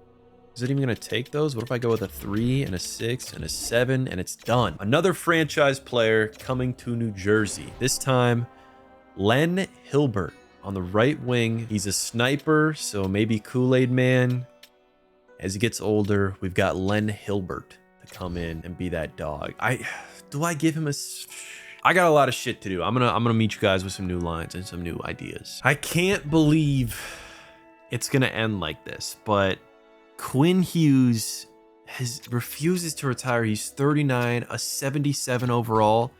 Is it even going to take those? What if I go with a 3 and a 6 and a 7 and it's done? Another franchise player coming to New Jersey. This time, Len Hilbert. On the right wing, he's a sniper, so maybe Kool-Aid Man. As he gets older, we've got Len Hilbert to come in and be that dog. Do I give him a... I got a lot of shit to do. I'm gonna meet you guys with some new lines and some new ideas. I can't believe it's gonna end like this, but Quinn Hughes refuses to retire. He's 39, a 77 overall.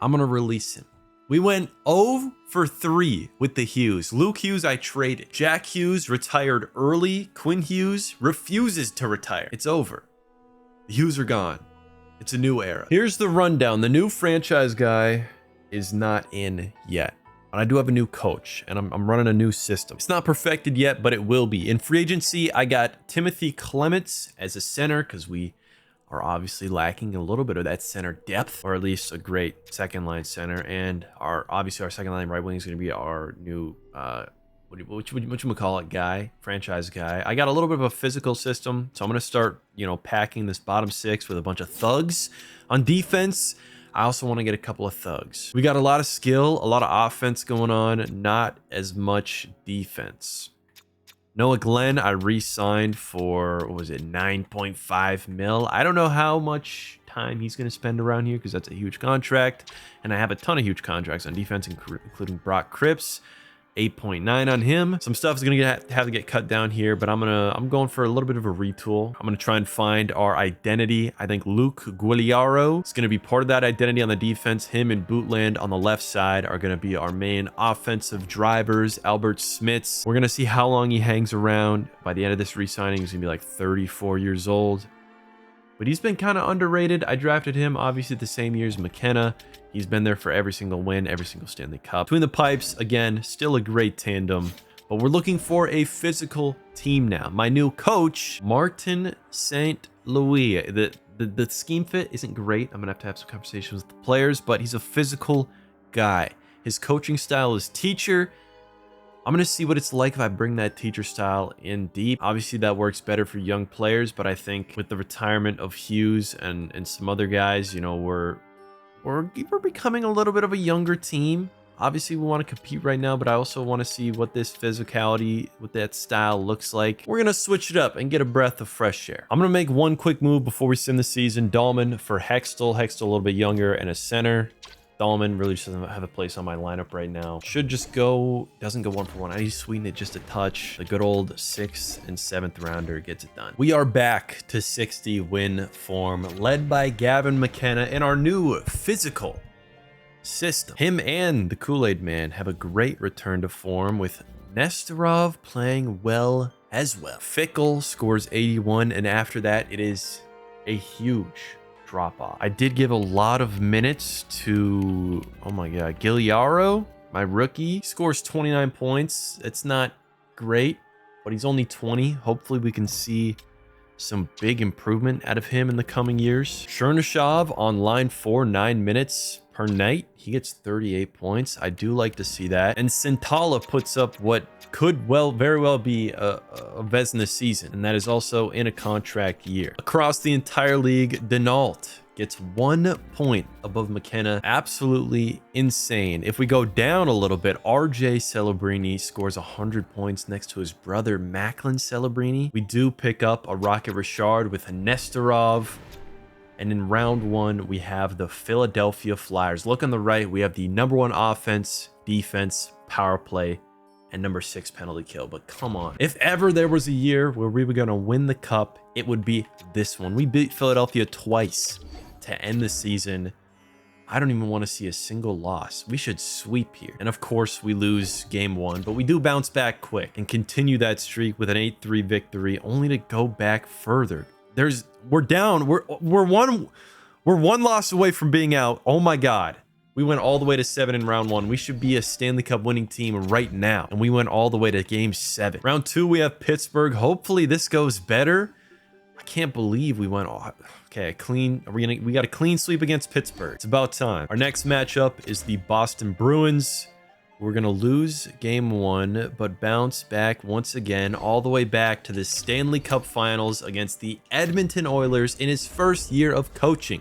I'm gonna release him. We went 0 for 3 with the Hughes. Luke Hughes, I traded. Jack Hughes retired early. Quinn Hughes refuses to retire. It's over. The Hughes are gone. It's a new era. Here's the rundown. The new franchise guy is not in yet. But I do have a new coach, and I'm running a new system. It's not perfected yet, but it will be. In free agency, I got Timothy Clements as a center because we are obviously lacking a little bit of that center depth, or at least a great 2nd line center. And obviously our 2nd line right wing is going to be our new what you call it, guy, franchise guy. I got a little bit of a physical system, so I'm going to start, you know, packing this bottom 6 with a bunch of thugs. On defense, I also want to get a couple of thugs. We got a lot of skill, a lot of offense going on, not as much defense. Noah Glenn, I re-signed for, what was it, 9.5 mil. I don't know how much time he's going to spend around here because that's a huge contract. And I have a ton of huge contracts on defense, including Brock Cripps. 8.9 on him. Some stuff is gonna have to get cut down here, but I'm going for a little bit of a retool. I'm gonna try and find our identity. I think Luke Gugliaro is gonna be part of that identity on the defense. Him and Bootland on the left side are gonna be our main offensive drivers. Albert Smits, we're gonna see how long he hangs around. By the end of this re-signing, he's gonna be like 34 years old. But he's been kind of underrated. I drafted him obviously the same year as McKenna. He's been there for every single win, every single Stanley Cup. Between the pipes, again, still a great tandem. But we're looking for a physical team now. My new coach, Martin St. Louis. The scheme fit isn't great. I'm going to have some conversations with the players, but he's a physical guy. His coaching style is teacher. I'm going to see what it's like if I bring that teacher style in deep. Obviously, that works better for young players, but I think with the retirement of Hughes and some other guys, you know, we're becoming a little bit of a younger team. Obviously, we want to compete right now, but I also want to see what this physicality with that style looks like. We're going to switch it up and get a breath of fresh air. I'm going to make one quick move before we sim the season. Dahlman for Hextall. Hextall a little bit younger and a center. Dahlman really just doesn't have a place on my lineup right now. Should just go, doesn't go 1-for-1. I need to sweeten it just a touch. The good old 6th and 7th rounder gets it done. We are back to 60 win form, led by Gavin McKenna in our new physical system. Him and the Kool-Aid Man have a great return to form, with Nestorov playing well as well. Fickle scores 81, and after that, it is a huge drop off. I did give a lot of minutes to, oh my god, Gugliaro, my rookie, scores 29 points. It's not great, but he's only 20. Hopefully we can see some big improvement out of him in the coming years. Chernyshov on line 4, 9 minutes per night. He gets 38 points. I do like to see that. And Sintala puts up what could very well be a Vezina season, and that is also in a contract year. Across the entire league, Denault gets 1 point above McKenna. Absolutely insane. If we go down a little bit, RJ Celebrini scores 100 points next to his brother Macklin Celebrini. We do pick up a Rocket Richard with a Nestorov. And in round 1, we have the Philadelphia Flyers. Look on the right, we have the #1 offense, defense, power play, and #6 penalty kill. But come on, if ever there was a year where we were going to win the cup, it would be this one. We beat Philadelphia twice to end the season. I don't even want to see a single loss. We should sweep here. And of course, we lose game 1, but we do bounce back quick and continue that streak with an 8-3 victory, only to go back further. We're down. We're one loss away from being out. Oh my god. We went all the way to 7 in round 1. We should be a Stanley Cup winning team right now. And we went all the way to game 7. Round 2, we have Pittsburgh. Hopefully this goes better. I can't believe we went all... Okay, clean. We got a clean sweep against Pittsburgh. It's about time. Our next matchup is the Boston Bruins. We're going to lose game 1, but bounce back once again, all the way back to the Stanley Cup Finals against the Edmonton Oilers in his first year of coaching.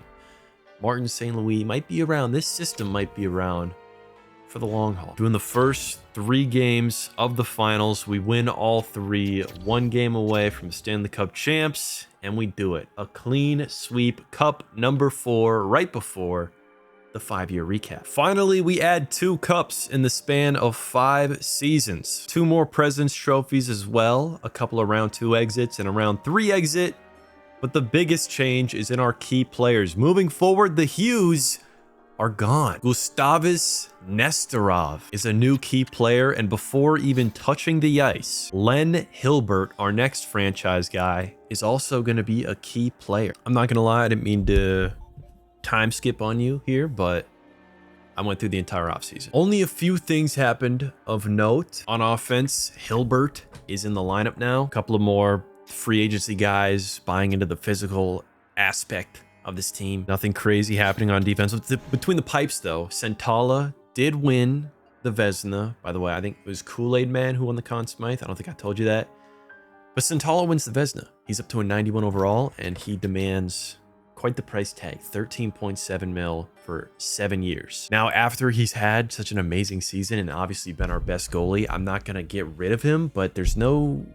Martin St. Louis might be around. This system might be around for the long haul. Doing the first 3 games of the finals, we win all 3, 1 game away from the Stanley Cup champs, and we do it. A clean sweep, cup #4, right before the 5-year recap. Finally, we add 2 cups in the span of 5 seasons. 2 more President's Trophies as well, a couple of round 2 exits and a round 3 exit. But the biggest change is in our key players. Moving forward, the Hughes are gone. Gustavus Nestorov is a new key player, and before even touching the ice, Len Hilbert, our next franchise guy, is also going to be a key player. I'm not going to lie, I didn't mean to time skip on you here, but I went through the entire offseason. Only a few things happened of note on offense. Hilbert is in the lineup now. A couple of more free agency guys buying into the physical aspect of this team. Nothing crazy happening on defense. Between the pipes, though, Santala did win the Vezina. By the way, I think it was Kool-Aid Man who won the Conn Smythe. I don't think I told you that. But Santala wins the Vezina. He's up to a 91 overall, and he demands quite the price tag, 13.7 mil for 7 years. Now, after he's had such an amazing season and obviously been our best goalie, I'm not going to get rid of him, but there's no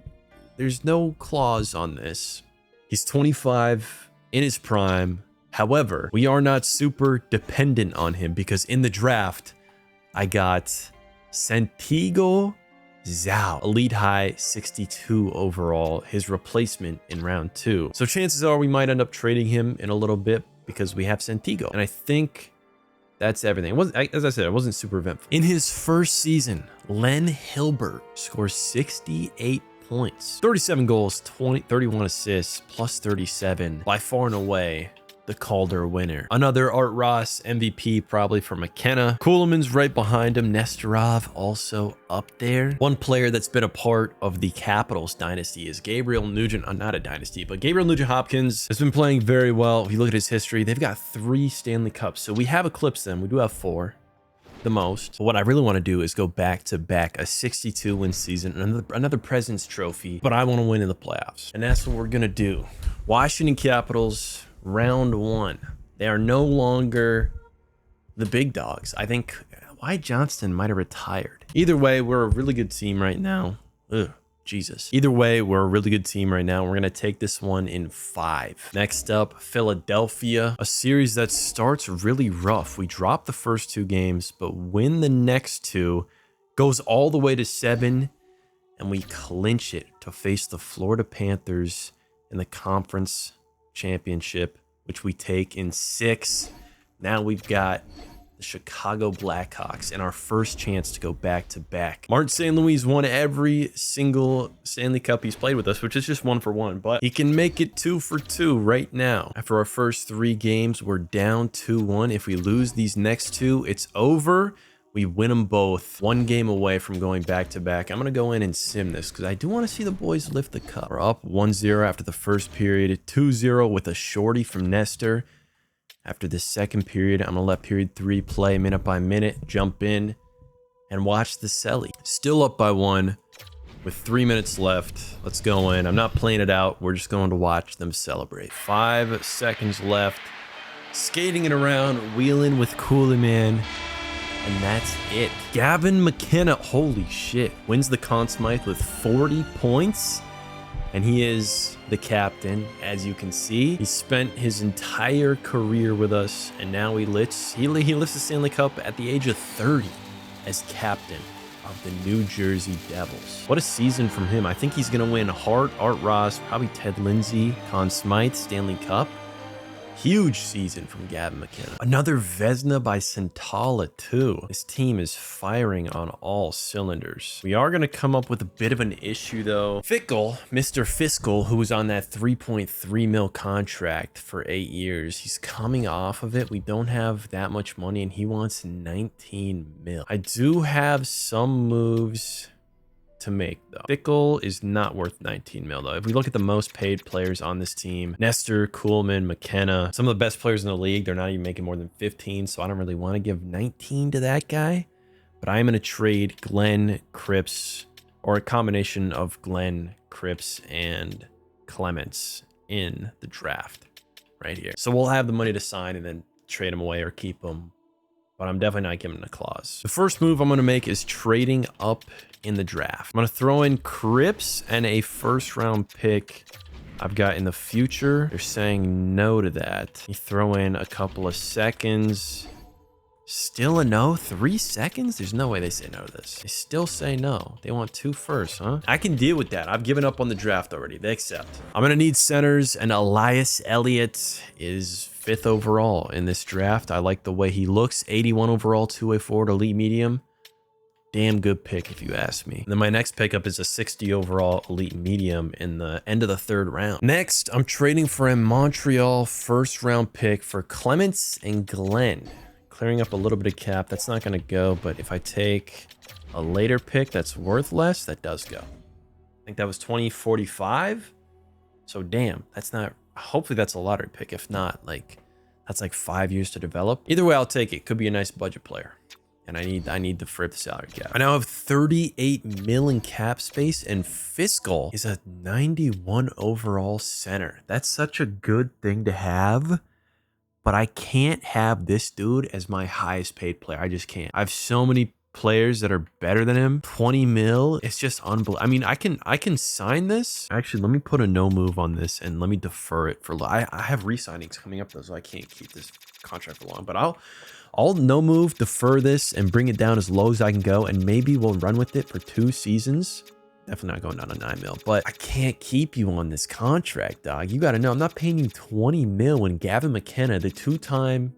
clause on this. He's 25 in his prime. However, we are not super dependent on him because in the draft, I got Santiago Zhao, elite high 62 overall, his replacement in round 2. So chances are we might end up trading him in a little bit because we have Santiago. And I think that's everything. It wasn't, as I said, it wasn't super eventful. In his first season, Len Hilbert scores 68 points, 37 goals, 31 assists, plus 37. By far and away, the Calder winner. Another Art Ross MVP probably for McKenna. Kuhlman's right behind him. Nestorov also up there. One player that's been a part of the Capitals dynasty is Gabriel Nugent. Not a dynasty, but Gabriel Nugent-Hopkins has been playing very well. If you look at his history, they've got 3 Stanley Cups. So we have eclipsed them. We do have 4. The most. But what I really want to do is go back to back a 62 win season, another President's Trophy, but I want to win in the playoffs. And that's what we're going to do. Washington Capitals, round 1. They are no longer the big dogs. I think Wyatt Johnston might have retired. Either way, we're a really good team right now. Ugh. Jesus. Either way, we're a really good team right now. We're going to take this one in 5. Next up, Philadelphia, a series that starts really rough. We drop the first 2 games, but win the next 2, goes all the way to 7, and we clinch it to face the Florida Panthers in the conference championship, which we take in 6. Now we've got the Chicago Blackhawks and our first chance to go back to back. Martin St. Louis won every single Stanley Cup he's played with us, which is just 1 for 1, but he can make it 2 for 2 right now. After our first 3 games, we're down 2-1. If we lose these next 2, it's over. We win them both. 1 game away from going back to back. I'm going to go in and sim this because I do want to see the boys lift the cup. We're up 1-0 after the first period, 2-0 with a shorty from Nestor. After the second period, I'm going to let period 3 play minute by minute, jump in, and watch the celly. Still up by 1 with 3 minutes left. Let's go in. I'm not playing it out. We're just going to watch them celebrate. 5 seconds left. Skating it around, wheeling with Kuhlman. And that's it. Gavin McKenna, holy shit, wins the Conn Smythe with 40 points. And he is the captain, as you can see. He spent his entire career with us, and now he lifts the Stanley Cup at the age of 30 as captain of the New Jersey Devils. What a season from him. I think he's going to win Hart, Art Ross, probably Ted Lindsay, Conn Smythe, Stanley Cup. Huge season from Gavin McKenna. Another Vezina by Santala too. This team is firing on all cylinders. We are going to come up with a bit of an issue though. Fickle, Mr. Fiscal, who was on that 3.3 mil contract for 8 years, he's coming off of it. We don't have that much money and he wants 19 mil. I do have some moves to make though. Fickle is not worth 19 mil though. If we look at the most paid players on this team, Nestor, Kuhlman, McKenna, some of the best players in the league, they're not even making more than 15, so I don't really want to give 19 to that guy. But I am going to trade Glenn, Cripps, or a combination of Glenn, Cripps, and Clements in the draft right here. So we'll have the money to sign and then trade him away or keep him. But I'm definitely not giving a clause. The first move I'm going to make is trading up in the draft. I'm going to throw in Cripps and a first round pick I've got in the future. They're saying no to that. You throw in a couple of seconds. Still a no? 3 seconds? There's no way they say no to this. They still say no. They want 2 firsts, huh? I can deal with that. I've given up on the draft already. They accept. I'm going to need centers, and Elias Elliott is 5th overall in this draft. I like the way he looks. 81 overall, 2-way forward, elite medium. Damn good pick if you ask me. And then my next pickup is a 60 overall elite medium in the end of the 3rd round. Next, I'm trading for a Montreal first round pick for Clements and Glenn. Clearing up a little bit of cap. That's not going to go, but if I take a later pick that's worth less, that does go. I think that was 2045. So damn, that's not, hopefully that's a lottery pick. If not, like that's like 5 years to develop. Either way, I'll take it. Could be a nice budget player. And I need the frip salary cap. I now have 38 mil in cap space, and Fiscal is a 91 overall center. That's such a good thing to have, but I can't have this dude as my highest paid player. I just can't. I have so many players that are better than him. 20 mil. It's just unbelievable. I mean, I can sign this. Actually, let me put a no move on this and let me defer it for. I have re-signings coming up though, so I can't keep this contract for long. But I'll no move, defer this, and bring it down as low as I can go, and maybe we'll run with it for 2 seasons. Definitely not going down to 9 mil, but I can't keep you on this contract, dog. You got to know, I'm not paying you 20 mil when Gavin McKenna, the two-time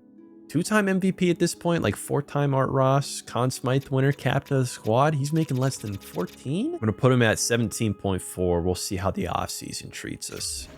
MVP at this point, like 4-time Art Ross, Conn Smythe winner, captain of the squad, he's making less than 14. I'm going to put him at 17.4. We'll see how the offseason treats us.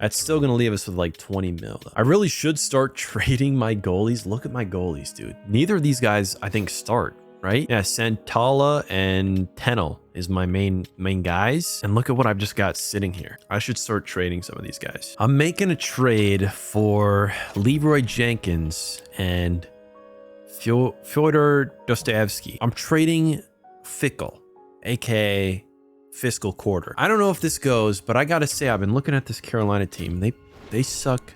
That's still going to leave us with like 20 mil. I really should start trading my goalies. Look at my goalies, dude. Neither of these guys, I think, start, right? Yeah, Santala and Tennell is my main guys. And look at what I've just got sitting here. I should start trading some of these guys. I'm making a trade for Leroy Jenkins and Fyodor Dostoevsky. I'm trading Fickle, aka Fiscal Quarter. I don't know if this goes, but I gotta say, I've been looking at this Carolina team. They suck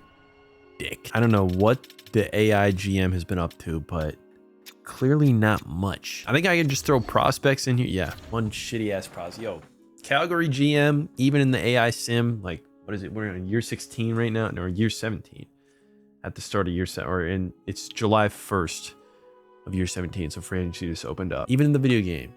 dick. I don't know what the AI GM has been up to, but clearly not much. I think I can just throw prospects in here. Yeah, one shitty ass prospect. Yo, Calgary GM, even in the AI sim, like, what is it? We're in year 16 right now, or year 17 at the start of year 7, or it's July 1st of year 17. So free agency just opened up. Even in the video game,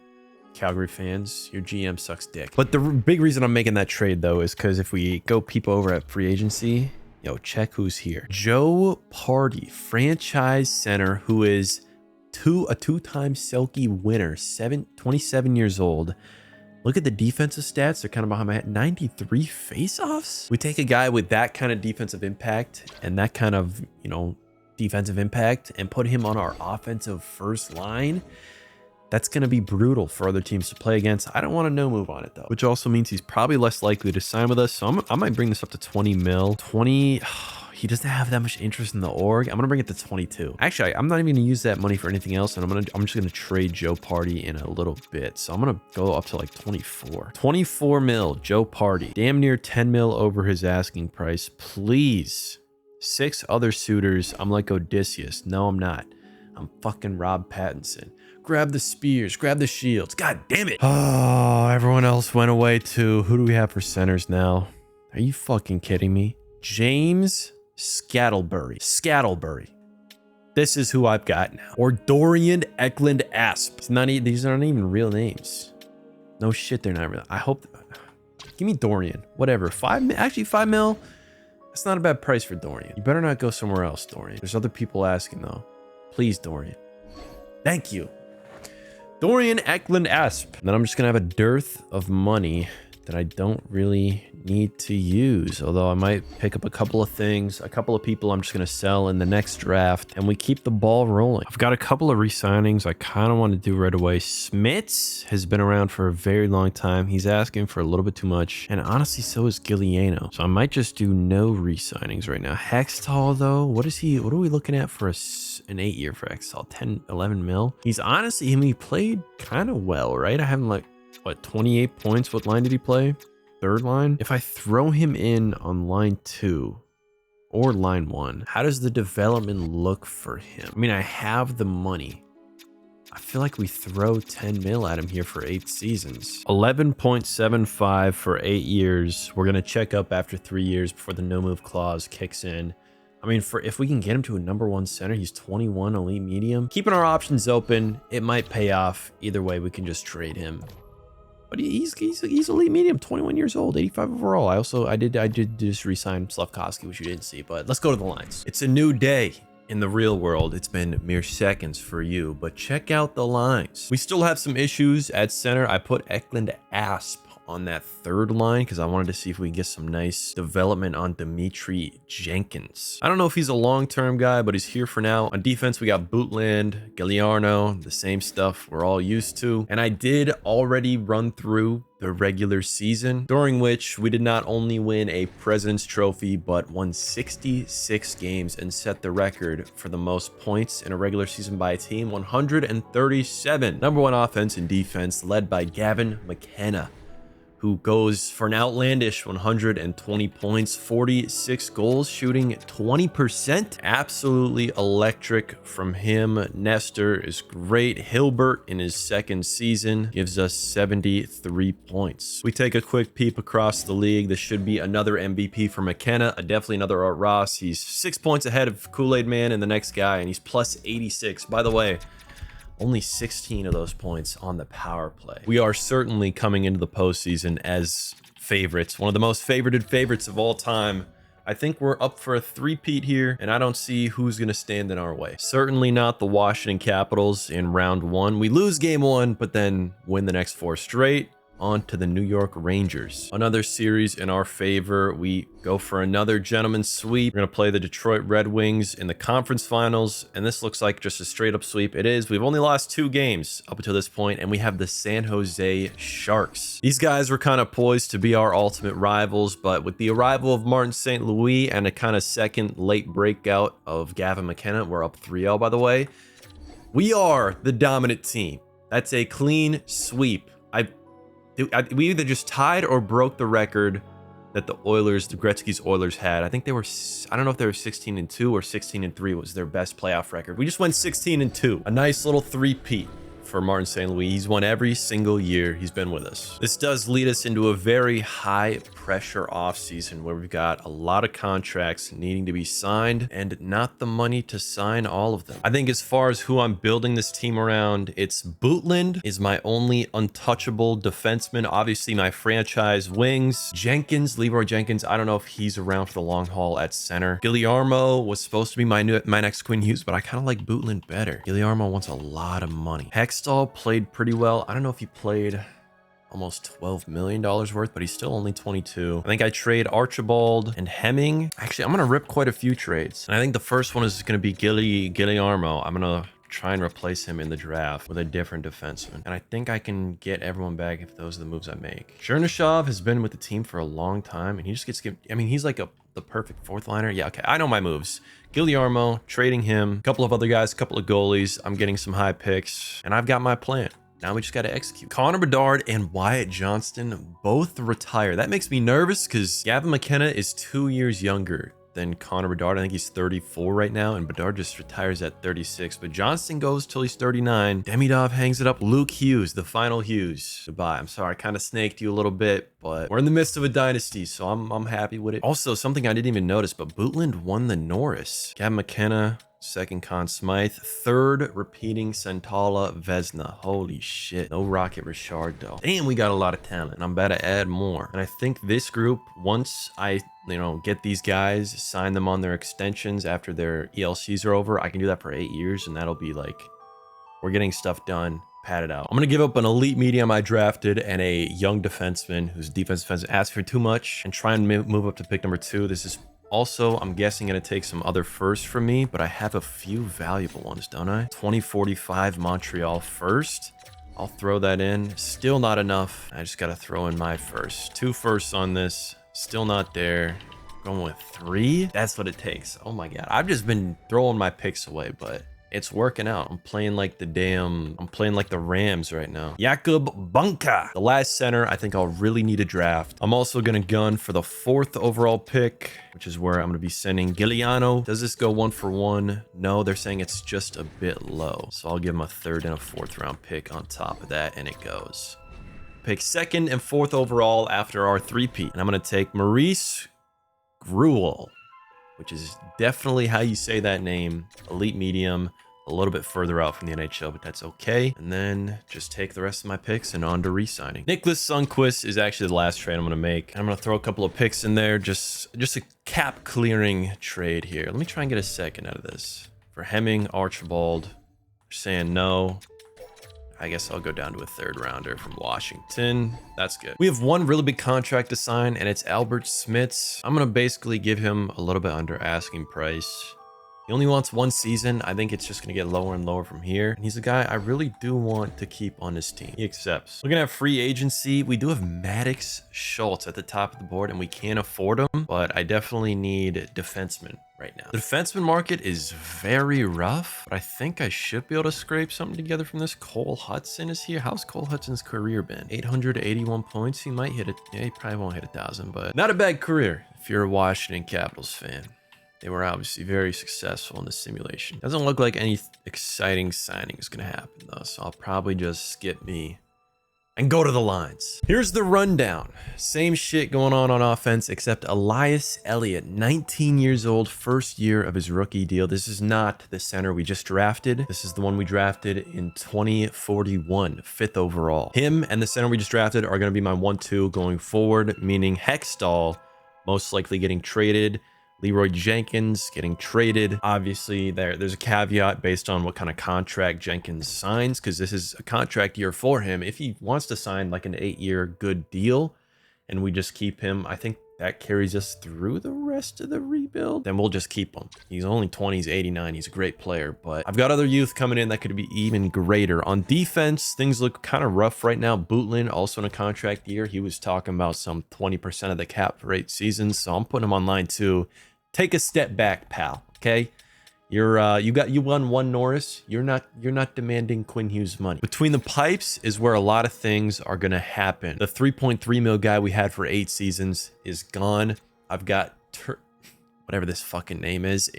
Calgary fans, your GM sucks dick. But the big reason I'm making that trade though is because if we go peep over at free agency, yo, check who's here. Joe Party, franchise center, who is a two-time Selke winner, 27 years old. Look at the defensive stats. They're kind of behind my head. 93 faceoffs. We take a guy with that kind of defensive impact and that kind of, defensive impact and put him on our offensive first line. That's going to be brutal for other teams to play against. I don't want to no move on it though, which also means he's probably less likely to sign with us. So I might bring this up to 20 mil. 20. He doesn't have that much interest in the org. I'm going to bring it to 22. Actually, I'm not even going to use that money for anything else. And I'm just going to trade Joe Party in a little bit. So I'm going to go up to like 24. 24 mil, Joe Party. Damn near 10 mil over his asking price. Please. 6 other suitors. I'm like Odysseus. No, I'm not. I'm fucking Rob Pattinson. Grab the spears, grab the shields. God damn it. Oh, everyone else went away too. Who do we have for centers now? Are you fucking kidding me? James Scatterbury. This is who I've got now. Or Dorian Eklund Asp. These aren't even real names. No shit, they're not real. I hope. Give me Dorian. Whatever. 5 mil. That's not a bad price for Dorian. You better not go somewhere else, Dorian. There's other people asking though. Please, Dorian. Thank you. Dorian Eklund Asp. And then I'm just going to have a dearth of money that I don't really need to use. Although I might pick up a couple of things, a couple of people I'm just going to sell in the next draft. And we keep the ball rolling. I've got a couple of re-signings I kind of want to do right away. Smits has been around for a very long time. He's asking for a little bit too much. And honestly, so is Giliano. So I might just do no re-signings right now. Hextall though, what are we looking at for an 8-year for Hextall? 10, 11 mil? He's honestly, he played kind of well, right? I have him like, what, 28 points? What line did he play? 3rd line? If I throw him in on line 2 or line 1, how does the development look for him? I mean, I have the money. I feel like we throw 10 mil at him here for 8 seasons. 11.75 for 8 years. We're going to check up after 3 years before the no move clause kicks in. I mean, if we can get him to a #1 center, he's 21, elite medium. Keeping our options open, it might pay off. Either way, we can just trade him. But he's elite medium, 21 years old, 85 overall. I did just re-sign Slavkovsky, which you didn't see, but let's go to the lines. It's a new day in the real world. It's been mere seconds for you, but check out the lines. We still have some issues at center. I put Eklund Asp on that 3rd line because I wanted to see if we can get some nice development on Dimitri Jenkins. I don't know if he's a long-term guy, but he's here for now. On defense, we got Bootland, Galliarno, the same stuff we're all used to. And I did already run through the regular season, during which we did not only win a President's Trophy, but won 66 games and set the record for the most points in a regular season by a team, 137. #1 offense and defense led by Gavin McKenna, who goes for an outlandish 120 points, 46 goals, shooting 20%. Absolutely electric from him. Nestor is great. Hilbert in his second season gives us 73 points. We take a quick peep across the league. This should be another MVP for McKenna, definitely another Art Ross. He's 6 points ahead of Kool-Aid Man and the next guy, and he's plus 86. By the way, only 16 of those points on the power play. We are certainly coming into the postseason as favorites, one of the most favorited favorites of all time. I think we're up for a three-peat here, and I don't see who's going to stand in our way. Certainly not the Washington Capitals in round one. We lose game one, but then win the next 4 straight. On to the New York Rangers. Another series in our favor. We go for another gentleman's sweep. We're going to play the Detroit Red Wings in the conference finals, and this looks like just a straight up sweep. It is. We've only lost 2 games up until this point, and we have the San Jose Sharks. These guys were kind of poised to be our ultimate rivals, but with the arrival of Martin St. Louis and a kind of second late breakout of Gavin McKenna, we're up 3-0 by the way. We are the dominant team. That's a clean sweep. We either just tied or broke the record that the Gretzky's Oilers had. I think they were, I don't know if they were 16-2 or 16-3 was their best playoff record. We just went 16-2. A nice little three-peat for Martin St. Louis. He's won every single year he's been with us. This does lead us into a very high pressure offseason where we've got a lot of contracts needing to be signed and not the money to sign all of them. I think as far as who I'm building this team around, it's Bootland is my only untouchable defenseman. Obviously my franchise wings. Leroy Jenkins, I don't know if he's around for the long haul at center. Guillermo was supposed to be my next Quinn Hughes, but I kind of like Bootland better. Guillermo wants a lot of money. Hextall played pretty well. I don't know if he played almost $12 million worth, but he's still only 22. I think I trade Archibald and Hemming. Actually, I'm going to rip quite a few trades. And I think the first one is going to be Guillermo. I'm going to try and replace him in the draft with a different defenseman. And I think I can get everyone back if those are the moves I make. Chernyshov has been with the team for a long time, and he just gets, I mean, he's like the perfect fourth liner. Yeah, okay, I know my moves. Guillermo, trading him, a couple of other guys, a couple of goalies. I'm getting some high picks, and I've got my plan. Now we just got to execute. Connor Bedard and Wyatt Johnston both retire. That makes me nervous because Gavin McKenna is 2 years younger than Connor Bedard. I think he's 34 right now, and Bedard just retires at 36. But Johnston goes till he's 39. Demidov hangs it up. Luke Hughes, the final Hughes. Goodbye. I'm sorry, I kind of snaked you a little bit, but we're in the midst of a dynasty, so I'm happy with it. Also, something I didn't even notice, but Bootland won the Norris. Gavin McKenna, second Conn Smythe, third repeating Santala Vesna. Holy shit. No Rocket Richard though. Damn, we got a lot of talent, and I'm about to add more. And I think this group, once I get these guys, sign them on their extensions after their ELCs are over, I can do that for 8 years, and that'll be like, we're getting stuff done. Pat it out. I'm going to give up an elite medium I drafted and a young defenseman whose defense asked for too much and try and move up to pick number 2. This is also, I'm guessing, going to take some other firsts from me, but I have a few valuable ones, don't I? 2045 Montreal first. I'll throw that in. Still not enough. I just got to throw in my first. 2 firsts on this. Still not there. Going with 3. That's what it takes. Oh my God. I've just been throwing my picks away, but it's working out. I'm playing like the Rams right now. Jakub Bunka, the last center I think I'll really need a draft. I'm also going to gun for the 4th overall pick, which is where I'm going to be sending Giuliano. Does this go 1-for-1? No, they're saying it's just a bit low. So I'll give him a 3rd and a 4th round pick on top of that, and it goes. Pick 2nd and 4th overall after our 3-peat. And I'm going to take Maurice Gruel, which is definitely how you say that name. Elite medium, a little bit further out from the NHL, but that's okay. And then just take the rest of my picks and on to re-signing. Nicholas Sundqvist is actually the last trade I'm going to make. I'm going to throw a couple of picks in there, just a cap clearing trade here. Let me try and get a second out of this. For Hemming, Archibald, they're saying no. I guess I'll go down to a 3rd rounder from Washington. That's good. We have one really big contract to sign, and it's Albert Smits. I'm going to basically give him a little bit under asking price. He only wants 1 season. I think it's just going to get lower and lower from here. And he's a guy I really do want to keep on this team. He accepts. Looking at free agency, we do have Maddox Schultz at the top of the board, and we can't afford him, but I definitely need defensemen right now. The defenseman market is very rough, but I think I should be able to scrape something together from this. Cole Hudson is here. How's Cole Hudson's career been? 881 points. He might hit it. Yeah, he probably won't hit 1,000, but not a bad career if you're a Washington Capitals fan. They were obviously very successful in the simulation. Doesn't look like any exciting signing is going to happen, though, so I'll probably just skip me and go to the lines. Here's the rundown. Same shit going on offense, except Elias Elliott, 19 years old, first year of his rookie deal. This is not the center we just drafted. This is the one we drafted in 2041, 5th overall. Him and the center we just drafted are going to be my 1-2 going forward, meaning Hextall most likely getting traded. Leroy Jenkins getting traded. Obviously, there's a caveat based on what kind of contract Jenkins signs, because this is a contract year for him. If he wants to sign like an 8-year good deal and we just keep him, I think that carries us through the rest of the rebuild. Then we'll just keep him. He's only 20, he's 89. He's a great player, but I've got other youth coming in that could be even greater. On defense, things look kind of rough right now. Bootland, also in a contract year. He was talking about some 20% of the cap for 8 seasons, so I'm putting him on line 2. Take a step back, pal. Okay, you won 1 Norris. You're not demanding Quinn Hughes money. Between the pipes is where a lot of things are gonna happen. The 3.3 mil guy we had for 8 seasons is gone. I've got whatever this fucking name is,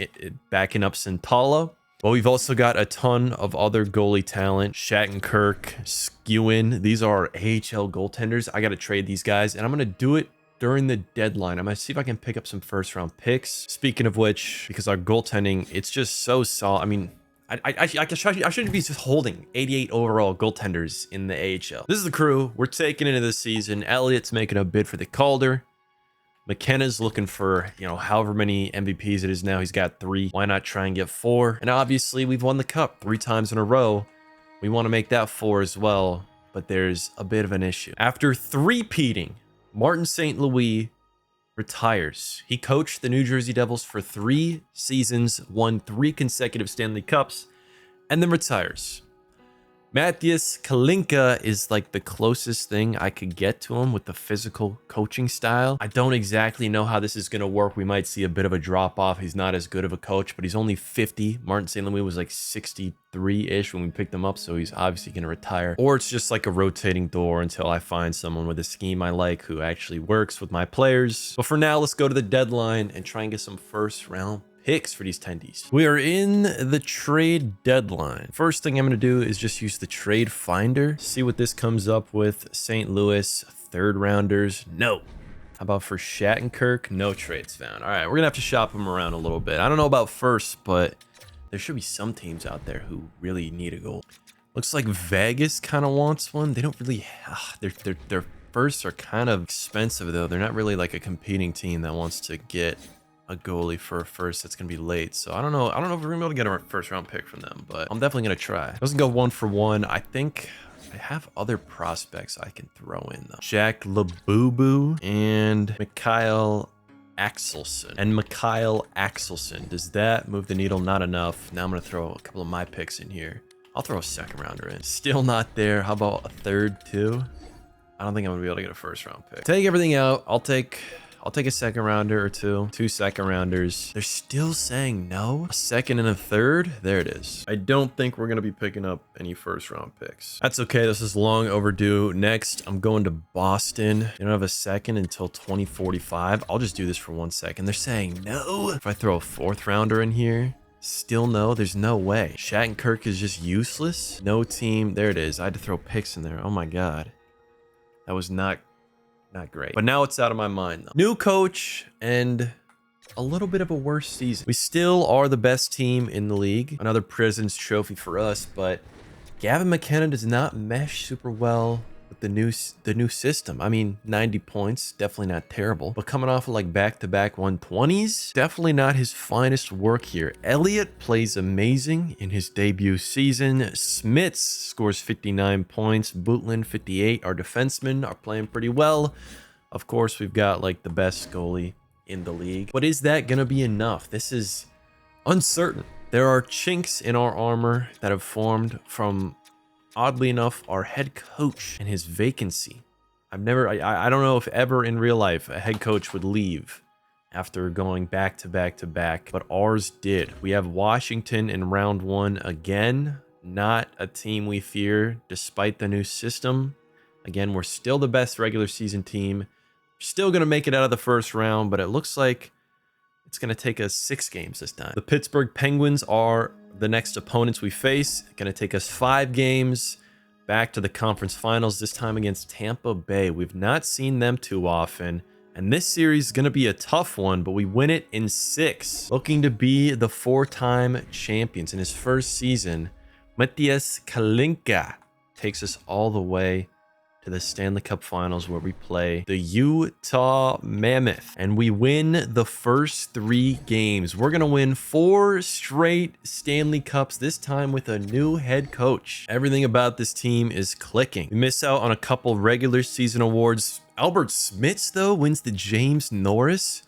backing up Santala. But we've also got a ton of other goalie talent. Shattenkirk, Skewin. These are AHL goaltenders. I got to trade these guys, and I'm gonna do it during the deadline. I'm gonna see if I can pick up some first round picks. Speaking of which, because our goaltending, it's just so solid. I mean, I shouldn't be just holding 88 overall goaltenders in the AHL. This is the crew we're taking into this season. Elliott's making a bid for the Calder. McKenna's looking for, however many MVPs it is now. He's got 3. Why not try and get 4? And obviously, we've won the cup 3 times in a row. We want to make that 4 as well, but there's a bit of an issue. After 3-peating, Martin St. Louis retires. He coached the New Jersey Devils for 3 seasons, won 3 consecutive Stanley Cups, and then retires. Matthias Kalinka is like the closest thing I could get to him with the physical coaching style. I don't exactly know how this is going to work. We might see a bit of a drop off. He's not as good of a coach, but he's only 50. Martin St. Louis was like 63-ish when we picked him up, so he's obviously going to retire. Or it's just like a rotating door until I find someone with a scheme I like who actually works with my players. But for now, let's go to the deadline and try and get some first round picks for these tendies. We are in the trade deadline. First thing I'm going to do is just use the trade finder, see what this comes up with. St. Louis, 3rd rounders. No. How about for Shattenkirk? No trades found. All right, we're going to have to shop them around a little bit. I don't know about first, but there should be some teams out there who really need a goal. Looks like Vegas kind of wants one. They don't really, their firsts are kind of expensive though. They're not really like a competing team that wants to get a goalie for a first that's gonna be late. So I don't know if we're gonna be able to get a first round pick from them, but I'm definitely gonna try. Doesn't go 1 for 1. I think I have other prospects I can throw in though. Jack Labubu and Mikhail Axelson. Does that move the needle? Not enough. Now I'm gonna throw a couple of my picks in here. I'll throw a 2nd rounder in. Still not there. How about a 3rd too? I don't think I'm gonna be able to get a first round pick. Take everything out. I'll take a 2nd rounder or 2 2nd rounders. They're still saying no. A 2nd and a 3rd. There it is. I don't think we're going to be picking up any first round picks. That's okay. This is long overdue. Next, I'm going to Boston. They don't have a 2nd until 2045. I'll just do this for 1 second. They're saying no. If I throw a 4th rounder in here, still no. There's no way. Shattenkirk is just useless. No team. There it is. I had to throw picks in there. Oh my God. That was not great. But now it's out of my mind though. New coach and a little bit of a worse season. We still are the best team in the league. Another President's Trophy for us, but Gavin McKenna does not mesh super well with the new system. I mean, 90 points, definitely not terrible, but coming off of like back-to-back 120s, definitely not his finest work here. Elliott plays amazing in his debut season. Smits scores 59 points. Bootland 58. Our defensemen are playing pretty well. Of course, we've got like the best goalie in the league, but is that gonna be enough? This is uncertain. There are chinks in our armor that have formed from, oddly enough, our head coach and his vacancy. I don't know if ever in real life a head coach would leave after going back to back to back, but ours did. We have Washington in round 1 again. Not a team we fear despite the new system. Again, we're still the best regular season team. We're still going to make it out of the first round, but it looks like it's going to take us 6 games this time. The Pittsburgh Penguins are the next opponents we face. Going to take us 5 games back to the conference finals, this time against Tampa Bay. We've not seen them too often, and this series is going to be a tough one, but we win it in 6. Looking to be the 4-time champions in his first season, Matias Kalinka takes us all the way to the Stanley Cup Finals, where we play the Utah Mammoth, and we win the first 3 games. We're gonna win 4 straight Stanley Cups, this time with a new head coach. Everything about this team is clicking. We miss out on a couple regular season awards. Albert Smits, though, wins the James Norris.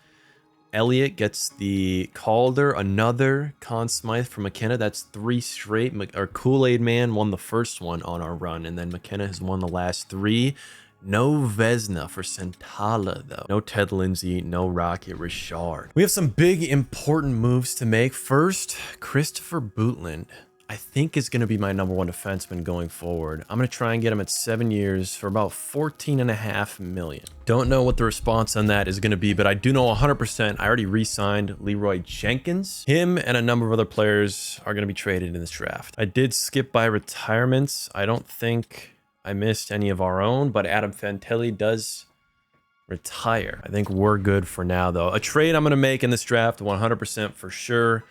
Elliott gets the Calder, another Conn Smythe for McKenna. That's 3 straight. Our Kool-Aid Man won the first one on our run, and then McKenna has won the last 3. No Vezina for Santala, though. No Ted Lindsay, no Rocket Richard. We have some big, important moves to make. First, Christopher Bootland, I think, is going to be my #1 defenseman going forward. I'm going to try and get him at 7 years for about $14.5 million. Don't know what the response on that is going to be, but I do know 100% I already re-signed Leroy Jenkins. Him and a number of other players are going to be traded in this draft. I did skip by retirements. I don't think I missed any of our own, but Adam Fantilli does retire. I think we're good for now, though. A trade I'm going to make in this draft, 100% for sure,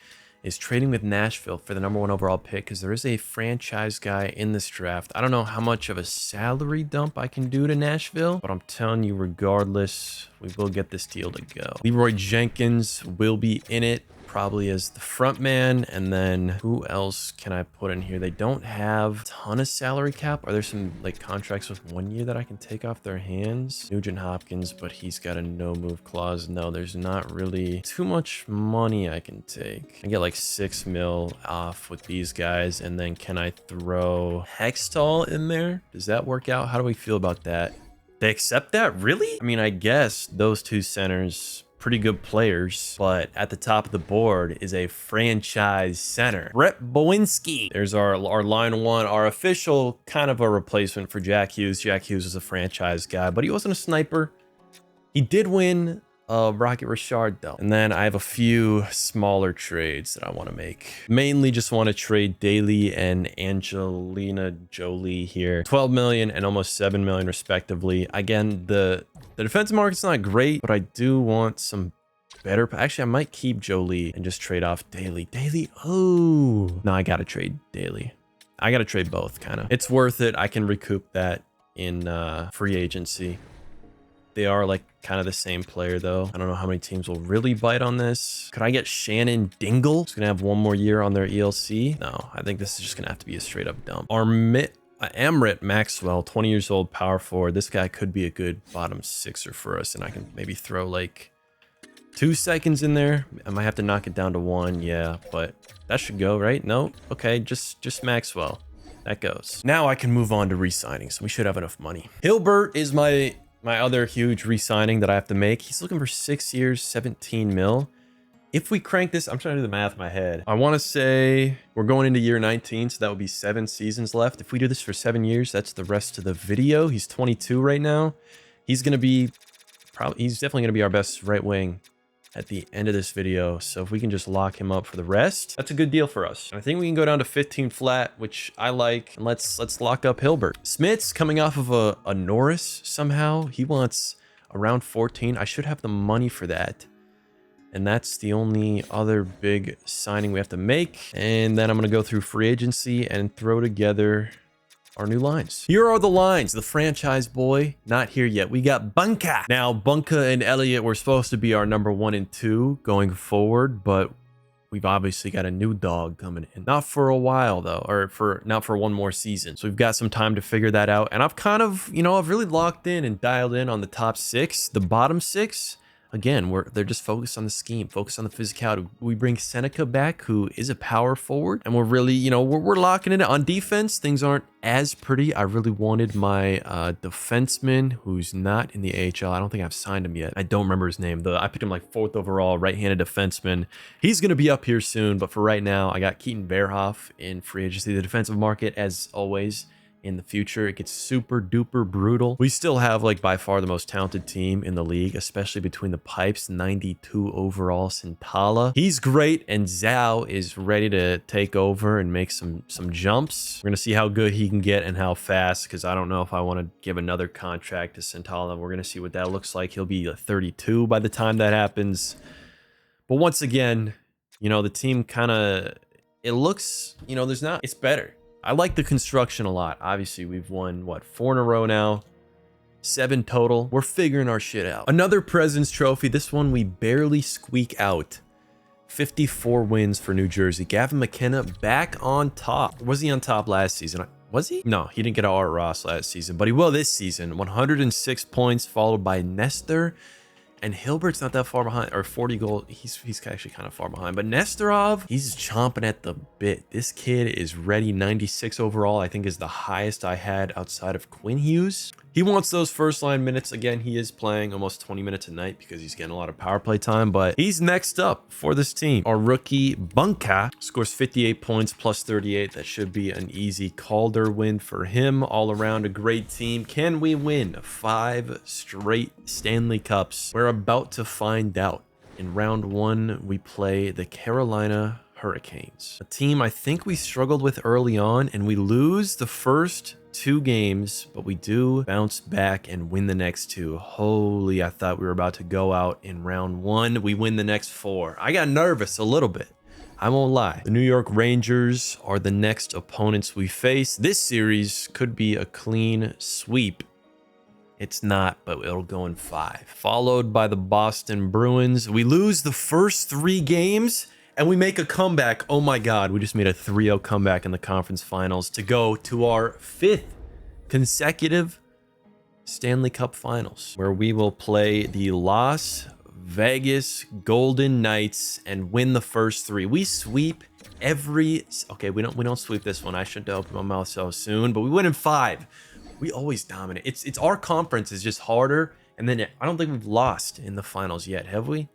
is trading with Nashville for the #1 overall pick, because there is a franchise guy in this draft. I don't know how much of a salary dump I can do to Nashville, but I'm telling you, regardless, we will get this deal to go. Leroy Jenkins will be in it, probably as the front man. And then who else can I put in here? They don't have a ton of salary cap. Are there some like contracts with 1 year that I can take off their hands? Nugent Hopkins, but he's got a no move clause. No, there's not really too much money I can take. I get like 6 mil off with these guys. And then can I throw Hextall in there? Does that work out? How do we feel about that? They accept that? Really? I mean, I guess those 2 centers, pretty good players, but at the top of the board is a franchise center, Brett Bowinski. There's our line 1, our official kind of a replacement for Jack Hughes. Jack Hughes is a franchise guy, but he wasn't a sniper. He did win Rocket Richard, though. And then I have a few smaller trades that I want to make. Mainly just want to trade Daly and Angelina Jolie here. 12 million and almost 7 million respectively. Again, the defense market's not great, but I do want some better. Actually, I might keep Jolie and just trade off Daly. Daly, oh. No, I got to trade Daly. I got to trade both, kind of. It's worth it. I can recoup that in free agency. They are like kind of the same player, though. I don't know how many teams will really bite on this. Could I get Shannon Dingle? He's gonna have 1 more year on their ELC. No, I think this is just gonna have to be a straight up dump. Amrit Maxwell, 20 years old, power forward. This guy could be a good bottom 6er for us, and I can maybe throw like 2 seconds in there. I might have to knock it down to 1. Yeah, but that should go, right? No? Okay, just Maxwell. That goes. Now I can move on to re-signing, so we should have enough money. Hilbert is my other huge re-signing that I have to make. He's looking for 6 years, 17 mil. If we crank this, I'm trying to do the math in my head. I want to say we're going into year 19, so that would be 7 seasons left. If we do this for 7 years, that's the rest of the video. He's 22 right now. He's going to be he's definitely going to be our best right wing at the end of this video. So if we can just lock him up for the rest, that's a good deal for us. And I think we can go down to 15 flat, which I like. And let's lock up Hilbert. Smith's coming off of a Norris somehow. He wants around 14. I should have the money for that. And that's the only other big signing we have to make. And then I'm going to go through free agency and throw together our new lines. Here are the lines. The franchise boy, not here yet. We got Bunka. Now, Bunka and Elliott were supposed to be our #1 and 2 going forward, but we've obviously got a new dog coming in. Not for a while, though, or not for 1 more season. So we've got some time to figure that out. And I've kind of, I've really locked in and dialed in on the top 6. The bottom 6, again, they're just focused on the scheme, focused on the physicality. We bring Seneca back, who is a power forward, and we're really, you know, we're locking it on defense. Things aren't as pretty. I really wanted my defenseman, who's not in the AHL. I don't think I've signed him yet. I don't remember his name. I picked him like 4th overall, right-handed defenseman. He's gonna be up here soon, but for right now, I got Keaton Verhoff in free agency. The defensive market, as always, in the future, it gets super duper brutal. We still have like by far the most talented team in the league, especially between the pipes. 92 overall Sintala, he's great, and Zhao is ready to take over and make some jumps. We're gonna see how good he can get and how fast, because I don't know if I want to give another contract to Sintala. We're gonna see what that looks like. He'll be 32 by the time that happens. But once again, you know, the team kind of, it looks, you know, it's better. I like the construction a lot. Obviously, we've won, what, 4 in a row now? 7 total. We're figuring our shit out. Another President's Trophy. This one we barely squeak out. 54 wins for New Jersey. Gavin McKenna back on top. Was he on top last season? Was he? No, he didn't get Art Ross last season, but he will this season. 106 points, followed by Nestor. And Hilbert's not that far behind, or 40 goals. He's actually kind of far behind. But Nestorov, he's chomping at the bit. This kid is ready. 96 overall, I think, is the highest I had outside of Quinn Hughes. He wants those first line minutes. Again, he is playing almost 20 minutes a night because he's getting a lot of power play time, but he's next up for this team. Our rookie Bunka scores 58 points plus 38. That should be an easy Calder win for him. All around a great team. Can we win 5 straight Stanley Cups? We're about to find out. In round 1, we play the Carolina Hurricanes, a team I think we struggled with early on, and we lose the first 2 games, but we do bounce back and win the next 2. Holy, I thought we were about to go out in round 1. We win the next 4. I got nervous a little bit. I won't lie. The New York Rangers are the next opponents we face. This series could be a clean sweep. It's not, but it'll go in 5. Followed by the Boston Bruins. We lose the first 3 games, and we make a comeback. Oh my God, we just made a 3-0 comeback in the conference finals to go to our 5th consecutive Stanley Cup finals, where we will play the Las Vegas Golden Knights and win the first 3. We sweep every, okay, we don't sweep this one. I shouldn't have opened my mouth so soon, but we win in 5. We always dominate. It's our conference is just harder, and then I don't think we've lost in the finals yet, have we?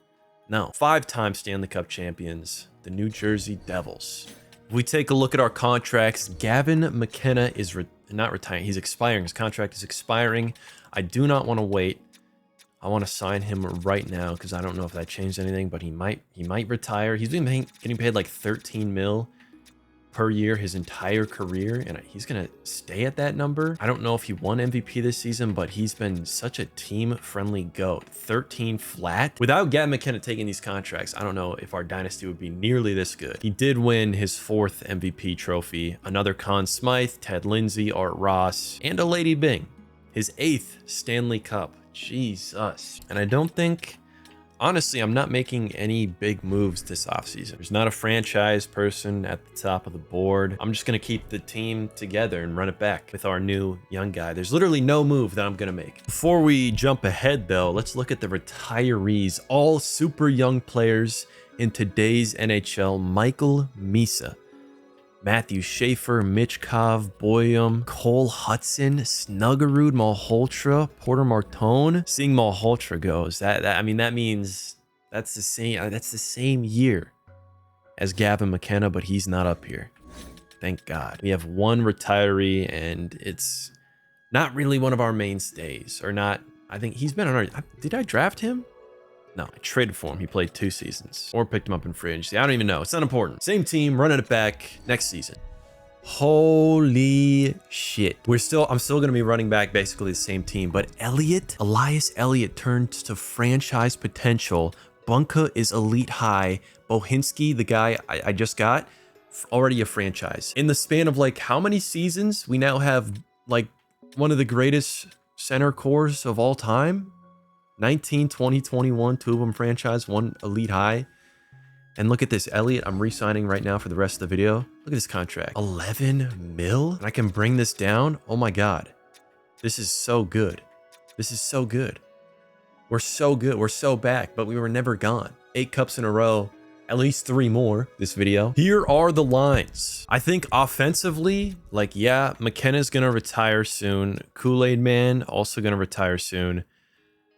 No. 5-time Stanley Cup champions, the New Jersey Devils. If we take a look at our contracts, Gavin McKenna is not retiring. He's expiring. His contract is expiring. I do not want to wait. I want to sign him right now because I don't know if that changed anything, but he might retire. He's been getting paid like 13 mil per year his entire career, and he's gonna stay at that number. I don't know if he won MVP this season, but he's been such a team-friendly goat. 13 flat. Without Gavin McKenna taking these contracts, I don't know if our dynasty would be nearly this good. He did win his 4th MVP trophy. Another Conn Smythe, Ted Lindsay, Art Ross, and a Lady Byng. His 8th Stanley Cup. Jesus. And I don't think, honestly, I'm not making any big moves this offseason. There's not a franchise person at the top of the board. I'm just going to keep the team together and run it back with our new young guy. There's literally no move that I'm going to make. Before we jump ahead, though, let's look at the retirees. All super young players in today's NHL. Michael Misa, Matthew Schaefer, Michkov, Boyum, Cole Hudson, Snuggerud, Malholtra, Porter Martone. Seeing Malholtra goes, I mean, that means that's the same year as Gavin McKenna, but he's not up here. Thank God. We have 1 retiree, and it's not really one of our mainstays, or not. I think he's been on our. Did I draft him? No, I traded for him. He played 2 seasons. Or picked him up in free agency. I don't even know. It's not important. Same team, running it back next season. Holy shit. I'm still going to be running back basically the same team, but Elias Elliott turns to franchise potential. Bunka is elite high. Bohinski, the guy I just got, already a franchise. In the span of like how many seasons? We now have like one of the greatest center cores of all time. 19, 20, 21, 2 of them franchise, 1 elite high. And look at this, Elliott, I'm re-signing right now for the rest of the video. Look at this contract, 11 mil? And I can bring this down? Oh my God. This is so good. This is so good. We're so good. We're so back, but we were never gone. 8 cups in a row. At least 3 more this video. Here are the lines. I think offensively, like, yeah, McKenna's gonna retire soon. Kool-Aid Man also gonna retire soon.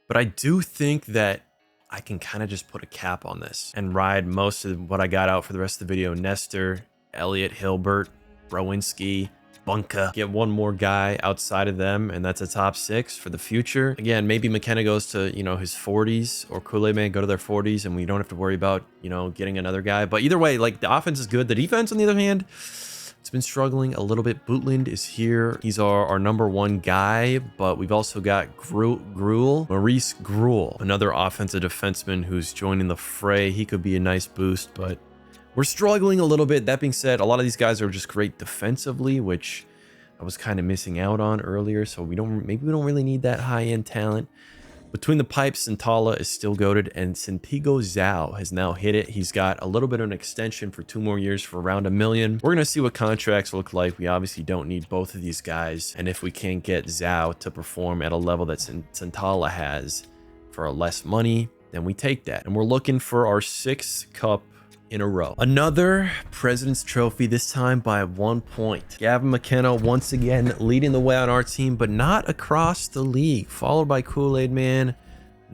But I do think that I can kind of just put a cap on this and ride most of what I got out for the rest of the video. Nestor, Elliott, Hilbert, Browinski, Bunka. Get one more guy outside of them, and that's a top 6 for the future. Again, maybe McKenna goes to, you know, his 40s, or Kool-Aid Man go to their 40s, and we don't have to worry about, you know, getting another guy. But either way, like, the offense is good. The defense, on the other hand, it's been struggling a little bit. Bootland is here. He's our number 1 guy, but we've also got Maurice Gruel, another offensive defenseman who's joining the fray. He could be a nice boost, but we're struggling a little bit. That being said, a lot of these guys are just great defensively, which I was kind of missing out on earlier. So maybe we don't really need that high-end talent. Between the pipes, Santala is still goated, and Santiago Zhao has now hit it. He's got a little bit of an extension for 2 more years for around $1 million. We're gonna see what contracts look like. We obviously don't need both of these guys, and if we can't get Zhao to perform at a level that Santala has for less money, then we take that. And we're looking for our 6th cup in a row. Another President's Trophy, this time by 1 point. Gavin McKenna once again leading the way on our team, but not across the league. Followed by Kool-Aid Man,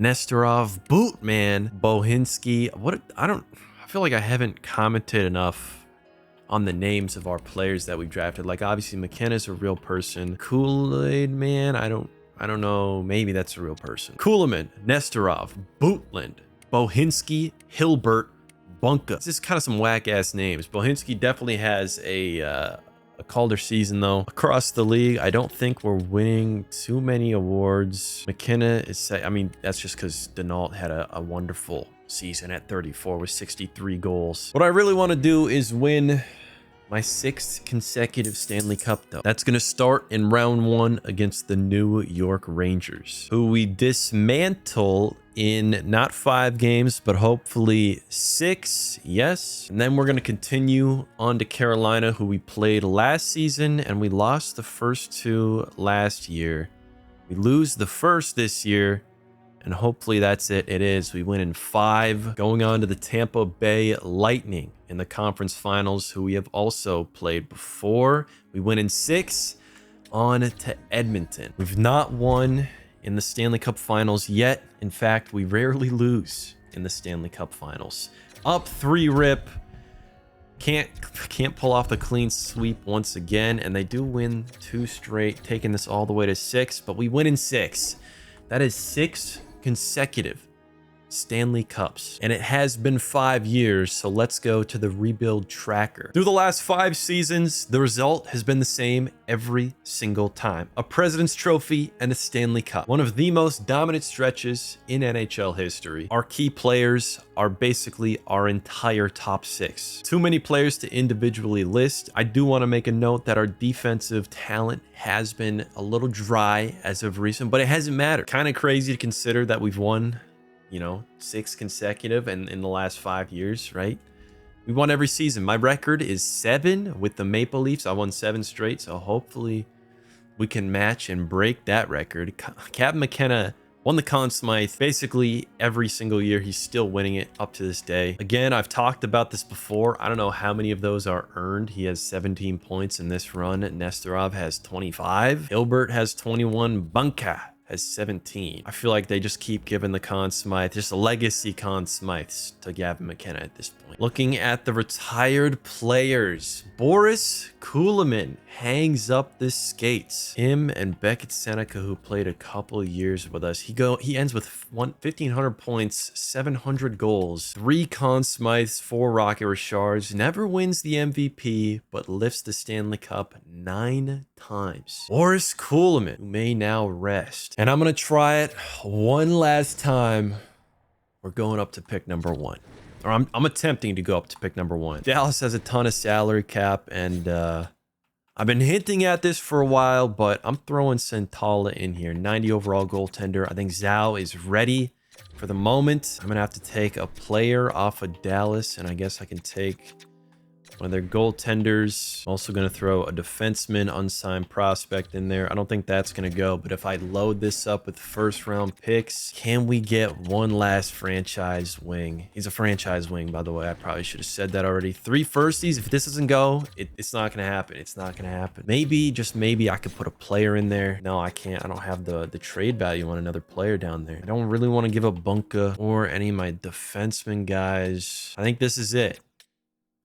Nestorov, Bootman, Bohinski. I feel like I haven't commented enough on the names of our players that we drafted. Like, obviously McKenna's a real person. Kool-Aid Man, I don't know. Maybe that's a real person. Kuhlman, Nestorov, Bootland, Bohinski, Hilbert, Bunka. This is kind of some whack-ass names. Bohinski definitely has a Calder season, though. Across the league, I don't think we're winning too many awards. McKenna is... I mean, that's just because Denault had a wonderful season at 34 with 63 goals. What I really want to do is win my 6th consecutive Stanley Cup, though. That's going to start in round 1 against the New York Rangers, who we dismantle in not 5 games, but hopefully 6. Yes. And then we're going to continue on to Carolina, who we played last season, and we lost the first 2 last year. We lose the first this year, and hopefully that's it. It is. We win in 5. Going on to the Tampa Bay Lightning in the conference finals, who we have also played before. We win in 6. On to Edmonton. We've not won in the Stanley Cup finals yet. In fact, we rarely lose in the Stanley Cup finals. Up 3 rip. Can't pull off the clean sweep once again, and they do win 2 straight, taking this all the way to 6, but we win in 6. That is 6 consecutive Stanley Cups, and it has been 5 years. So let's go to the rebuild tracker. Through the last 5 seasons, the result has been the same every single time: a President's Trophy and a Stanley Cup. One of the most dominant stretches in NHL history. Our key players are basically our entire top 6. Too many players to individually list. I do want to make a note that our defensive talent has been a little dry as of recent, but it hasn't mattered. Kind of crazy to consider that we've won, you know, 6 consecutive and in the last 5 years, right? We won every season. My record is 7 with the Maple Leafs. I won 7 straight, so hopefully we can match and break that record. Captain McKenna won the Conn Smythe basically every single year. He's still winning it up to this day. Again, I've talked about this before. I don't know how many of those are earned. He has 17 points in this run. Nestorov has 25. Hilbert has 21. Bunka has 17. I feel like they just keep giving the Conn Smythe, just a legacy Conn Smythes, to Gavin McKenna at this point. Looking at the retired players, Boris Kuhlman hangs up the skates. Him and Beckett Seneca, who played a couple of years with us, he ends with 1,500 points, 700 goals, 3 Conn Smythes, 4 Rocket Richards. Never wins the MVP, but lifts the Stanley Cup 9 times. Boris Kuhlman, who may now rest. And I'm going to try it one last time. We're going up to pick number 1. Or I'm attempting to go up to pick number 1. Dallas has a ton of salary cap, and I've been hinting at this for a while, but I'm throwing Santala in here. 90 overall goaltender. I think Zhao is ready for the moment. I'm going to have to take a player off of Dallas, and I guess I can take One of their goaltenders. Also going to throw a defenseman unsigned prospect in there. I don't think that's going to go, but if I load this up with first round picks, can we get one last franchise wing? He's a franchise wing, by the way. I probably should have said that already. 3 firsties. If this doesn't go, it's not going to happen. It's not going to happen. Maybe, just maybe I could put a player in there. No, I can't. I don't have the trade value on another player down there. I don't really want to give up Bunka or any of my defenseman guys. I think this is it.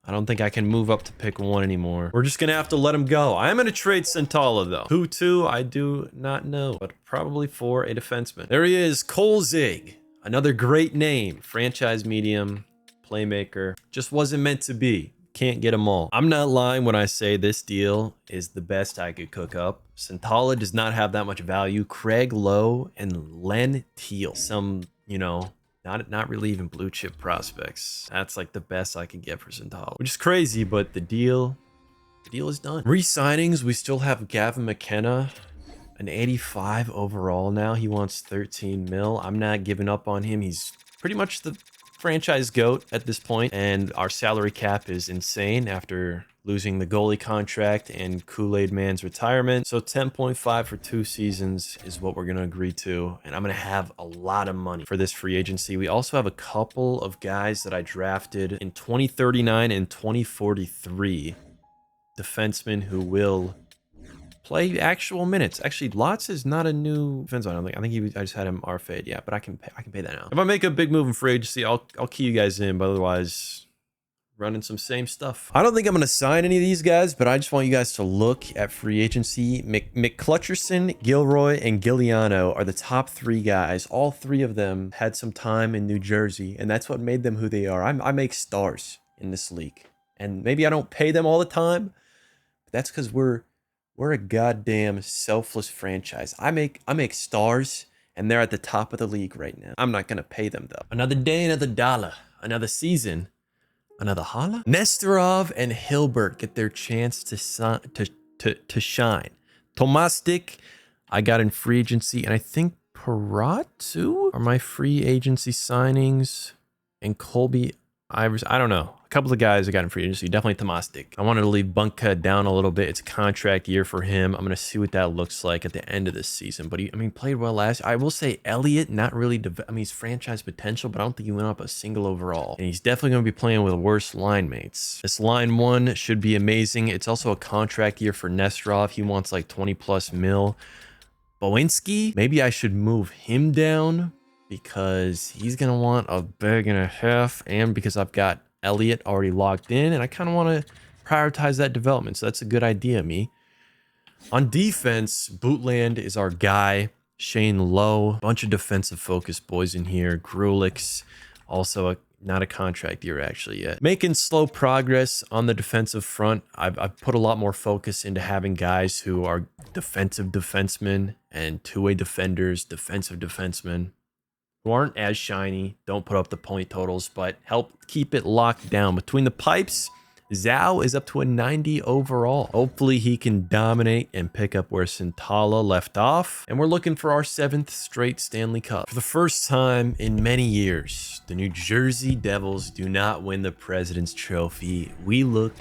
I don't think I can move up to pick one anymore. We're just going to have to let him go. I am going to trade Santala, though. Who to? I do not know, but probably for a defenseman. There he is, Cole Zig. Another great name. Franchise medium, playmaker. Just wasn't meant to be. Can't get them all. I'm not lying when I say this deal is the best I could cook up. Santala does not have that much value. Craig Lowe and Len Teal. Some, you know... Not really even blue chip prospects. That's like the best I could get for Santala, which is crazy, but the deal is done. Re-signings, we still have Gavin McKenna, an 85 overall now. He wants 13 mil. I'm not giving up on him. He's pretty much the franchise GOAT at this point, and our salary cap is insane after losing the goalie contract and Kool-Aid Man's retirement. So 10.5 for 2 seasons is what we're going to agree to. And I'm going to have a lot of money for this free agency. We also have a couple of guys that I drafted in 2039 and 2043. Defensemen who will play actual minutes. Actually, Lots is not a new defenseman. I think I just had him RFA'd. Yeah, but I can pay that now. If I make a big move in free agency, I'll key you guys in, but otherwise... running some same stuff. I don't think I'm going to sign any of these guys, but I just want you guys to look at free agency. McClutcherson, Gilroy, and Giuliano are the top 3 guys. All 3 of them had some time in New Jersey, and that's what made them who they are. I make stars in this league, and maybe I don't pay them all the time, but that's because we're a goddamn selfless franchise. I make stars, and they're at the top of the league right now. I'm not going to pay them, though. Another day, another dollar, another season. Another holla? Nesterov and Hilbert get their chance to shine. Tomastik, I got in free agency, and I think Parat too are my free agency signings. And Colby Ivers, I don't know. A couple of guys I got in free agency, definitely Tomastik. I wanted to leave Bunka down a little bit. It's a contract year for him. I'm going to see what that looks like at the end of this season. But he played well last year. I will say Elliott, not really, he's franchise potential, but I don't think he went up a single overall. And he's definitely going to be playing with worse line mates. This line 1 should be amazing. It's also a contract year for Nesterov. He wants like 20 plus mil. Bowinski, maybe I should move him down because he's going to want a bag and a half, and because I've got Elliott already locked in, and I kind of want to prioritize that development. So that's a good idea, me. On defense, Bootland is our guy. Shane Lowe, bunch of defensive focused boys in here. Grulix, also not a contract year actually yet. Making slow progress on the defensive front. I've put a lot more focus into having guys who are defensive defensemen and two-way defenders, defensive defensemen, who aren't as shiny, don't put up the point totals, but help keep it locked down. Between the pipes, Zhao is up to a 90 overall. Hopefully he can dominate and pick up where Santala left off. And we're looking for our 7th straight Stanley Cup. For the first time in many years, the New Jersey Devils do not win the President's Trophy. We look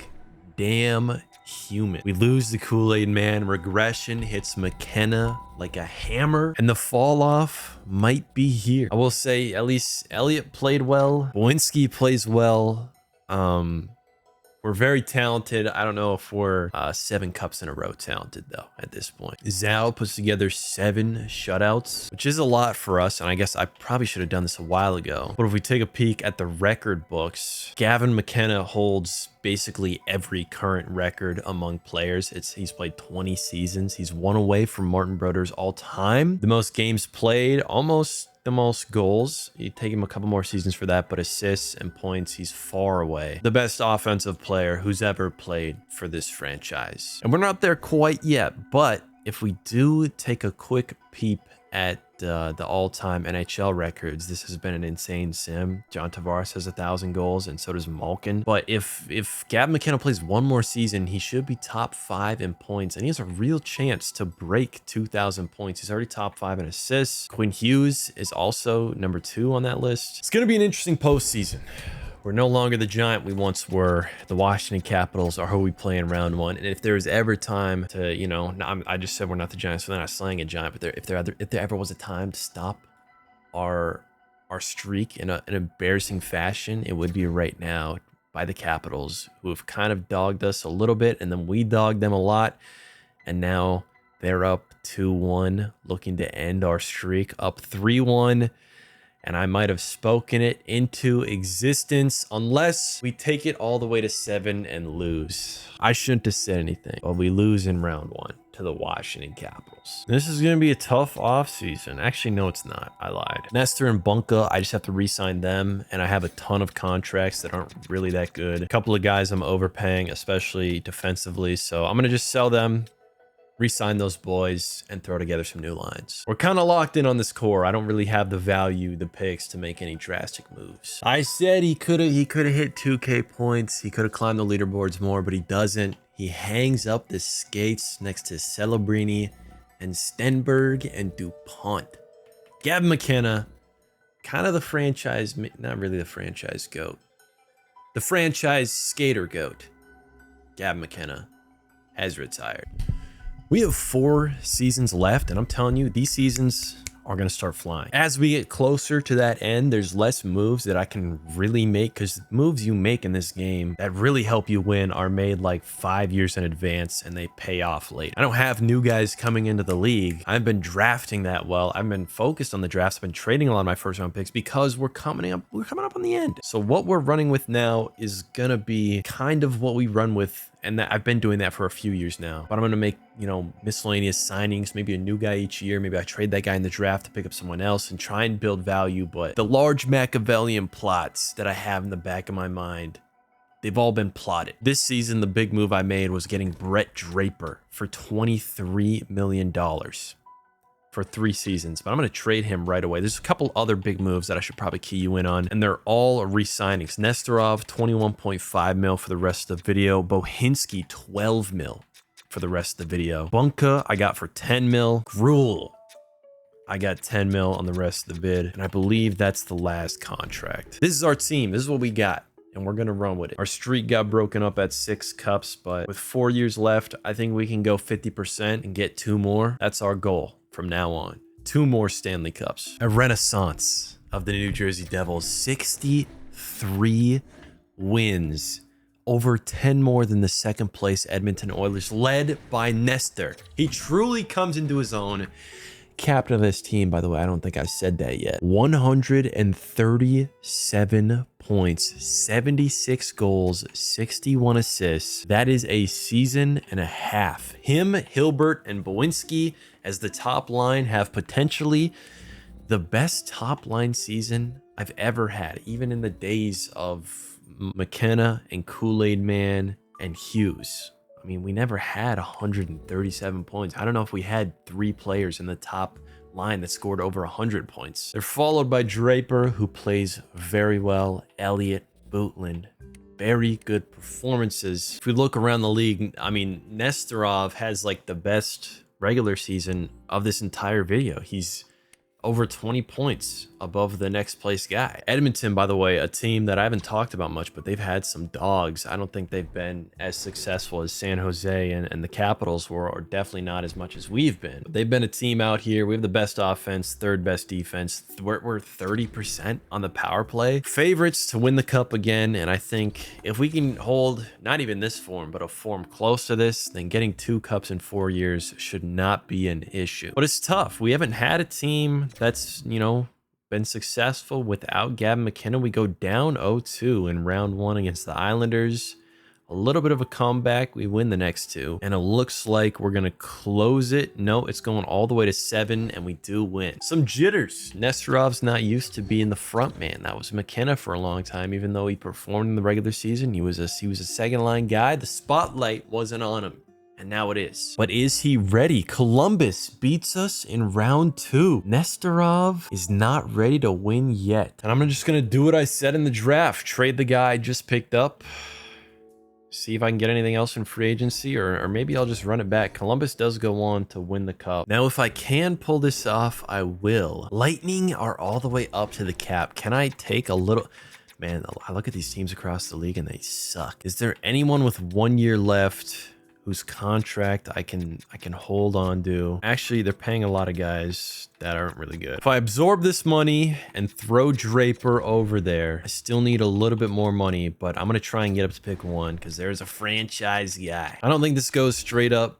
damn human. We lose the Kool-Aid Man. Regression hits McKenna like a hammer, and the fall off might be here. I will say at least Elliott played well. Bowinski plays well. We're very talented. I don't know if we're 7 cups in a row talented, though, at this point. Zhao puts together 7 shutouts, which is a lot for us, and I guess I probably should have done this a while ago. But if we take a peek at the record books, Gavin McKenna holds basically every current record among players. He's played 20 seasons. He's 1 away from Martin Brodeurs all time. The most games played, almost the most goals. You take him a couple more seasons for that, but assists and points, he's far away. The best offensive player who's ever played for this franchise. And we're not there quite yet, but if we do take a quick peep at the all-time NHL records, this has been an insane sim. John Tavares has 1,000 goals, and so does Malkin. But if Gavin McKenna plays 1 more season, he should be top 5 in points, and he has a real chance to break 2,000 points. He's already top 5 in assists. Quinn Hughes is also number 2 on that list. It's going to be an interesting postseason. We're no longer the giant we once were. The Washington Capitals are who we play in round 1. And if there was ever time to, you know, I just said we're not the Giants, so they're not slaying a giant. But if there ever was a time to stop our streak in an embarrassing fashion, it would be right now by the Capitals, who have kind of dogged us a little bit, and then we dogged them a lot. And now they're up 2-1, looking to end our streak, up 3-1. And I might have spoken it into existence unless we take it all the way to 7 and lose. I shouldn't have said anything, but we lose in round 1 to the Washington Capitals. This is going to be a tough offseason. Actually, no, it's not. I lied. Nestor and Bunka, I just have to re-sign them, and I have a ton of contracts that aren't really that good. A couple of guys I'm overpaying, especially defensively, so I'm going to just sell them, re-sign those boys, and throw together some new lines. We're kind of locked in on this core. I don't really have the value, the picks to make any drastic moves. I said he could have hit 2K points. He could have climbed the leaderboards more, but he doesn't. He hangs up the skates next to Celebrini and Stenberg and DuPont. Gavin McKenna, kind of the franchise, not really the franchise GOAT. The franchise skater GOAT. Gavin McKenna has retired. We have 4 seasons left, and I'm telling you, these seasons are going to start flying. As we get closer to that end, there's less moves that I can really make, because moves you make in this game that really help you win are made like 5 years in advance, and they pay off late. I don't have new guys coming into the league. I've been drafting that well. I've been focused on the drafts. I've been trading a lot of my first round picks because we're coming up on the end. So what we're running with now is going to be kind of what we run with. And that I've been doing that for a few years now. But I'm going to make, you know, miscellaneous signings, maybe a new guy each year. Maybe I trade that guy in the draft to pick up someone else and try and build value. But the large Machiavellian plots that I have in the back of my mind, they've all been plotted. This season, the big move I made was getting Brett Draper for $23 million for 3 seasons, but I'm going to trade him right away. There's a couple other big moves that I should probably key you in on, and they're all re-signings. Nestorov, 21.5 mil for the rest of the video. Bohinski, 12 mil for the rest of the video. Bunka, I got for 10 mil. Gruel, I got 10 mil on the rest of the bid, and I believe that's the last contract. This is our team. This is what we got, and we're going to run with it. Our streak got broken up at 6 cups, but with 4 years left, I think we can go 50% and get 2 more. That's our goal. From now on, 2 more Stanley Cups. A renaissance of the New Jersey Devils. 63 wins. Over 10 more than the second place Edmonton Oilers, led by Nestor. He truly comes into his own. Captain of this team, by the way, I don't think I said that yet. 137 points, 76 goals, 61 assists. That is a season and a half. Him, Hilbert, and Bohinski as the top line have potentially the best top line season I've ever had, even in the days of McKenna and Kool-Aid Man and Hughes. I mean, we never had 137 points. I don't know if we had 3 players in the top line that scored over 100 points. They're followed by Draper, who plays very well. Elliott, Bootland, very good performances. If we look around the league, I mean, Nestorov has like the best regular season of this entire video. He's over 20 points above the next place guy. Edmonton, by the way, a team that I haven't talked about much, but they've had some dogs. I don't think they've been as successful as San Jose and the Capitals were, or definitely not as much as we've been. But they've been a team out here. We have the best offense, 3rd best defense. We're 30% on the power play. Favorites to win the cup again, and I think if we can hold not even this form, but a form close to this, then getting 2 cups in 4 years should not be an issue. But it's tough. We haven't had a team that's, you know, been successful without Gavin McKenna. We go down 0-2 in round 1 against the Islanders. A little bit of a comeback. We win the next 2. And it looks like we're going to close it. No, it's going all the way to 7, and we do win. Some jitters. Nestorov's not used to being the front man. That was McKenna for a long time. Even though he performed in the regular season, he was a second line guy. The spotlight wasn't on him. And now it is. But is he ready? Columbus beats us in round 2. Nestorov is not ready to win yet. And I'm just going to do what I said in the draft. Trade the guy I just picked up. See if I can get anything else in free agency, or maybe I'll just run it back. Columbus does go on to win the cup. Now, if I can pull this off, I will. Lightning are all the way up to the cap. Can I take a little... Man, I look at these teams across the league and they suck. Is there anyone with 1 year left whose contract I can hold on to? Actually, they're paying a lot of guys that aren't really good. If I absorb this money and throw Draper over there, I still need a little bit more money, but I'm going to try and get up to pick 1 because there's a franchise guy. I don't think this goes straight up,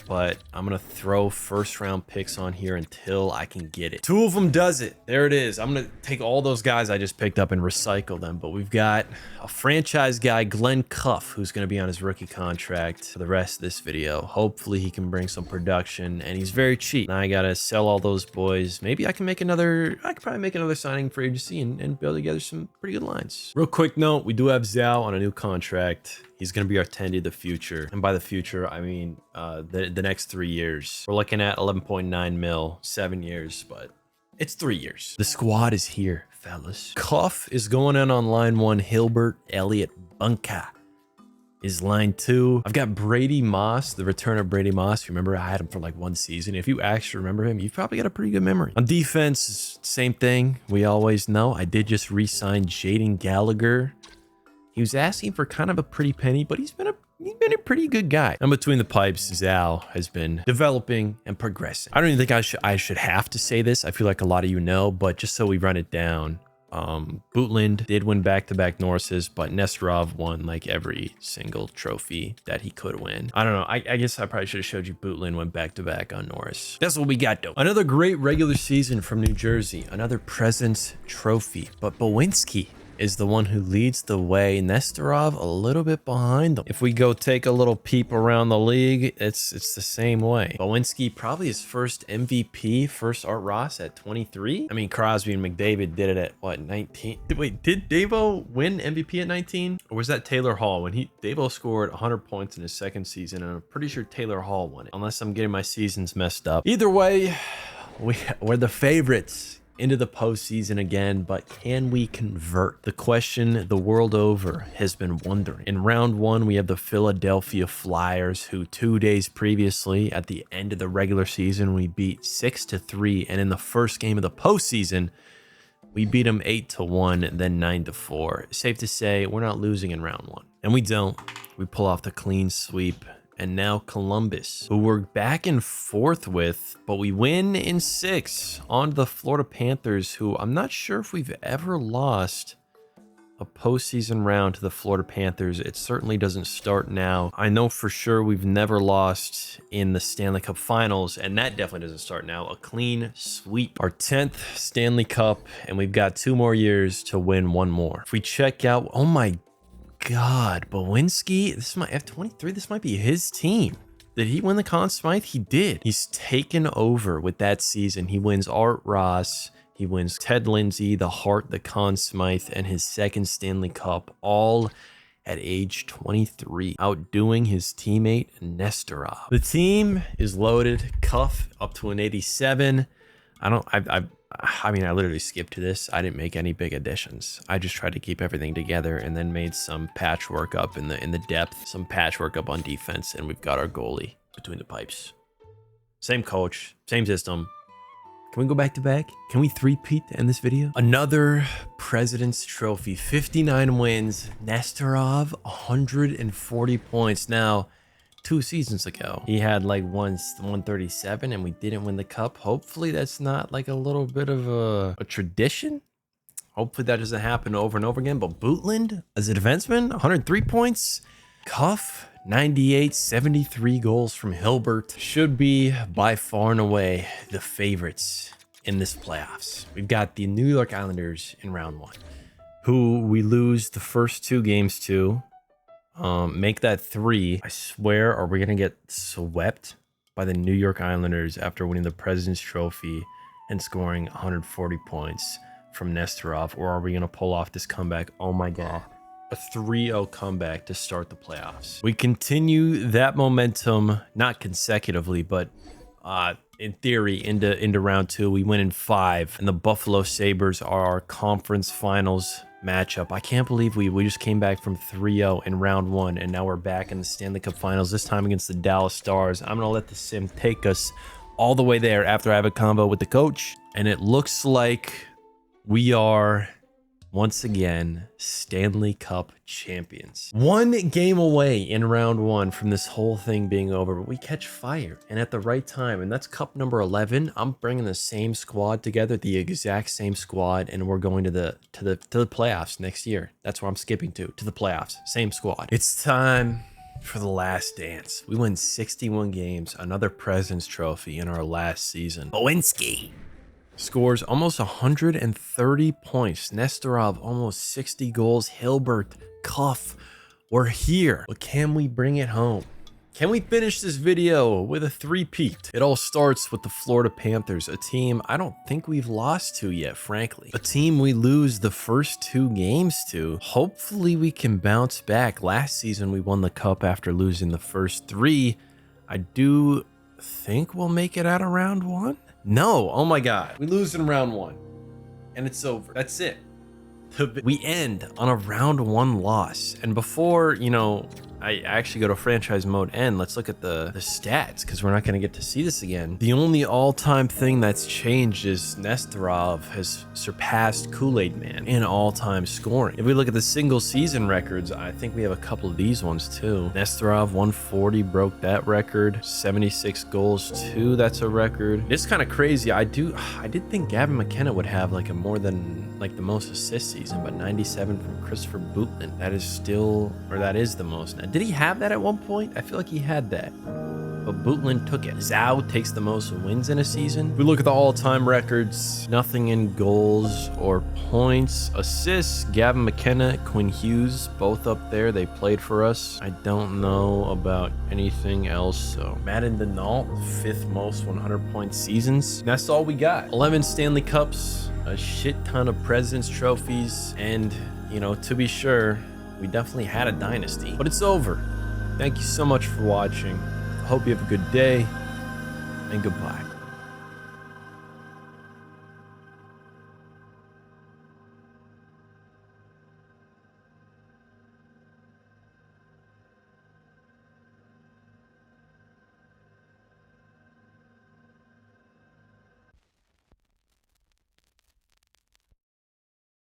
but I'm going to throw first round picks on here until I can get it. 2 of them does it. There it is. I'm going to take all those guys I just picked up and recycle them. But we've got a franchise guy, Glenn Cuff, who's going to be on his rookie contract for the rest of this video. Hopefully he can bring some production, and he's very cheap. Now I got to sell all those boys. Maybe I can make another, I could probably make another signing for agency and build together some pretty good lines. Real quick note, we do have Zhao on a new contract. He's going to be our Tendy of the future. And by the future, I mean the next 3 years. We're looking at 11.9 mil, 7 years, but it's 3 years. The squad is here, fellas. Cuff is going in on line 1. Hilbert, Elliott, Bunka is line 2. I've got Brady Moss, the return of Brady Moss. Remember, I had him for like 1 season. If you actually remember him, you've probably got a pretty good memory. On defense, same thing. We always know. I did just re-sign Jaden Gallagher. He was asking for kind of a pretty penny, but he's been a pretty good guy. And between the pipes, Zhao has been developing and progressing. I don't even think I should have to say this. I feel like a lot of you know, but just so we run it down, Bootland did win back-to-back Norrises, but Nesterov won like every single trophy that he could win. I don't know. I guess I probably should have showed you Bootland went back-to-back on Norris. That's what we got, though. Another great regular season from New Jersey. Another President's Trophy, but Bowinski is the one who leads the way. Nesterov a little bit behind them. If we go take a little peep around the league, it's the same way. Bowinski probably his first MVP, first Art Ross at 23. I mean, Crosby and McDavid did it at what, 19? Wait, did Davo win MVP at 19? Or was that Taylor Hall when Davo scored 100 points in his second season? And I'm pretty sure Taylor Hall won it, unless I'm getting my seasons messed up. Either way, we're the favorites into the postseason again, but can we convert? The question the world over has been wondering. In round 1, we have the Philadelphia Flyers, who 2 days previously at the end of the regular season, we beat 6-3. And in the first game of the postseason, we beat them 8-1, then 9-4. Safe to say, we're not losing in round 1. And we don't. We pull off the clean sweep. And now Columbus, who we're back and forth with, but we win in 6 on the Florida Panthers, who I'm not sure if we've ever lost a postseason round to the Florida Panthers. It certainly doesn't start now. I know for sure we've never lost in the Stanley Cup Finals, and that definitely doesn't start now. A clean sweep. Our 10th Stanley Cup, and we've got 2 more years to win 1 more. If we check out, oh my God, Bowinski, this is my F23. This might be his team. Did he win the Conn Smythe? He did. He's taken over with that season. He wins Art Ross. He wins Ted Lindsay, the Hart, the Conn Smythe, and his 2nd Stanley Cup, all at age 23, outdoing his teammate Nesterov. The team is loaded. Cuff up to an 87. I mean, I literally skipped to this. I didn't make any big additions. I just tried to keep everything together and then made some patchwork up in the depth, some patchwork up on defense, and we've got our goalie between the pipes. Same coach, same system. Can we go back to back? Can we three-peat to end this video? Another President's Trophy, 59 wins. Nesterov, 140 points. Now, 2 seasons ago, he had like 137 and we didn't win the cup. Hopefully that's not like a little bit of a tradition. Hopefully that doesn't happen over and over again. But Bootland as a defenseman, 103 points. Cuff, 98, 73 goals from Hilbert. Should be by far and away the favorites in this playoffs. We've got the New York Islanders in round 1, who we lose the first 2 games to. Make that 3. I swear, are we gonna get swept by the New York Islanders after winning the President's Trophy and scoring 140 points from Nesterov, or are we gonna pull off this comeback? Oh my God, a 3-0 comeback to start the playoffs. We continue that momentum, not consecutively, but in theory into round 2. We win in 5, and the Buffalo Sabres are our conference finals matchup. I can't believe we just came back from 3-0 in round 1, and now we're back in the Stanley Cup Finals, this time against the Dallas Stars. I'm gonna let the sim take us all the way there after I have a combo with the coach, and it looks like we are once again, Stanley Cup champions. One game away in round one from this whole thing being over, but we catch fire and at the right time, and that's cup number 11. I'm bringing the same squad together, the exact same squad, and we're going to the playoffs next year. That's where I'm skipping to the playoffs. Same squad. It's time for the last dance. We win 61 games, another President's Trophy in our last season. Bowinski scores almost 130 points. Nestorov almost 60 goals. Hilbert, Cuff, we're here. But can we bring it home? Can we finish this video with a three-peat? It all starts with the Florida Panthers, a team I don't think we've lost to yet, frankly. A team we lose the first 2 games to. Hopefully we can bounce back. Last season we won the cup after losing the first 3. I do think we'll make it out of round 1. No, oh my God. We lose in round 1 and it's over. That's it. We end on a round 1 loss. And before, you know, I actually go to franchise mode end, let's look at the stats, because we're not going to get to see this again. The only all-time thing that's changed is Nestorov has surpassed Kool-Aid Man in all-time scoring. If we look at the single season records, I think we have a couple of these ones too. Nestorov 140 broke that record. 76 goals too, that's a record. It's kind of crazy. I did think Gavin McKenna would have like a more than like the most assists season, but 97 from Christopher Bootland. That is still, or that is the most. Now, did he have that at one point? I feel like he had that, but Bootland took it. Zhao takes the most wins in a season. If we look at the all-time records, nothing in goals or points. Assists, Gavin McKenna, Quinn Hughes, both up there. They played for us. I don't know about anything else. So Madden Denault, 5th most 100-point seasons. And that's all we got. 11 Stanley Cups, a shit ton of President's Trophies, and, you know, to be sure, we definitely had a dynasty, but it's over. Thank you so much for watching. I hope you have a good day, and goodbye.